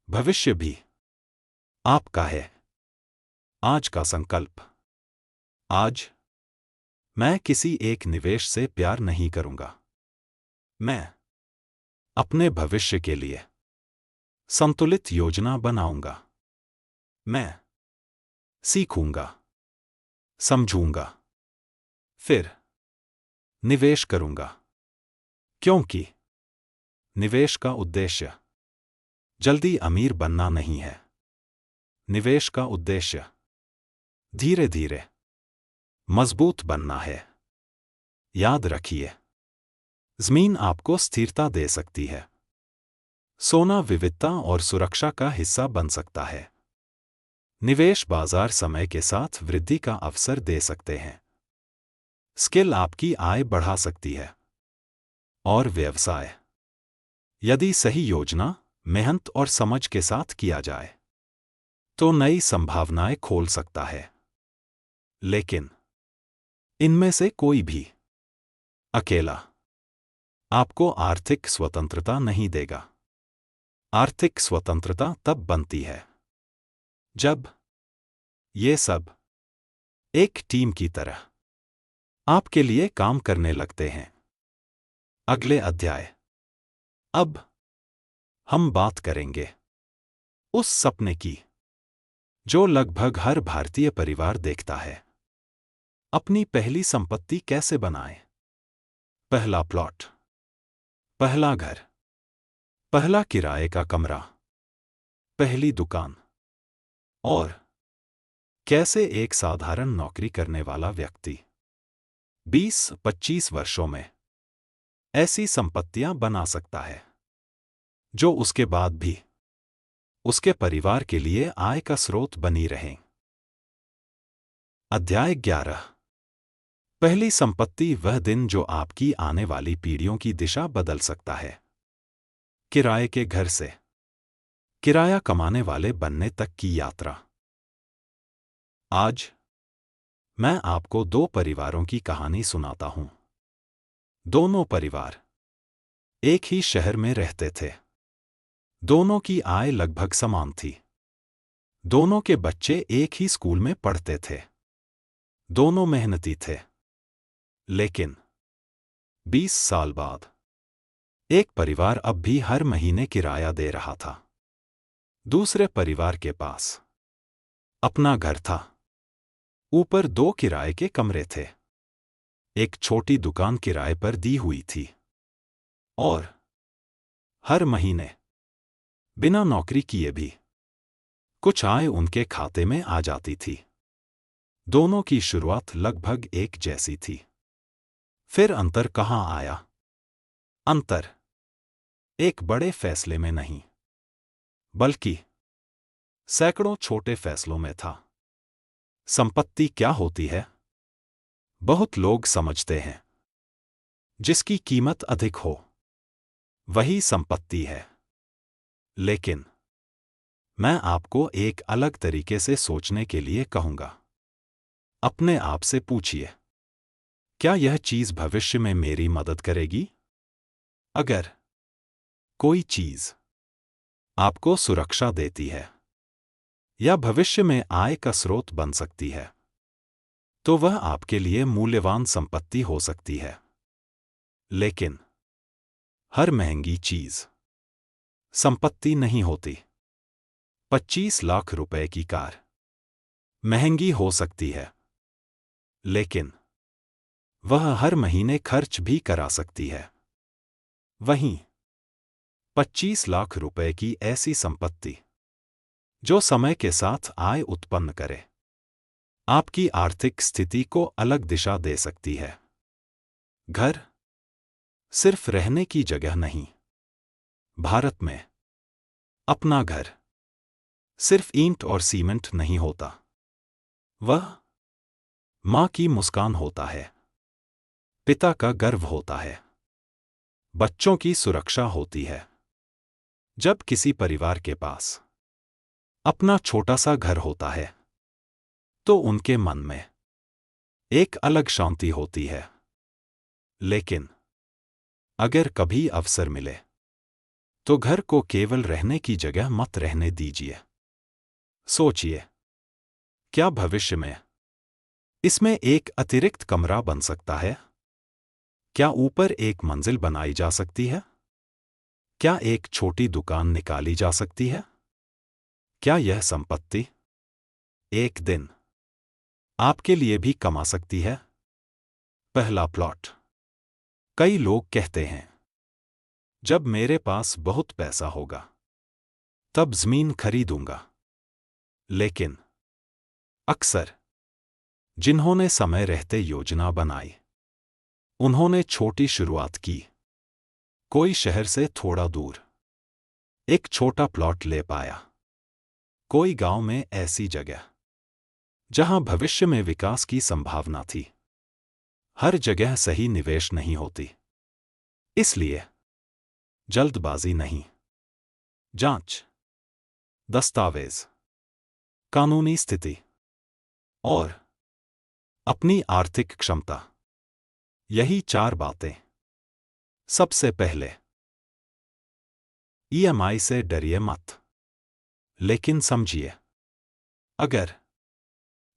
C: भविष्य भी आपका है। आज का संकल्प। आज मैं किसी एक निवेश से प्यार नहीं करूंगा। मैं अपने भविष्य के लिए संतुलित योजना बनाऊंगा। मैं सीखूंगा, समझूंगा, फिर निवेश करूंगा, क्योंकि निवेश का उद्देश्य जल्दी अमीर बनना नहीं है। निवेश का उद्देश्य धीरे धीरे मजबूत बनना है। याद रखिए, जमीन आपको स्थिरता दे सकती है। सोना विविधता और सुरक्षा का हिस्सा बन सकता है। निवेश बाजार समय के साथ वृद्धि का अवसर दे सकते हैं। स्किल आपकी आय बढ़ा सकती है। और व्यवसाय, यदि सही योजना, मेहनत और समझ के साथ किया जाए, तो नई संभावनाएं खोल सकता है। लेकिन इनमें से कोई भी अकेला आपको आर्थिक स्वतंत्रता नहीं देगा। आर्थिक स्वतंत्रता तब बनती है जब ये सब एक टीम की तरह आपके लिए काम करने लगते हैं। अगले अध्याय। अब हम बात करेंगे उस सपने की जो लगभग हर भारतीय परिवार देखता है। अपनी पहली संपत्ति कैसे बनाएं? पहला प्लॉट, पहला घर, पहला किराए का कमरा, पहली दुकान, और कैसे एक साधारण नौकरी करने वाला व्यक्ति 20-25 वर्षों में ऐसी संपत्तियां बना सकता है जो उसके बाद भी उसके परिवार के लिए आय का स्रोत बनी रहें। अध्याय 11। पहली संपत्ति वह दिन जो आपकी आने वाली पीढ़ियों की दिशा बदल सकता है। किराए के घर से किराया कमाने वाले बनने तक की यात्रा। आज मैं आपको 2 परिवारों की कहानी सुनाता हूं। दोनों परिवार एक ही शहर में रहते थे। दोनों की आय लगभग समान थी। दोनों के बच्चे एक ही स्कूल में पढ़ते थे। दोनों मेहनती थे। लेकिन 20 साल बाद एक परिवार अब भी हर महीने किराया दे रहा था। दूसरे परिवार के पास अपना घर था। ऊपर 2 किराए के कमरे थे। एक छोटी दुकान किराए पर दी हुई थी। और हर महीने बिना नौकरी किए भी कुछ आय उनके खाते में आ जाती थी। दोनों की शुरुआत लगभग एक जैसी थी। फिर अंतर कहाँ आया? अंतर एक बड़े फैसले में नहीं, बल्कि सैकड़ों छोटे फैसलों में था। संपत्ति क्या होती है? बहुत लोग समझते हैं जिसकी कीमत अधिक हो वही संपत्ति है। लेकिन मैं आपको एक अलग तरीके से सोचने के लिए कहूंगा। अपने आप से पूछिए, क्या यह चीज भविष्य में मेरी मदद करेगी? अगर कोई चीज आपको सुरक्षा देती है या भविष्य में आय का स्रोत बन सकती है, तो वह आपके लिए मूल्यवान संपत्ति हो सकती है। लेकिन हर महंगी चीज संपत्ति नहीं होती। 25 लाख रुपए की कार महंगी हो सकती है, लेकिन वह हर महीने खर्च भी करा सकती है। वहीं 25 लाख रुपए की ऐसी संपत्ति जो समय के साथ आय उत्पन्न करे, आपकी आर्थिक स्थिति को अलग दिशा दे सकती है। घर सिर्फ रहने की जगह नहीं। भारत में अपना घर सिर्फ ईंट और सीमेंट नहीं होता। वह मां की मुस्कान होता है, पिता का गर्व होता है, बच्चों की सुरक्षा होती है। जब किसी परिवार के पास अपना छोटा सा घर होता है, तो उनके मन में एक अलग शांति होती है। लेकिन अगर कभी अवसर मिले, तो घर को केवल रहने की जगह मत रहने दीजिए। सोचिए, क्या भविष्य में इसमें एक अतिरिक्त कमरा बन सकता है? क्या ऊपर एक मंजिल बनाई जा सकती है? क्या एक छोटी दुकान निकाली जा सकती है? क्या यह संपत्ति एक दिन आपके लिए भी कमा सकती है? पहला प्लॉट। कई लोग कहते हैं, जब मेरे पास बहुत पैसा होगा तब जमीन खरीदूंगा। लेकिन अक्सर जिन्होंने समय रहते योजना बनाई, उन्होंने छोटी शुरुआत की। कोई शहर से थोड़ा दूर एक छोटा प्लॉट ले पाया। कोई गांव में ऐसी जगह जहां भविष्य में विकास की संभावना थी। हर जगह सही निवेश नहीं होती। इसलिए जल्दबाजी नहीं, जांच, दस्तावेज, कानूनी स्थिति और अपनी आर्थिक क्षमता, यही 4 बातें। सबसे पहले, ईएमआई से डरिए मत। लेकिन समझिए, अगर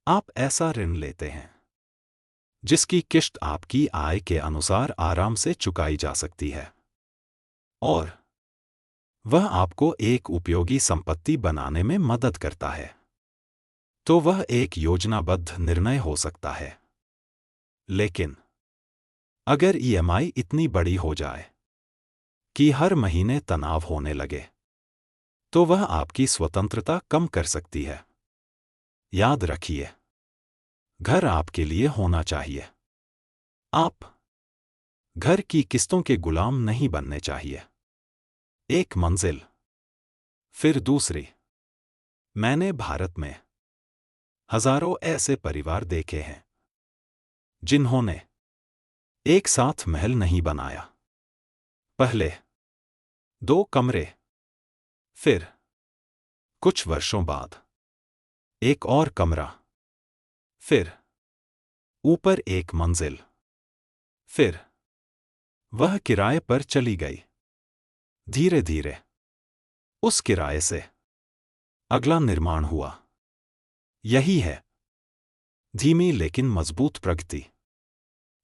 C: आप ऐसा ऋण लेते हैं जिसकी किश्त आपकी आय के अनुसार आराम से चुकाई जा सकती है और वह आपको एक उपयोगी संपत्ति बनाने में मदद करता है, तो वह एक योजनाबद्ध निर्णय हो सकता है। लेकिन अगर ईएमआई इतनी बड़ी हो जाए कि हर महीने तनाव होने लगे, तो वह आपकी स्वतंत्रता कम कर सकती है। याद रखिए, घर आपके लिए होना चाहिए। आप घर की किस्तों के गुलाम नहीं बनने चाहिए। एक मंजिल, फिर दूसरी। मैंने भारत में हजारों ऐसे परिवार देखे हैं जिन्होंने एक साथ महल नहीं बनाया। पहले 2 कमरे, फिर कुछ वर्षों बाद एक और कमरा, फिर ऊपर एक मंजिल, फिर वह किराए पर चली गई। धीरे धीरे उस किराए से अगला निर्माण हुआ। यही है धीमी लेकिन मजबूत प्रगति।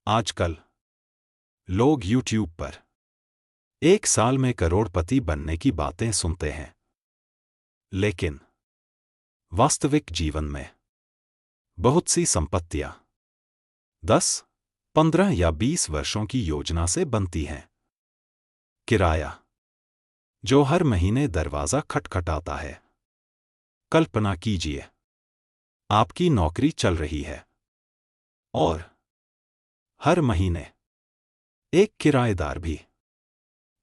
C: आजकल लोग YouTube पर 1 साल में करोड़पति बनने की बातें सुनते हैं, लेकिन वास्तविक जीवन में बहुत सी संपत्तियां 10, 15 या 20 वर्षों की योजना से बनती हैं। किराया जो हर महीने दरवाजा खटखटाता है। कल्पना कीजिए, आपकी नौकरी चल रही है और हर महीने एक किराएदार भी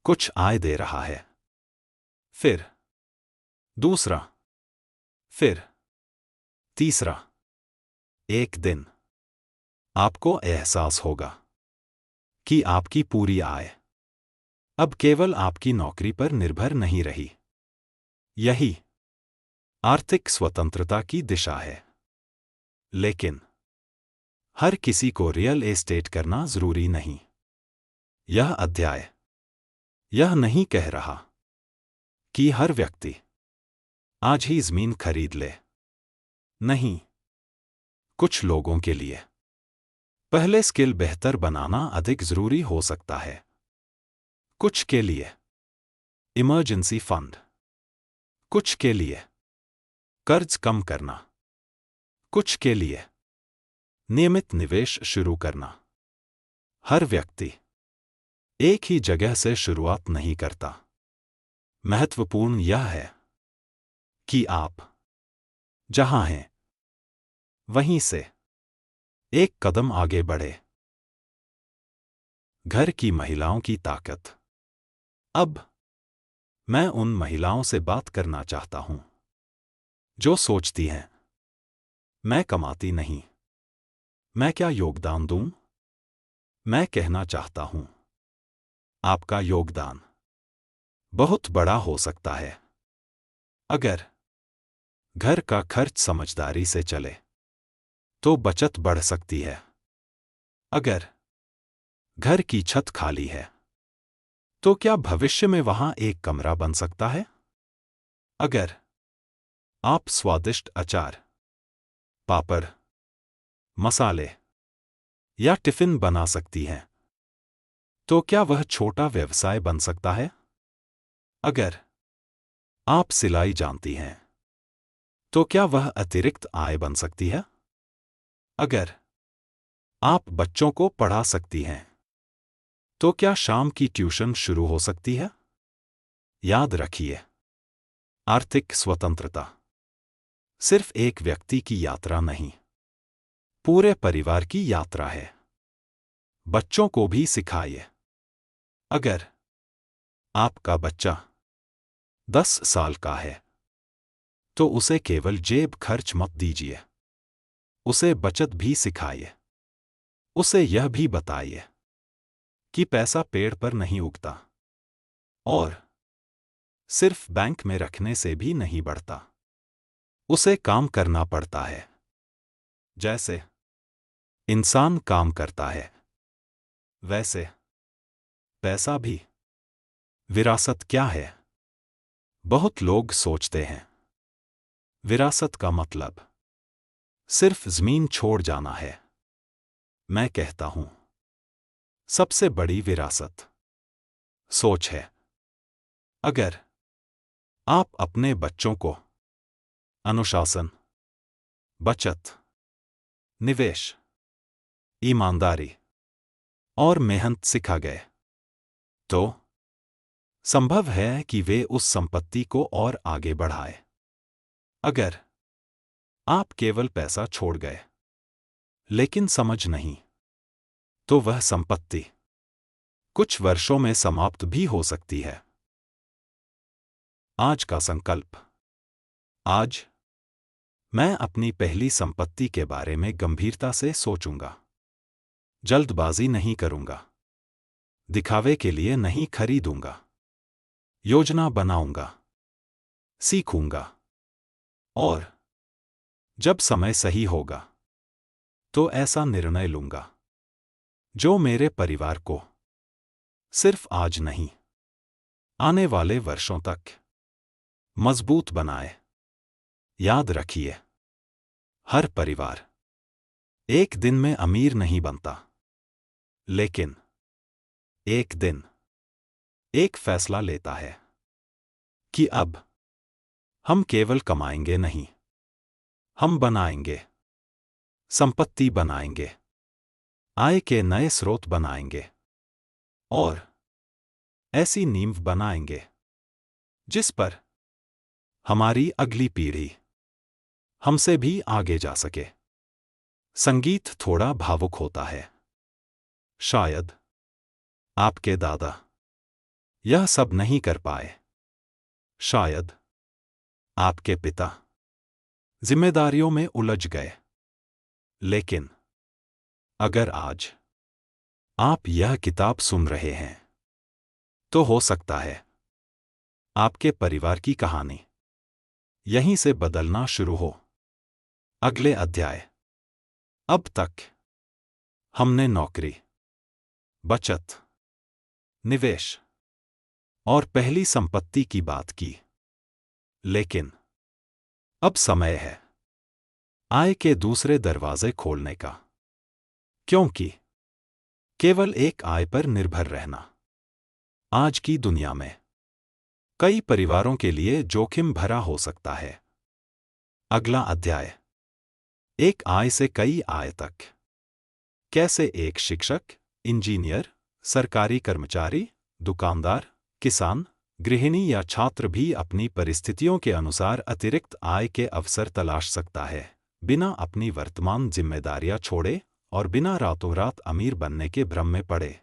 C: कुछ आय दे रहा है। फिर दूसरा, फिर तीसरा। एक दिन आपको एहसास होगा कि आपकी पूरी आय अब केवल आपकी नौकरी पर निर्भर नहीं रही। यही आर्थिक स्वतंत्रता की दिशा है। लेकिन हर किसी को रियल एस्टेट करना जरूरी नहीं। यह अध्याय यह नहीं कह रहा कि हर व्यक्ति आज ही जमीन खरीद ले। नहीं, कुछ लोगों के लिए पहले स्किल बेहतर बनाना अधिक जरूरी हो सकता है। कुछ के लिए इमरजेंसी फंड, कुछ के लिए कर्ज कम करना, कुछ के लिए नियमित निवेश शुरू करना। हर व्यक्ति एक ही जगह से शुरुआत नहीं करता। महत्वपूर्ण यह है कि आप जहां हैं वहीं से एक कदम आगे बढ़े। घर की महिलाओं की ताकत। अब मैं उन महिलाओं से बात करना चाहता हूं जो सोचती हैं, मैं कमाती नहीं, मैं क्या योगदान दूं? मैं कहना चाहता हूं, आपका योगदान बहुत बड़ा हो सकता है। अगर घर का खर्च समझदारी से चले तो बचत बढ़ सकती है। अगर घर की छत खाली है तो क्या भविष्य में वहां एक कमरा बन सकता है? अगर आप स्वादिष्ट अचार, पापड़, मसाले या टिफिन बना सकती हैं तो क्या वह छोटा व्यवसाय बन सकता है? अगर आप सिलाई जानती हैं तो क्या वह अतिरिक्त आय बन सकती है? अगर आप बच्चों को पढ़ा सकती हैं तो क्या शाम की ट्यूशन शुरू हो सकती है? याद रखिए, आर्थिक स्वतंत्रता सिर्फ एक व्यक्ति की यात्रा नहीं, पूरे परिवार की यात्रा है। बच्चों को भी सिखाइए। अगर आपका बच्चा 10 साल का है तो उसे केवल जेब खर्च मत दीजिए, उसे बचत भी सिखाइए। उसे यह भी बताइए कि पैसा पेड़ पर नहीं उगता और सिर्फ बैंक में रखने से भी नहीं बढ़ता। उसे काम करना पड़ता है। जैसे इंसान काम करता है वैसे पैसा भी। विरासत क्या है? बहुत लोग सोचते हैं विरासत का मतलब सिर्फ जमीन छोड़ जाना है। मैं कहता हूं, सबसे बड़ी विरासत सोच है। अगर आप अपने बच्चों को अनुशासन, बचत, निवेश, ईमानदारी और मेहनत सिखा गए तो संभव है कि वे उस संपत्ति को और आगे बढ़ाए। अगर आप केवल पैसा छोड़ गए लेकिन समझ नहीं, तो वह संपत्ति कुछ वर्षों में समाप्त भी हो सकती है। आज का संकल्प। आज मैं अपनी पहली संपत्ति के बारे में गंभीरता से सोचूंगा। जल्दबाजी नहीं करूंगा, दिखावे के लिए नहीं खरीदूंगा। योजना बनाऊंगा, सीखूंगा और जब समय सही होगा तो ऐसा निर्णय लूंगा जो मेरे परिवार को सिर्फ आज नहीं, आने वाले वर्षों तक मजबूत बनाए। याद रखिए, हर परिवार एक दिन में अमीर नहीं बनता, लेकिन एक दिन एक फैसला लेता है कि अब हम केवल कमाएंगे नहीं, हम बनाएंगे, संपत्ति बनाएंगे, आय के नए स्रोत बनाएंगे और ऐसी नींव बनाएंगे जिस पर हमारी अगली पीढ़ी हमसे भी आगे जा सके। संगीत थोड़ा भावुक होता है। शायद आपके दादा यह सब नहीं कर पाए। शायद आपके पिता जिम्मेदारियों में उलझ गए। लेकिन अगर आज आप यह किताब सुन रहे हैं, तो हो सकता है आपके परिवार की कहानी यहीं से बदलना शुरू हो। अगले अध्याय। अब तक हमने नौकरी, बचत, निवेश और पहली संपत्ति की बात की, लेकिन अब समय है आय के दूसरे दरवाजे खोलने का, क्योंकि केवल एक आय पर निर्भर रहना आज की दुनिया में कई परिवारों के लिए जोखिम भरा हो सकता है। अगला अध्याय, एक आय से कई आय तक। कैसे एक शिक्षक, इंजीनियर, सरकारी कर्मचारी, दुकानदार, किसान, गृहिणी या छात्र भी अपनी परिस्थितियों के अनुसार अतिरिक्त आय के अवसर तलाश सकता है, बिना अपनी वर्तमान जिम्मेदारियां छोड़े और बिना रातों रात अमीर बनने के भ्रम में पड़े।